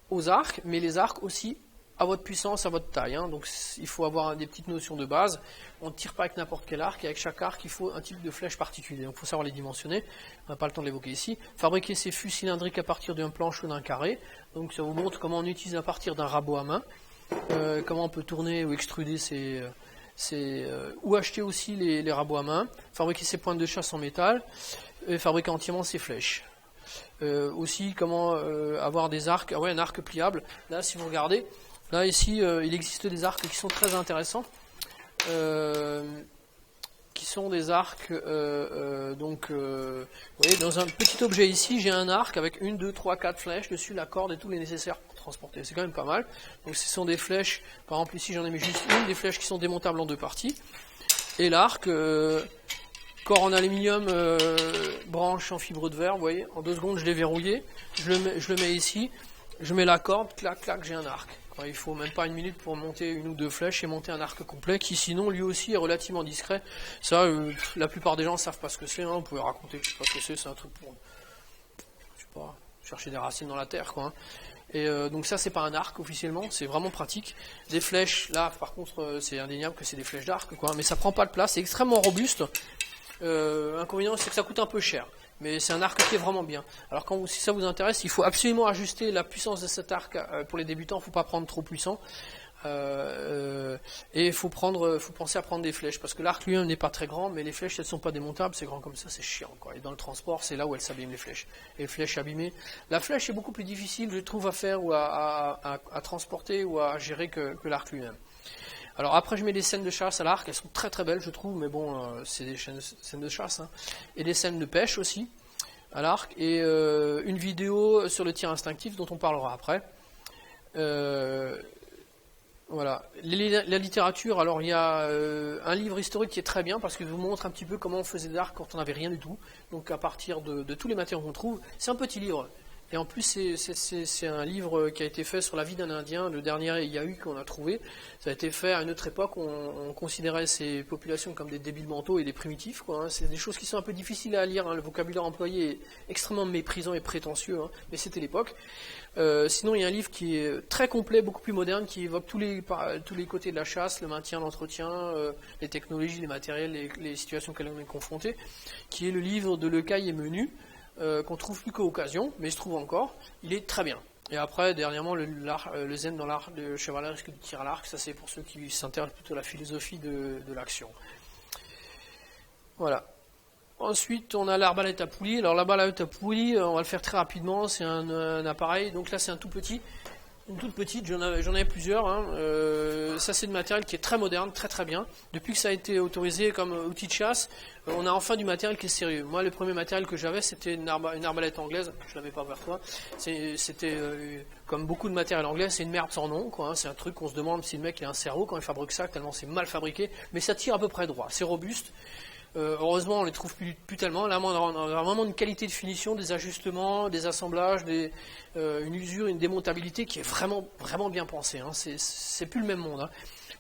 aux arcs, mais les arcs aussi à votre puissance, à votre taille. Hein. Donc il faut avoir des petites notions de base. On ne tire pas avec n'importe quel arc, et avec chaque arc, il faut un type de flèche particulier. Donc il faut savoir les dimensionner. On n'a pas le temps de l'évoquer ici. Fabriquer ces fûts cylindriques à partir d'une planche ou d'un carré. Donc ça vous montre comment on utilise à partir d'un rabot à main. Comment on peut tourner ou extruder ou acheter aussi les rabots à main. Fabriquer ses pointes de chasse en métal. Et fabriquer entièrement ses flèches. Aussi comment avoir des arcs. Ah ouais, un arc pliable. Là, si vous regardez. Là, ici, il existe des arcs qui sont très intéressants, qui sont des arcs, vous voyez, dans un petit objet ici, j'ai un arc avec 1, 2, 3, 4 flèches dessus, la corde et tout les nécessaires pour transporter. C'est quand même pas mal. Donc ce sont des flèches, par exemple ici j'en ai mis juste une, des flèches qui sont démontables en 2 parties. Et l'arc, corps en aluminium, branche en fibre de verre, vous voyez, en 2 secondes je l'ai verrouillé, je le mets ici, je mets la corde, clac, clac, j'ai un arc. Il faut même pas 1 minute pour monter 1 ou 2 flèches et monter un arc complet qui sinon lui aussi est relativement discret. Ça, la plupart des gens ne savent pas ce que c'est. Hein. Vous pouvez raconter que je sais pas ce que c'est un truc pour, je sais pas, chercher des racines dans la terre, quoi. Hein. Et donc ça c'est pas un arc officiellement, c'est vraiment pratique. Des flèches, là par contre c'est indéniable que c'est des flèches d'arc, quoi. Mais ça prend pas de place, c'est extrêmement robuste. Inconvénient c'est que ça coûte un peu cher. Mais c'est un arc qui est vraiment bien. Alors si ça vous intéresse, il faut absolument ajuster la puissance de cet arc. Pour les débutants, il ne faut pas prendre trop puissant. Et il faut penser à prendre des flèches. Parce que l'arc lui-même n'est pas très grand, mais les flèches, elles ne sont pas démontables. C'est grand comme ça, c'est chiant, quoi. Et dans le transport, c'est là où elles s'abîment, les flèches. Et les flèches abîmées. La flèche est beaucoup plus difficile, je trouve, à faire ou à transporter ou à gérer que l'arc lui-même. Alors après je mets des scènes de chasse à l'arc, elles sont très très belles je trouve, mais bon c'est des scènes de chasse, hein. Et des scènes de pêche aussi à l'arc, et une vidéo sur le tir instinctif dont on parlera après. Voilà. La littérature, alors il y a un livre historique qui est très bien parce qu'il vous montre un petit peu comment on faisait de l'arc quand on n'avait rien du tout, donc à partir de tous les matériaux qu'on trouve. C'est un petit livre. Et en plus, c'est un livre qui a été fait sur la vie d'un Indien, le dernier Yahoo qu'on a trouvé. Ça a été fait à une autre époque où on considérait ces populations comme des débiles mentaux et des primitifs, quoi, hein. C'est des choses qui sont un peu difficiles à lire, hein. Le vocabulaire employé est extrêmement méprisant et prétentieux, hein. Mais c'était l'époque. Sinon, il y a un livre qui est très complet, beaucoup plus moderne, qui évoque tous les côtés de la chasse, le maintien, l'entretien, les technologies, les matériels, les situations auxquelles on est confronté, qui est le livre de Lecaille et Menu. qu'on trouve plus qu'à occasion, mais il se trouve encore. Il est très bien. Et après, dernièrement, le zen dans l'art de chevaleresque de tir à l'arc, ça c'est pour ceux qui s'intéressent plutôt à la philosophie de l'action. Voilà. Ensuite, on a l'arbalète à poulie. Alors l'arbalète à poulie, on va le faire très rapidement, c'est un appareil. Donc là, c'est un tout petit. Une toute petite, j'en avais plusieurs. Hein. Ça, c'est du matériel qui est très moderne, très très bien. Depuis que ça a été autorisé comme outil de chasse, on a enfin du matériel qui est sérieux. Moi, le premier matériel que j'avais, c'était une arbalète anglaise. Je l'avais pas vers toi. C'était comme beaucoup de matériel anglais, c'est une merde sans nom. Quoi, hein. C'est un truc qu'on se demande si le mec il a un cerveau quand il fabrique ça, tellement c'est mal fabriqué. Mais ça tire à peu près droit. C'est robuste. Heureusement, on les trouve plus tellement. Là, on a vraiment une qualité de finition, des ajustements, des assemblages, une usure, une démontabilité qui est vraiment, vraiment bien pensée. Hein. C'est plus le même monde. Hein.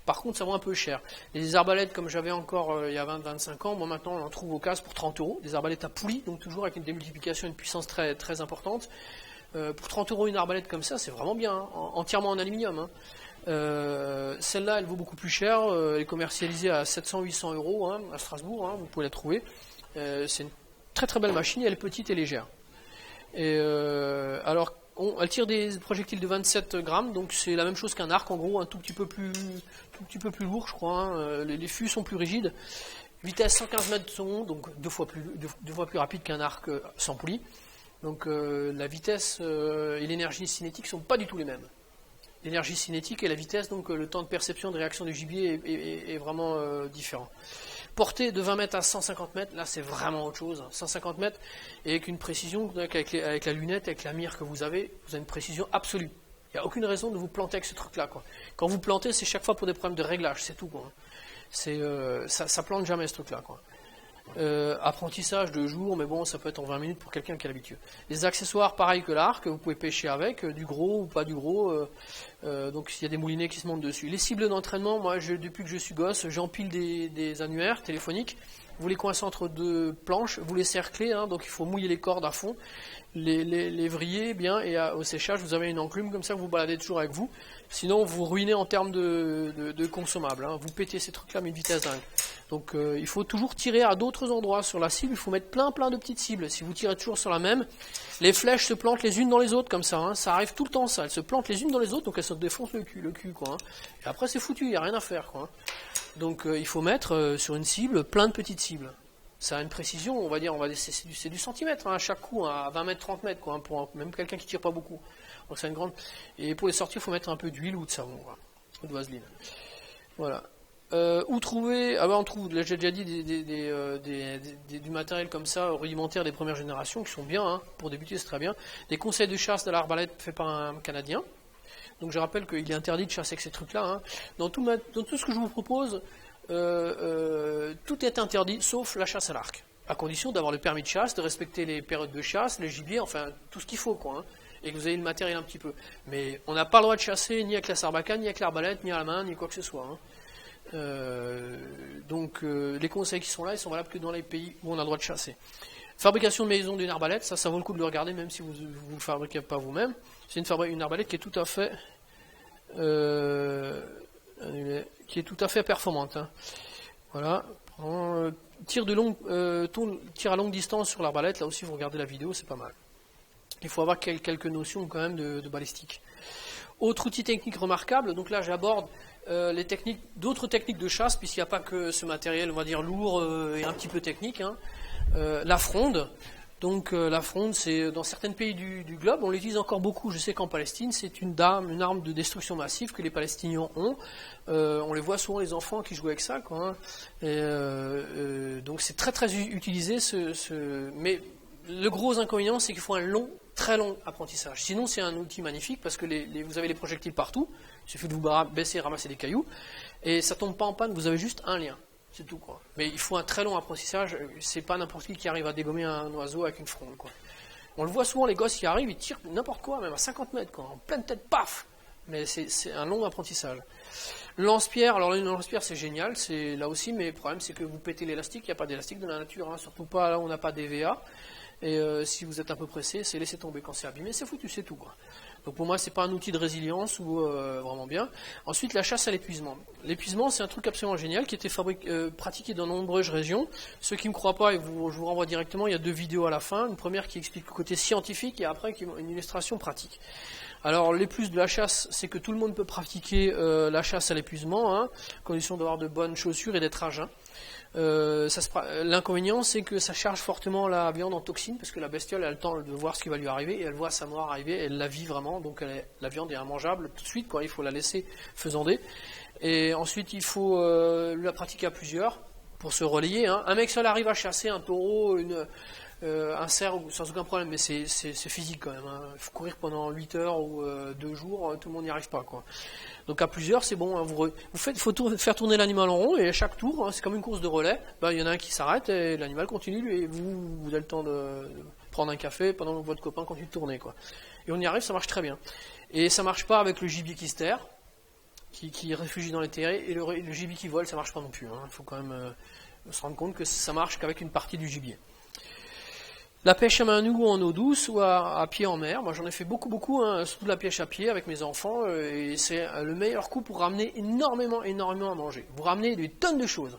Par contre, ça vaut un peu cher. Les arbalètes, comme j'avais encore il y a 20-25 ans, moi maintenant, on en trouve au casse pour 30 €. Des arbalètes à poulie, donc toujours avec une démultiplication et une puissance très, très importante. Pour 30 € une arbalète comme ça, c'est vraiment bien, hein. Entièrement en aluminium. Hein. Celle-là, elle vaut beaucoup plus cher. Elle est commercialisée à 700-800 € hein, à Strasbourg. Hein, vous pouvez la trouver. C'est une très très belle machine. Elle est petite et légère. Et alors, elle tire des projectiles de 27 grammes, donc c'est la même chose qu'un arc en gros, un tout petit peu plus lourd, je crois. Hein. Les fûts sont plus rigides. Vitesse 115 mètres secondes, donc deux fois plus rapide qu'un arc sans poulie. Donc la vitesse et l'énergie cinétique sont pas du tout les mêmes. L'énergie cinétique et la vitesse, donc le temps de perception de réaction du gibier est vraiment différent. Portée de 20 mètres à 150 mètres, là c'est vraiment autre chose. 150 mètres, et avec une précision, avec la lunette, avec la mire que vous avez une précision absolue. Il n'y a aucune raison de vous planter avec ce truc-là. Quoi. Quand vous plantez, c'est chaque fois pour des problèmes de réglage, c'est tout. Quoi. Ça plante jamais ce truc-là. Quoi. Apprentissage de jour, mais bon, ça peut être en 20 minutes pour quelqu'un qui est habitué. Les accessoires, pareil que l'arc, vous pouvez pêcher avec, du gros ou pas du gros, donc il y a des moulinets qui se montent dessus. Les cibles d'entraînement, moi, depuis que je suis gosse, j'empile des annuaires téléphoniques, vous les coincez entre deux planches, vous les cerclez, hein, donc il faut mouiller les cordes à fond, les vriller bien, et au séchage, vous avez une enclume comme ça que vous baladez toujours avec vous, sinon vous ruinez en termes de consommables, hein. Vous pétez ces trucs-là, mais une vitesse dingue. Donc il faut toujours tirer à d'autres endroits sur la cible, il faut mettre plein de petites cibles. Si vous tirez toujours sur la même, les flèches se plantent les unes dans les autres comme ça, hein. Ça arrive tout le temps ça, elles se plantent les unes dans les autres, donc elles se défoncent le cul quoi. Hein. Et après c'est foutu, il n'y a rien à faire quoi. Hein. Donc il faut mettre sur une cible plein de petites cibles. Ça a une précision, on va dire c'est du centimètre hein, à chaque coup, hein, à 20 mètres, 30 mètres quoi, hein, pour même quelqu'un qui tire pas beaucoup. Donc c'est une grande. Et pour les sortir, il faut mettre un peu d'huile ou de savon, quoi, ou de vaseline. Voilà. Où trouver, on trouve, là j'ai déjà dit, du matériel comme ça, rudimentaire des premières générations, qui sont bien, hein, pour débuter c'est très bien. Des conseils de chasse de l'arbalète faits par un Canadien. Donc je rappelle qu'il est interdit de chasser avec ces trucs-là. Hein. Dans tout ce que je vous propose, tout est interdit, sauf la chasse à l'arc. À condition d'avoir le permis de chasse, de respecter les périodes de chasse, les gibiers, enfin tout ce qu'il faut, quoi. Hein. Et que vous ayez le matériel un petit peu. Mais on n'a pas le droit de chasser ni avec la sarbacane, ni avec l'arbalète, ni à la main, ni quoi que ce soit. Hein. Donc les conseils qui sont là, ils sont valables que dans les pays où on a le droit de chasser. Fabrication de maison d'une arbalète, ça vaut le coup de le regarder même si vous ne le fabriquez pas vous-même. C'est une arbalète qui est tout à fait performante. Hein. Voilà. Tir à longue distance sur l'arbalète, là aussi vous regardez la vidéo, c'est pas mal. Il faut avoir quelques notions quand même de balistique. Autre outil technique remarquable, donc là j'aborde d'autres techniques de chasse, puisqu'il n'y a pas que ce matériel, on va dire, lourd et un petit peu technique. Hein. La fronde. Donc la fronde, c'est dans certains pays du globe, on l'utilise encore beaucoup. Je sais qu'en Palestine, c'est une arme de destruction massive que les Palestiniens ont. On les voit souvent, les enfants qui jouent avec ça. Quoi, hein. Donc c'est très très utilisé. Mais le gros inconvénient, c'est qu'il faut un très long apprentissage. Sinon, c'est un outil magnifique parce que vous avez les projectiles partout. Il suffit de vous baisser et ramasser des cailloux. Et ça tombe pas en panne, vous avez juste un lien. C'est tout, quoi. Mais il faut un très long apprentissage. C'est pas n'importe qui arrive à dégommer un oiseau avec une fronde, quoi. On le voit souvent, les gosses qui arrivent, ils tirent n'importe quoi, même à 50 mètres, quoi, en pleine tête, paf. Mais c'est un long apprentissage. Le lance-pierre, alors le lance-pierre c'est génial, c'est là aussi, mais le problème c'est que vous pétez l'élastique, il n'y a pas d'élastique dans la nature, hein, surtout pas là où on n'a pas d'EVA. Et si vous êtes un peu pressé, c'est laisser tomber. Quand c'est abîmé, c'est foutu, c'est tout, quoi. Donc pour moi, c'est pas un outil de résilience ou vraiment bien. Ensuite, la chasse à l'épuisement. L'épuisement, c'est un truc absolument génial qui était pratiqué dans de nombreuses régions. Ceux qui ne me croient pas, je vous renvoie directement, il y a 2 vidéos à la fin. Une première qui explique le côté scientifique et après une illustration pratique. Alors les plus de la chasse, c'est que tout le monde peut pratiquer la chasse à l'épuisement, hein, condition d'avoir de bonnes chaussures et d'être à jeun. L'inconvénient, c'est que ça charge fortement la viande en toxines, parce que la bestiole a le temps de voir ce qui va lui arriver, et elle voit sa mort arriver, elle la vit vraiment, donc la viande est immangeable tout de suite, quoi, il faut la laisser faisander. Et ensuite, il faut la pratiquer à plusieurs, pour se relayer. Hein. Un mec seul arrive à chasser un taureau, un cerf, sans aucun problème, mais c'est physique quand même. Hein. Il faut courir pendant 8 heures ou 2 jours, tout le monde n'y arrive pas, quoi. Donc à plusieurs, c'est bon, hein, il faut faire tourner l'animal en rond, et à chaque tour, hein, c'est comme une course de relais, il y en a un qui s'arrête, et l'animal continue, et vous avez le temps de prendre un café pendant que votre copain continue de tourner, quoi. Et on y arrive, ça marche très bien. Et ça marche pas avec le gibier qui se terre, qui réfugie dans les terrets, et le gibier qui vole, ça marche pas non plus. Hein. Il faut quand même se rendre compte que ça marche qu'avec une partie du gibier. La pêche à main nue ou en eau douce ou à pied en mer. Moi j'en ai fait beaucoup, hein, surtout de la pêche à pied avec mes enfants, et c'est le meilleur coup pour ramener énormément à manger. Vous ramenez des tonnes de choses.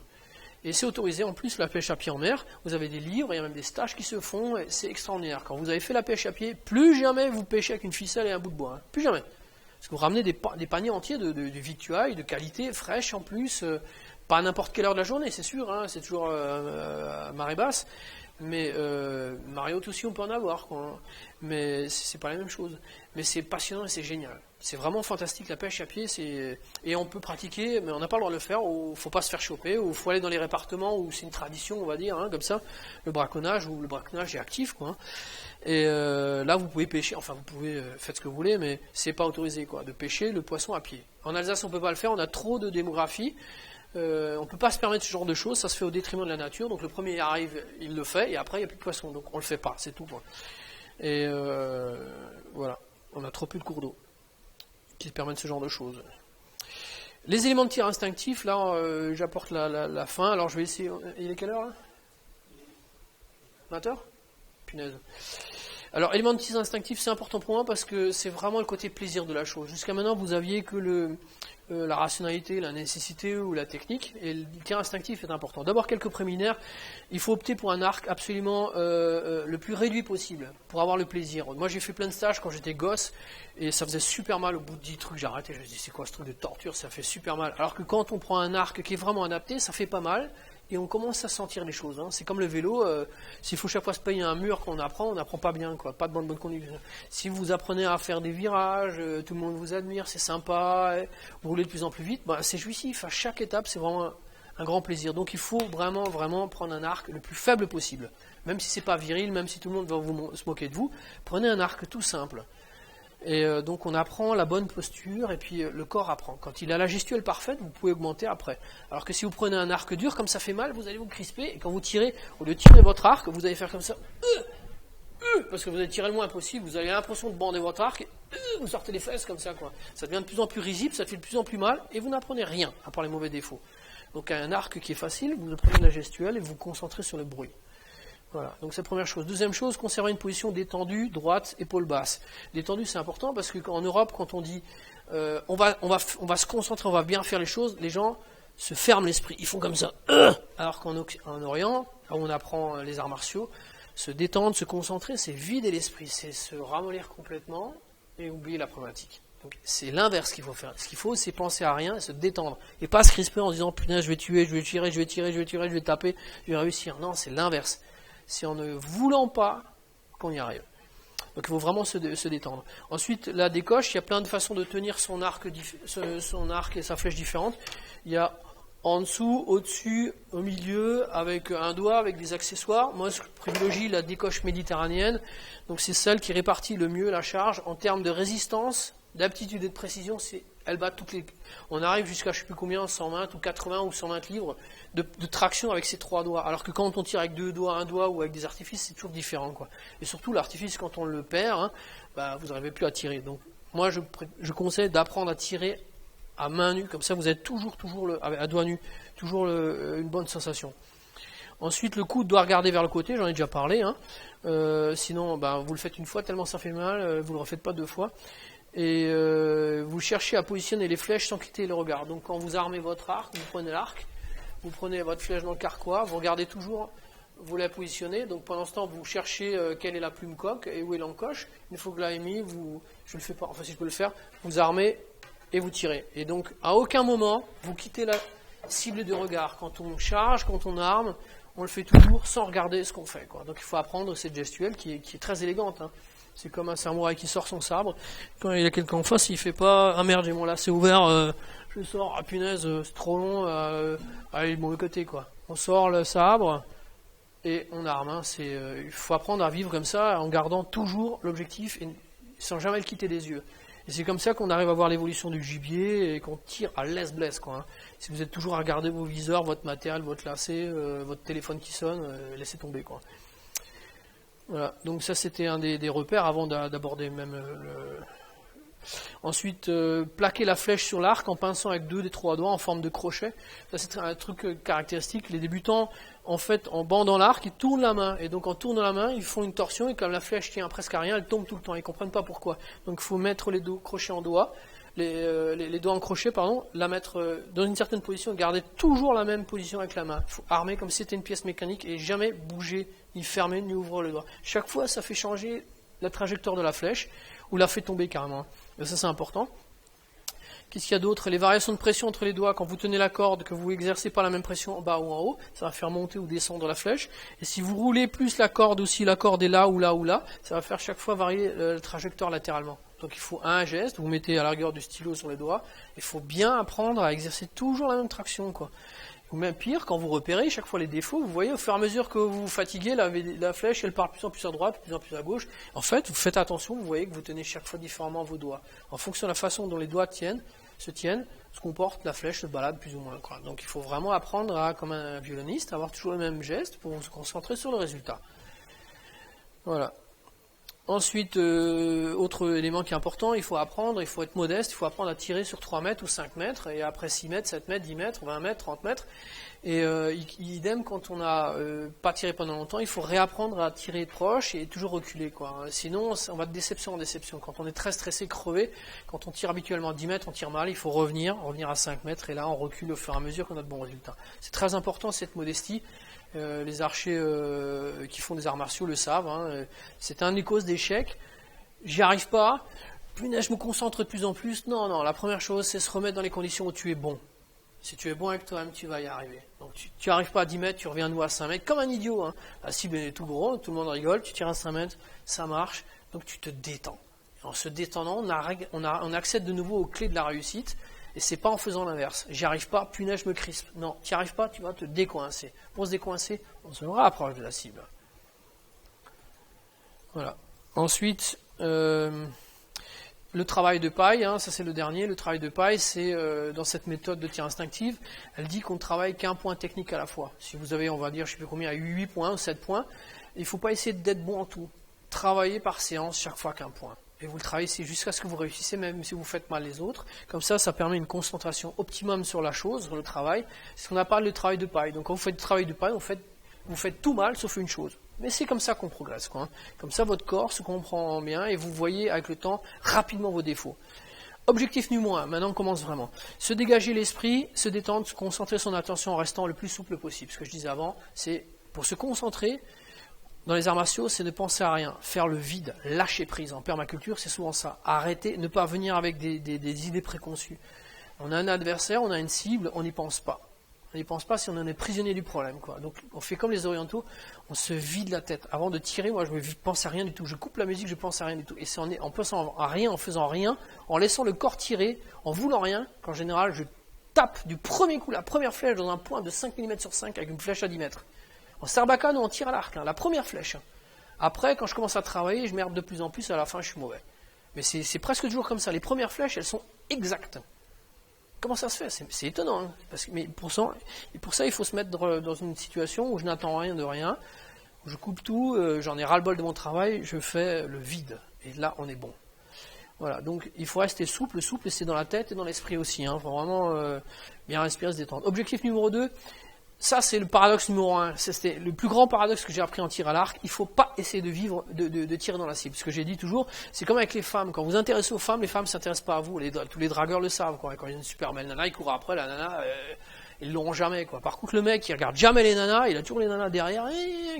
Et c'est autorisé en plus la pêche à pied en mer. Vous avez des livres, il y a même des stages qui se font, et c'est extraordinaire. Quand vous avez fait la pêche à pied, plus jamais vous pêchez avec une ficelle et un bout de bois. Hein. Plus jamais. Parce que vous ramenez des paniers entiers de victuailles, de qualité, fraîches en plus, pas à n'importe quelle heure de la journée, c'est sûr, hein, c'est toujours à marée basse. Mais marée haute aussi, on peut en avoir, quoi. Hein. Mais c'est pas la même chose. Mais c'est passionnant et c'est génial. C'est vraiment fantastique, la pêche à pied. Et on peut pratiquer, mais on n'a pas le droit de le faire. Il ne faut pas se faire choper. Il faut aller dans les répartements où c'est une tradition, on va dire, hein, comme ça. Le braconnage, où le braconnage est actif, quoi. Hein. Et là, vous pouvez pêcher. Enfin, vous pouvez faire ce que vous voulez, mais c'est pas autorisé, quoi, de pêcher le poisson à pied. En Alsace, on peut pas le faire. On a trop de démographie. On ne peut pas se permettre ce genre de choses, ça se fait au détriment de la nature, donc le premier arrive, il le fait, et après il n'y a plus de poisson, donc on ne le fait pas, c'est tout. Quoi. Et voilà, on a trop peu de cours d'eau qui permettent ce genre de choses. Les éléments de tir instinctifs, là j'apporte la fin, alors je vais essayer, il est quelle heure là 20h Punaise. Alors éléments de tir instinctifs, c'est important pour moi parce que c'est vraiment le côté plaisir de la chose. Jusqu'à maintenant, vous aviez que la rationalité, la nécessité ou la technique, et le tir instinctif est important. D'abord, quelques préliminaires, il faut opter pour un arc absolument le plus réduit possible, pour avoir le plaisir. Moi j'ai fait plein de stages quand j'étais gosse, et ça faisait super mal au bout de 10 trucs, j'ai arrêté, je me dis c'est quoi ce truc de torture, ça fait super mal. Alors que quand on prend un arc qui est vraiment adapté, ça fait pas mal, et on commence à sentir les choses. Hein. C'est comme le vélo, s'il faut chaque fois se payer un mur quand on n'apprend pas bien, quoi. Pas de bonne conduite. Si vous apprenez à faire des virages, tout le monde vous admire, c'est sympa, vous roulez de plus en plus vite, c'est jouissif. À chaque étape, c'est vraiment un grand plaisir. Donc il faut vraiment prendre un arc le plus faible possible. Même si c'est pas viril, même si tout le monde va se moquer de vous, prenez un arc tout simple. Et donc on apprend la bonne posture et puis le corps apprend. Quand il a la gestuelle parfaite, vous pouvez augmenter après. Alors que si vous prenez un arc dur, comme ça fait mal, vous allez vous crisper et quand vous tirez, au lieu de tirer votre arc, vous allez faire comme ça, parce que vous allez tirer le moins possible, vous avez l'impression de bander votre arc, et vous sortez les fesses comme ça, quoi. Ça devient de plus en plus risible, ça fait de plus en plus mal et vous n'apprenez rien à part les mauvais défauts. Donc un arc qui est facile, vous prenez la gestuelle et vous vous concentrez sur le bruit. Voilà, donc c'est la première chose. Deuxième chose, conserver une position détendue, droite, épaule basse. Détendue, c'est important parce qu'en Europe, quand on dit on va se concentrer, on va bien faire les choses, les gens se ferment l'esprit, ils font comme ça. Alors qu'en Orient, où on apprend les arts martiaux, se détendre, se concentrer, c'est vider l'esprit, c'est se ramollir complètement et oublier la problématique. Donc c'est l'inverse qu'il faut faire. Ce qu'il faut, c'est penser à rien et se détendre. Et pas se crisper en se disant putain, je vais tuer, je vais tirer, je vais tirer, je vais tirer, je vais taper, je vais réussir. Non, c'est l'inverse. C'est en ne voulant pas qu'on y arrive. Donc il faut vraiment se détendre. Ensuite, la décoche, il y a plein de façons de tenir son arc et sa flèche différentes. Il y a en dessous, au-dessus, au milieu, avec un doigt, avec des accessoires. Moi, je privilégie la décoche méditerranéenne. Donc c'est celle qui répartit le mieux la charge en termes de résistance, d'aptitude et de précision. Elle bat toutes les. On arrive jusqu'à je ne sais plus combien, 120 ou 80 ou 120 livres de traction avec ces 3 doigts. Alors que quand on tire avec 2 doigts, 1 doigt ou avec des artifices, c'est toujours différent, quoi. Et surtout l'artifice, quand on le perd, vous n'arrivez plus à tirer. Donc moi je conseille d'apprendre à tirer à main nue, comme ça vous êtes toujours à doigt nu, toujours une bonne sensation. Ensuite, le coude doit regarder vers le côté, j'en ai déjà parlé. Hein. Sinon, vous le faites une fois tellement ça fait mal, vous ne le refaites pas 2 fois. Et vous cherchez à positionner les flèches sans quitter le regard. Donc quand vous armez votre arc, vous prenez l'arc, vous prenez votre flèche dans le carquois, vous regardez toujours, vous la positionnez. Donc pendant ce temps, vous cherchez quelle est la plume coque et où est l'encoche. Une fois que vous l'avez mis, je le fais pas, enfin si je peux le faire, vous armez et vous tirez. Et donc à aucun moment, vous quittez la cible de regard. Quand on charge, quand on arme, on le fait toujours sans regarder ce qu'on fait, quoi. Donc il faut apprendre cette gestuelle qui est très élégante. Hein. C'est comme un samouraï qui sort son sabre. Quand il y a quelqu'un en face, il fait pas ah merde, j'ai mon lacet ouvert, je sors, ah punaise, c'est trop long, allez, de mauvais côté, quoi. On sort le sabre et on arme. Hein. Il faut apprendre à vivre comme ça en gardant toujours l'objectif et sans jamais le quitter des yeux. Et c'est comme ça qu'on arrive à voir l'évolution du gibier et qu'on tire à l'aise-blesse, quoi. Hein. Si vous êtes toujours à regarder vos viseurs, votre matériel, votre lacet, votre téléphone qui sonne, laissez tomber, quoi. Voilà, donc ça c'était un des repères avant d'aborder même Ensuite, plaquer la flèche sur l'arc en pinçant avec 2 des 3 doigts en forme de crochet. Ça c'est un truc caractéristique. Les débutants, en fait, en bandant l'arc, ils tournent la main. Et donc en tournant la main, ils font une torsion et comme la flèche tient presque à rien, elle tombe tout le temps. Ils ne comprennent pas pourquoi. Donc il faut mettre les crochets en doigts. Les doigts en crochet, la mettre dans une certaine position, garder toujours la même position avec la main. Il faut armer comme si c'était une pièce mécanique et jamais bouger, ni fermer, ni ouvrir le doigt. Chaque fois, ça fait changer la trajectoire de la flèche ou la fait tomber carrément. Et ça, c'est important. Qu'est-ce qu'il y a d'autre? Les variations de pression entre les doigts, quand vous tenez la corde, que vous exercez pas la même pression en bas ou en haut, ça va faire monter ou descendre la flèche. Et si vous roulez plus la corde ou si la corde est là ou là ou là, ça va faire chaque fois varier la trajectoire latéralement. Donc il faut un geste, vous mettez à la rigueur du stylo sur les doigts, il faut bien apprendre à exercer toujours la même traction, quoi. Ou même pire, quand vous repérez chaque fois les défauts, vous voyez au fur et à mesure que vous vous fatiguez, la flèche elle part de plus en plus à droite, de plus en plus à gauche. En fait, vous faites attention, vous voyez que vous tenez chaque fois différemment vos doigts. En fonction de la façon dont les doigts se tiennent, se comporte, la flèche se balade plus ou moins, quoi. Donc il faut vraiment apprendre comme un violoniste, à avoir toujours le même geste pour se concentrer sur le résultat. Voilà. Ensuite, autre élément qui est important, il faut être modeste, il faut apprendre à tirer sur 3 mètres ou 5 mètres, et après 6 mètres, 7 mètres, 10 mètres, 20 mètres, 30 mètres. Et idem, quand on n'a pas tiré pendant longtemps, il faut réapprendre à tirer proche et toujours reculer, quoi. Sinon, on va de déception en déception. Quand on est très stressé, crevé, quand on tire habituellement à 10 mètres, on tire mal, il faut revenir à 5 mètres, et là, on recule au fur et à mesure qu'on a de bons résultats. C'est très important, cette modestie. Les archers qui font des arts martiaux le savent. Hein. C'est un des causes d'échec. J'y arrive pas. Punaise, je me concentre de plus en plus. Non, la première chose, c'est se remettre dans les conditions où tu es bon. Si tu es bon avec toi-même, tu vas y arriver. Donc tu n'arrives pas à 10 mètres, tu reviens nous à 5 mètres, comme un idiot. Hein. La cible est tout gros, tout le monde rigole, tu tires à 5 mètres, ça marche. Donc tu te détends. Et en se détendant, on accède de nouveau aux clés de la réussite. Et c'est pas en faisant l'inverse. J'y arrive pas, punaise, je me crispe. Non, tu n'y arrives pas, tu vas te décoincer. Pour se décoincer, on se rapproche de la cible. Voilà. Ensuite, le travail de paille, hein, ça c'est le dernier. Le travail de paille, c'est dans cette méthode de tir instinctive, elle dit qu'on ne travaille qu'un point technique à la fois. Si vous avez, on va dire, je ne sais plus combien, 8 points ou 7 points, il ne faut pas essayer d'être bon en tout. Travaillez par séance chaque fois qu'un point. Et vous le travaillez jusqu'à ce que vous réussissez, même si vous faites mal les autres. Comme ça permet une concentration optimum sur la chose, sur le travail. C'est ce qu'on appelle le travail de paille. Donc quand vous faites du travail de paille, vous faites tout mal sauf une chose. Mais c'est comme ça qu'on progresse, quoi. Comme ça, votre corps se comprend bien et vous voyez avec le temps rapidement vos défauts. Objectif numéro 1, maintenant on commence vraiment. Se dégager l'esprit, se détendre, se concentrer son attention en restant le plus souple possible. Ce que je disais avant, c'est pour se concentrer. Dans les arts martiaux, c'est ne penser à rien, faire le vide, lâcher prise. En permaculture, c'est souvent ça. Arrêter, ne pas venir avec des idées préconçues. On a un adversaire, on a une cible, on n'y pense pas. On n'y pense pas si on en est prisonnier du problème, quoi. Donc on fait comme les orientaux, on se vide la tête. Avant de tirer, moi je ne pense à rien du tout. Je coupe la musique, je pense à rien du tout. Et c'est en pensant à rien, en faisant rien, en laissant le corps tirer, en voulant rien, qu'en général je tape du premier coup la première flèche dans un point de 5 mm sur 5 avec une flèche à 10 mètres. En sarbacane ou en tir à l'arc, hein, la première flèche. Après, quand je commence à travailler, je merde de plus en plus, à la fin je suis mauvais. Mais c'est presque toujours comme ça. Les premières flèches, elles sont exactes. Comment ça se fait? C'est étonnant. Hein, mais pour ça, il faut se mettre dans une situation où je n'attends rien de rien, où je coupe tout, j'en ai ras-le-bol de mon travail, je fais le vide. Et là, on est bon. Voilà, donc il faut rester souple, et c'est dans la tête et dans l'esprit aussi. Hein, faut vraiment bien respirer, se détendre. Objectif numéro 2. Ça, c'est le paradoxe numéro 1. C'est le plus grand paradoxe que j'ai appris en tir à l'arc. Il ne faut pas essayer de tirer dans la cible. Ce que j'ai dit toujours, c'est comme avec les femmes. Quand vous intéressez aux femmes, les femmes ne s'intéressent pas à vous. Tous les dragueurs le savent. Quoi. Quand il y a une super belle nana, ils courent après la nana. Ils ne l'auront jamais. Quoi. Par contre, le mec qui regarde jamais les nanas, il a toujours les nanas derrière,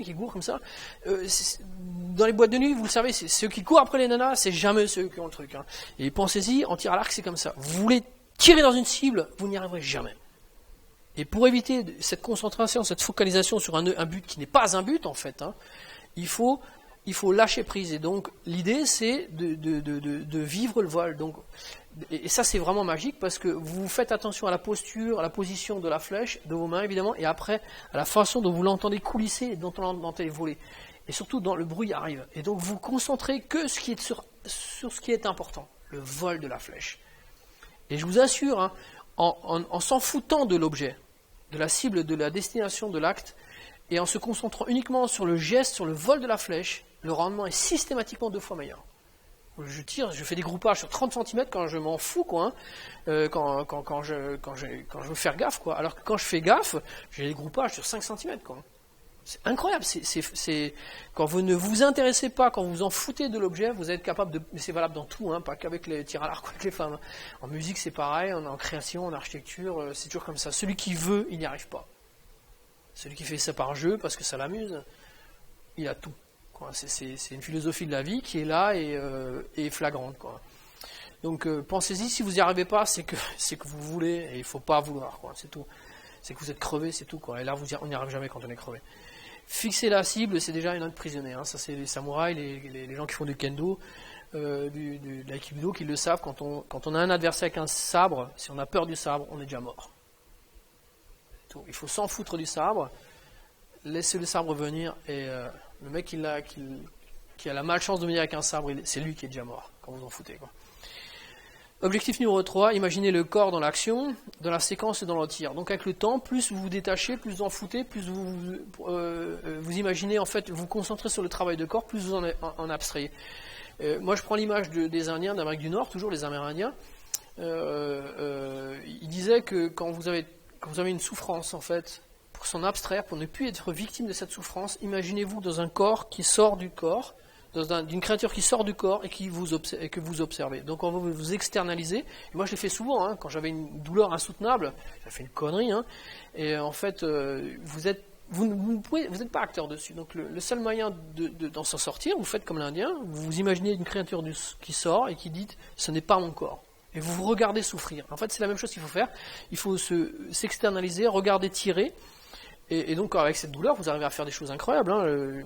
qui courent comme ça. Dans les boîtes de nuit, vous le savez, ceux qui courent après les nanas, c'est jamais ceux qui ont le truc. Hein. Et pensez-y, en tir à l'arc, c'est comme ça. Vous voulez tirer dans une cible, vous n'y arriverez jamais. Et pour éviter cette concentration, cette focalisation sur un but qui n'est pas un but en fait, hein, il faut lâcher prise. Et donc l'idée c'est de vivre le vol. Donc, et ça c'est vraiment magique parce que vous faites attention à la posture, à la position de la flèche, de vos mains évidemment, et après à la façon dont vous l'entendez coulisser et dont on l'entendez voler. Et surtout dans le bruit arrive. Et donc vous concentrez que sur ce qui est important, le vol de la flèche. Et je vous assure, hein, en s'en foutant de l'objet, de la cible, de la destination de l'acte, et en se concentrant uniquement sur le geste, sur le vol de la flèche, le rendement est systématiquement 2 fois meilleur. Je tire, je fais des groupages sur 30 cm quand je m'en fous, quoi, hein, quand je veux faire gaffe, quoi. Alors que quand je fais gaffe, j'ai des groupages sur 5 cm, quoi. C'est incroyable, quand vous ne vous intéressez pas, quand vous vous en foutez de l'objet, vous êtes capable mais c'est valable dans tout, hein, pas qu'avec les tirs à l'arc ou avec les femmes. En musique c'est pareil, en création, en architecture, c'est toujours comme ça. Celui qui veut, il n'y arrive pas. Celui qui fait ça par jeu, parce que ça l'amuse, il a tout. Quoi. C'est une philosophie de la vie qui est là et flagrante. Quoi. Donc pensez-y, si vous n'y arrivez pas, c'est que vous voulez, et il ne faut pas vouloir, quoi, c'est tout. C'est que vous êtes crevé, c'est tout, quoi. Et là, on n'y arrive jamais quand on est crevé. Fixer la cible, c'est déjà une autre prisonnier. Hein. Ça, c'est les samouraïs, les gens qui font du kendo, de l'aïkido, qui le savent. Quand on a un adversaire avec un sabre, si on a peur du sabre, on est déjà mort. Tout. Il faut s'en foutre du sabre, laisser le sabre venir, et le mec qui a la malchance de venir avec un sabre, c'est lui qui est déjà mort, quand vous en foutez, quoi. Objectif numéro 3, imaginez le corps dans l'action, dans la séquence et dans le tir. Donc avec le temps, plus vous vous détachez, plus vous en foutez, plus vous imaginez, en fait, vous concentrez sur le travail de corps, plus vous en abstrayez. Moi je prends l'image des Indiens d'Amérique du Nord, toujours les Amérindiens. Ils disaient que quand vous avez une souffrance, en fait, pour s'en abstraire, pour ne plus être victime de cette souffrance, imaginez-vous dans un corps qui sort du corps, d'une créature qui sort du corps et que vous observez. Donc on va vous externaliser. Et moi je l'ai fait souvent, hein, quand j'avais une douleur insoutenable, j'ai fait une connerie, hein, et en fait vous n'êtes pas acteur dessus. Donc le seul moyen d'en s'en sortir, vous faites comme l'Indien, vous vous imaginez une créature qui sort et qui dit « ce n'est pas mon corps ». Et vous vous regardez souffrir. En fait c'est la même chose qu'il faut faire. Il faut s'externaliser, regarder tirer, et donc avec cette douleur vous arrivez à faire des choses incroyables, hein,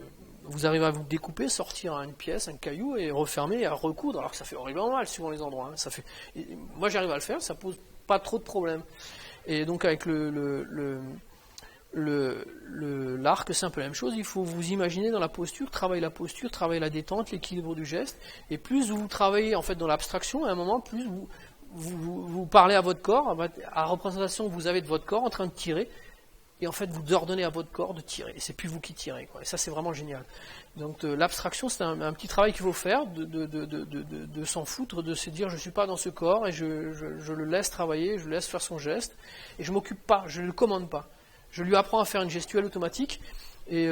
vous arrivez à vous découper, sortir une pièce, un caillou et refermer et à recoudre, alors que ça fait horriblement mal suivant les endroits. Hein. Moi j'arrive à le faire, ça pose pas trop de problèmes. Et donc avec l'arc, c'est un peu la même chose, il faut vous imaginer dans la posture, travailler la détente, l'équilibre du geste, et plus vous travaillez en fait dans l'abstraction, à un moment, plus vous parlez à votre corps, à la représentation que vous avez de votre corps en train de tirer, et en fait vous ordonnez à votre corps de tirer, et c'est plus vous qui tirez, quoi. Et ça c'est vraiment génial. Donc l'abstraction c'est un petit travail qu'il faut faire, de s'en foutre, de se dire je ne suis pas dans ce corps, et je le laisse travailler, je le laisse faire son geste, et je ne m'occupe pas, je ne le commande pas. Je lui apprends à faire une gestuelle automatique, et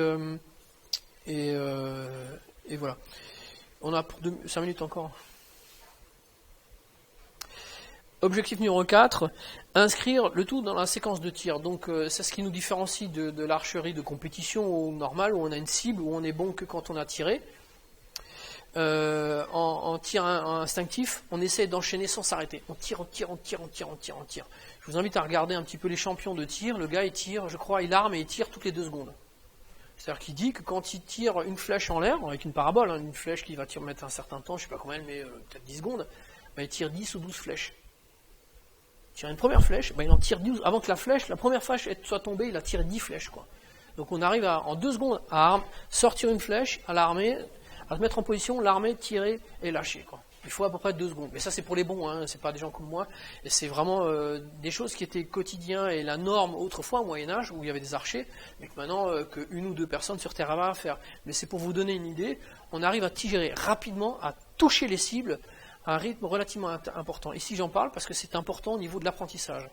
voilà. On a pour 5 minutes encore. Objectif numéro 4, inscrire le tout dans la séquence de tir. Donc c'est ce qui nous différencie de l'archerie de compétition normale, où on a une cible, où on est bon que quand on a tiré. En tir instinctif, on essaie d'enchaîner sans s'arrêter. On tire. Je vous invite à regarder un petit peu les champions de tir. Le gars il tire, je crois, il arme et il tire toutes les 2 secondes. C'est-à-dire qu'il dit que quand il tire une flèche en l'air, avec une parabole, hein, une flèche qui va mettre un certain temps, je ne sais pas combien elle met, peut-être 10 secondes, bah, il tire 10 ou 12 flèches. Il tire une première flèche, il en tire 12, avant que la première flèche soit tombée, il a tiré 10 flèches, quoi. Donc on arrive en 2 secondes à sortir une flèche, à l'armer, à se mettre en position, l'armer, tirer et lâcher, quoi. Il faut à peu près 2 secondes. Mais ça c'est pour les bons, hein, c'est pas des gens comme moi. Et c'est vraiment des choses qui étaient quotidiennes et la norme autrefois au Moyen-Âge, où il y avait des archers, mais que maintenant qu'une ou 2 personnes sur Terre avaient à faire. Mais c'est pour vous donner une idée, on arrive à tirer rapidement, à toucher les cibles, à un rythme relativement important. Ici j'en parle parce que c'est important au niveau de l'apprentissage.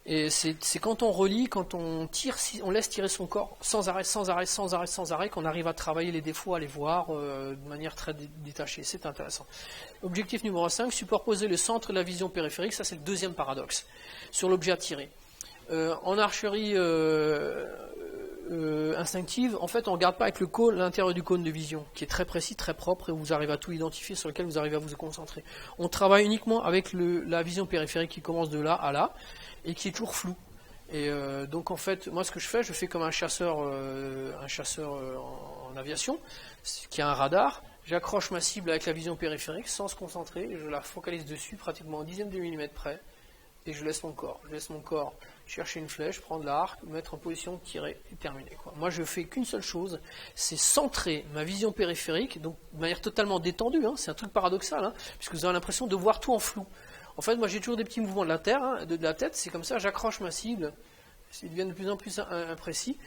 Et c'est quand on relie, quand on tire, on laisse tirer son corps sans arrêt, qu'on arrive à travailler les défauts, à les voir de manière très détachée. C'est intéressant. Objectif numéro 5, superposer le centre de la vision périphérique. Ça, c'est le deuxième paradoxe sur l'objet à tirer. En archerie instinctive, en fait, on ne regarde pas avec le cône, l'intérieur du cône de vision, qui est très précis, très propre, et vous arrivez à tout identifier, sur lequel vous arrivez à vous concentrer. On travaille uniquement avec la vision périphérique qui commence de là à là, et qui est toujours flou. Et donc en fait, moi ce que je fais comme un chasseur en aviation, qui a un radar, j'accroche ma cible avec la vision périphérique sans se concentrer, je la focalise dessus pratiquement en dixième de millimètre près, et je laisse mon corps. Je laisse mon corps chercher une flèche, prendre l'arc, mettre en position, tirer et terminer, quoi. Moi je fais qu'une seule chose, c'est centrer ma vision périphérique, donc de manière totalement détendue, hein, c'est un truc paradoxal, hein, puisque vous avez l'impression de voir tout en flou. En fait, moi j'ai toujours des petits mouvements de la tête, c'est comme ça, j'accroche ma cible, ils deviennent de plus en plus imprécis,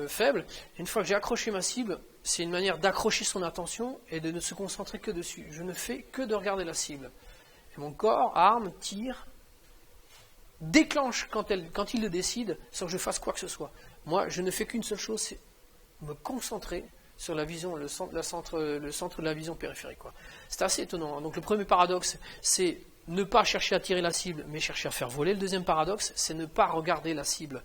faibles. Une fois que j'ai accroché ma cible, c'est une manière d'accrocher son attention et de ne se concentrer que dessus. Je ne fais que de regarder la cible. Et mon corps, arme, tire, déclenche quand il le décide, sans que je fasse quoi que ce soit. Moi, je ne fais qu'une seule chose, c'est me concentrer sur la vision, le centre de la vision périphérique, quoi. C'est assez étonnant. Donc le premier paradoxe, c'est ne pas chercher à tirer la cible, mais chercher à faire voler. Le deuxième paradoxe, c'est ne pas regarder la cible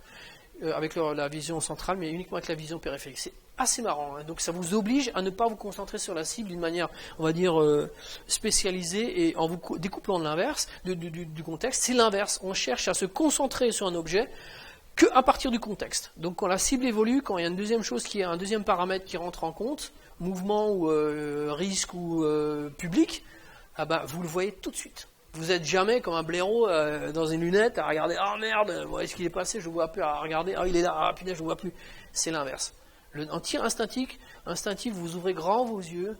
avec la vision centrale, mais uniquement avec la vision périphérique. C'est assez marrant, hein. Donc ça vous oblige à ne pas vous concentrer sur la cible d'une manière, on va dire, spécialisée, et en vous découplant de l'inverse, du contexte. C'est l'inverse. On cherche à se concentrer sur un objet que à partir du contexte. Donc quand la cible évolue, quand il y a une deuxième chose, un deuxième paramètre qui rentre en compte, mouvement ou risque ou public, ah bah, vous le voyez tout de suite. Vous n'êtes jamais comme un blaireau dans une lunette à regarder, ah merde, où est-ce qu'il est passé, je ne vois plus, à regarder, ah il est là, ah putain, je ne vois plus. C'est l'inverse. En tir instinctif, vous ouvrez grand vos yeux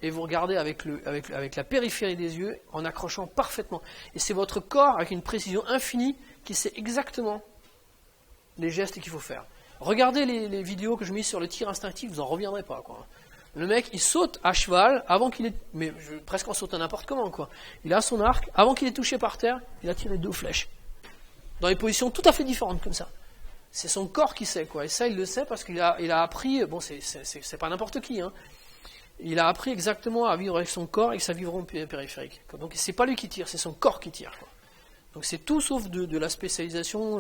et vous regardez avec la périphérie des yeux en accrochant parfaitement. Et c'est votre corps avec une précision infinie qui sait exactement les gestes qu'il faut faire. Regardez les vidéos que je mets sur le tir instinctif, vous n'en reviendrez pas, quoi. Le mec, il saute à cheval avant qu'il ait... Mais presque en sautant n'importe comment, quoi. Il a son arc, avant qu'il ait touché par terre, il a tiré 2 flèches. Dans des positions tout à fait différentes, comme ça. C'est son corps qui sait, quoi. Et ça, il le sait parce qu'il a appris... Bon, c'est pas n'importe qui, hein. Il a appris exactement à vivre avec son corps et avec sa vision périphérique. Donc, c'est pas lui qui tire, c'est son corps qui tire, quoi. Donc, c'est tout sauf de la spécialisation...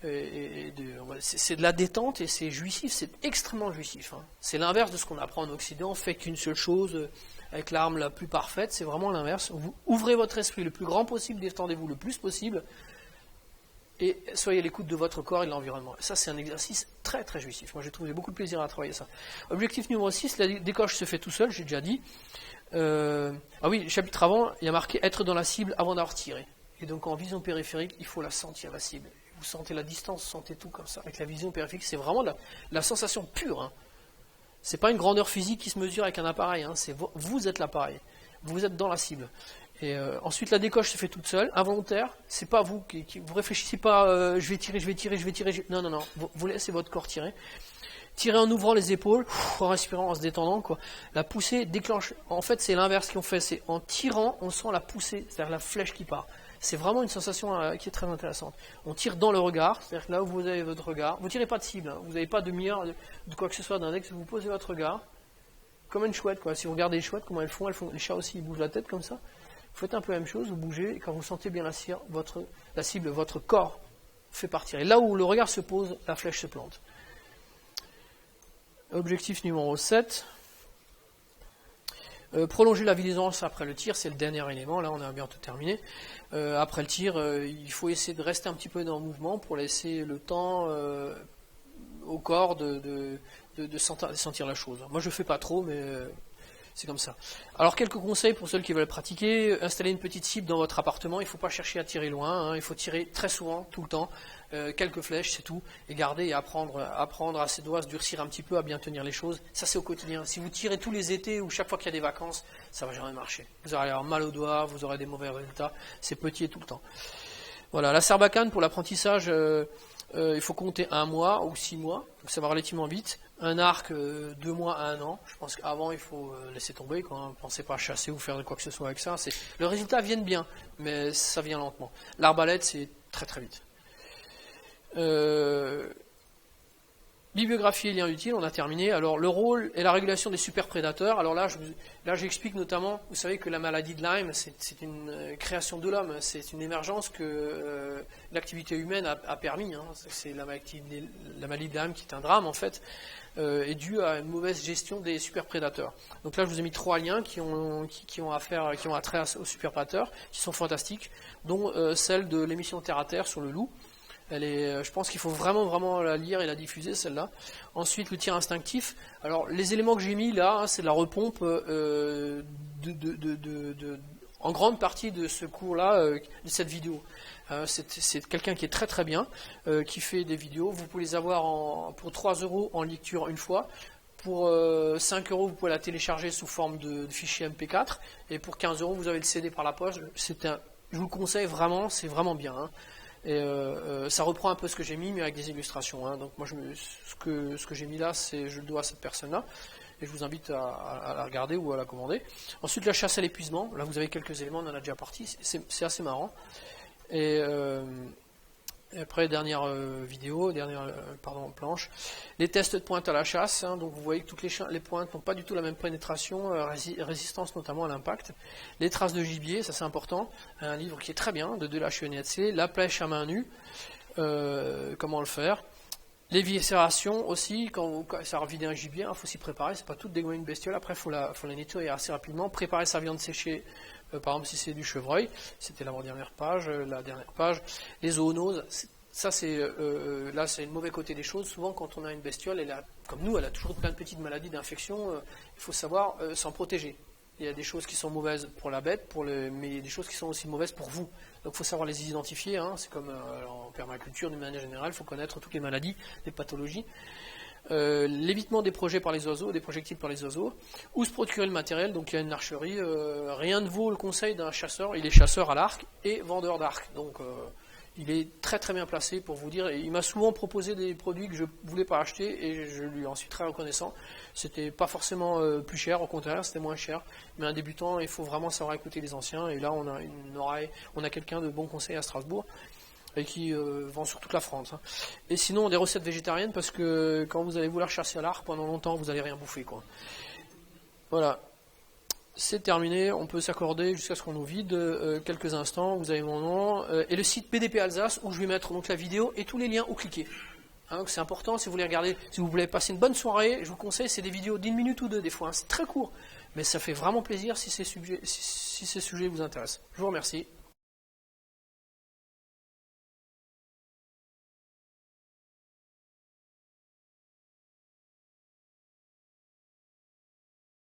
c'est de la détente et c'est jouissif, c'est extrêmement jouissif, hein. C'est l'inverse de ce qu'on apprend en Occident, on fait qu'une seule chose avec l'arme la plus parfaite, c'est vraiment l'inverse. Vous ouvrez votre esprit le plus grand possible, détendez-vous le plus possible et soyez à l'écoute de votre corps et de l'environnement. Ça, c'est un exercice très très jouissif. Moi, j'ai trouvé beaucoup de plaisir à travailler ça. Objectif numéro 6, la décoche se fait tout seul, j'ai déjà dit. Ah oui, le chapitre avant, il y a marqué être dans la cible avant d'avoir tiré. Et donc en vision périphérique, il faut la sentir, la cible. Vous sentez la distance, vous sentez tout comme ça. Avec la vision périphérique, c'est vraiment la sensation pure, hein. C'est pas une grandeur physique qui se mesure avec un appareil, hein. Vous êtes l'appareil. Vous êtes dans la cible. Et ensuite, la décoche se fait toute seule, involontaire. C'est pas vous vous réfléchissez pas, je vais tirer. Non. Vous laissez votre corps tirer. Tirez en ouvrant les épaules, en respirant, en se détendant, quoi. La poussée déclenche. En fait, c'est l'inverse qu'on fait. C'est en tirant, on sent la poussée, c'est-à-dire la flèche qui part. C'est vraiment une sensation qui est très intéressante. On tire dans le regard, c'est-à-dire que là où vous avez votre regard, vous ne tirez pas de cible, hein, vous n'avez pas de mire, de quoi que ce soit d'index, vous posez votre regard, comme une chouette, quoi. Si vous regardez les chouettes, comment elles font, les chats aussi, ils bougent la tête comme ça. Vous faites un peu la même chose, vous bougez, et quand vous sentez bien la cible, votre corps fait partir. Et là où le regard se pose, la flèche se plante. Objectif numéro 7. Prolonger la vigilance après le tir, c'est le dernier élément, là on a bientôt terminé. Après le tir, il faut essayer de rester un petit peu dans le mouvement pour laisser le temps au corps de sentir la chose. Moi je ne fais pas trop, mais c'est comme ça. Alors quelques conseils pour ceux qui veulent pratiquer. Installer une petite cible dans votre appartement, il ne faut pas chercher à tirer loin, hein. Il faut tirer très souvent, tout le temps. Quelques flèches, c'est tout, et garder et apprendre à ses doigts, à se durcir un petit peu, à bien tenir les choses. Ça, c'est au quotidien. Si vous tirez tous les étés ou chaque fois qu'il y a des vacances, ça ne va jamais marcher. Vous allez avoir mal aux doigts, vous aurez des mauvais résultats. C'est petit et tout le temps. Voilà, la sarbacane pour l'apprentissage, il faut compter 1 mois ou 6 mois, donc ça va relativement vite. un arc 2 mois à 1 an. Je pense qu'avant, il faut laisser tomber, quoi. Ne pensez pas à chasser ou faire quoi que ce soit avec ça. Le résultat vient bien, mais ça vient lentement. L'arbalète, c'est très très vite. Bibliographie et liens utiles, on a terminé. Alors, le rôle et la régulation des superprédateurs. Alors là, j'explique notamment, vous savez que la maladie de Lyme, c'est une création de l'homme, c'est une émergence que l'activité humaine a permis. Hein. C'est la maladie de Lyme qui est un drame, en fait, est due à une mauvaise gestion des superprédateurs. Donc là, je vous ai mis 3 liens qui ont attrait aux superprédateurs, qui sont fantastiques, dont celle de l'émission Terre à Terre sur le loup. Je pense qu'il faut vraiment la lire et la diffuser, celle-là. Ensuite, le tir instinctif. Alors, les éléments que j'ai mis là, hein, c'est de la repompe en grande partie de ce cours-là, de cette vidéo. C'est quelqu'un qui est très très bien, qui fait des vidéos. Vous pouvez les avoir pour 3 € en lecture une fois. Pour 5 €, vous pouvez la télécharger sous forme de fichier MP4. Et pour 15 €, vous avez le CD par la poche. Je vous le conseille vraiment, c'est vraiment bien. Hein. Et ça reprend un peu ce que j'ai mis, mais avec des illustrations. Hein. Donc moi, ce que j'ai mis là, je le dois à cette personne-là. Et je vous invite à la regarder ou à la commander. Ensuite, la chasse à l'épuisement. Là, vous avez quelques éléments, on en a déjà parti. C'est assez marrant. Et après, dernière planche. Les tests de pointe à la chasse. Hein. Donc vous voyez que toutes les pointes n'ont pas du tout la même pénétration, résistance notamment à l'impact. Les traces de gibier, ça c'est important. Un livre qui est très bien, de Delachaux et Nietze. La pêche à main nue, comment le faire. Les viscérations aussi, quand ça vider un gibier, il faut s'y préparer. C'est pas tout dégommer une bestiole. Après, il faut la nettoyer assez rapidement. Préparer sa viande séchée. Par exemple, si c'est du chevreuil, c'était la dernière page. Les zoonoses, ça c'est là c'est le mauvais côté des choses. Souvent, quand on a une bestiole, comme nous, elle a toujours plein de petites maladies d'infection. Il faut savoir s'en protéger. Il y a des choses qui sont mauvaises pour la bête, mais il y a des choses qui sont aussi mauvaises pour vous. Donc il faut savoir les identifier. Hein. C'est comme en permaculture, d'une manière générale, il faut connaître toutes les maladies, les pathologies. L'évitement des projets par les oiseaux, des projectiles par les oiseaux, où se procurer le matériel. Donc il y a une archerie, rien ne vaut le conseil d'un chasseur. Il est chasseur à l'arc et vendeur d'arc, donc il est très très bien placé pour vous dire. Et il m'a souvent proposé des produits que je ne voulais pas acheter et je lui en suis très reconnaissant. C'était pas forcément plus cher, au contraire c'était moins cher, mais un débutant il faut vraiment savoir écouter les anciens. Et là on a quelqu'un de bon conseil à Strasbourg et qui vend sur toute la France. Hein. Et sinon, des recettes végétariennes, parce que quand vous allez vouloir chasser à l'arc, pendant longtemps, vous n'allez rien bouffer. Quoi. Voilà. C'est terminé, on peut s'accorder jusqu'à ce qu'on nous vide quelques instants. Vous avez mon nom. Et le site BDP Alsace, où je vais mettre donc la vidéo et tous les liens où cliquer. Hein, c'est important, si vous voulez regarder, si vous voulez passer une bonne soirée, je vous conseille, c'est des vidéos d'1 minute ou 2 des fois. Hein, c'est très court, mais ça fait vraiment plaisir si ces sujets vous intéressent. Je vous remercie.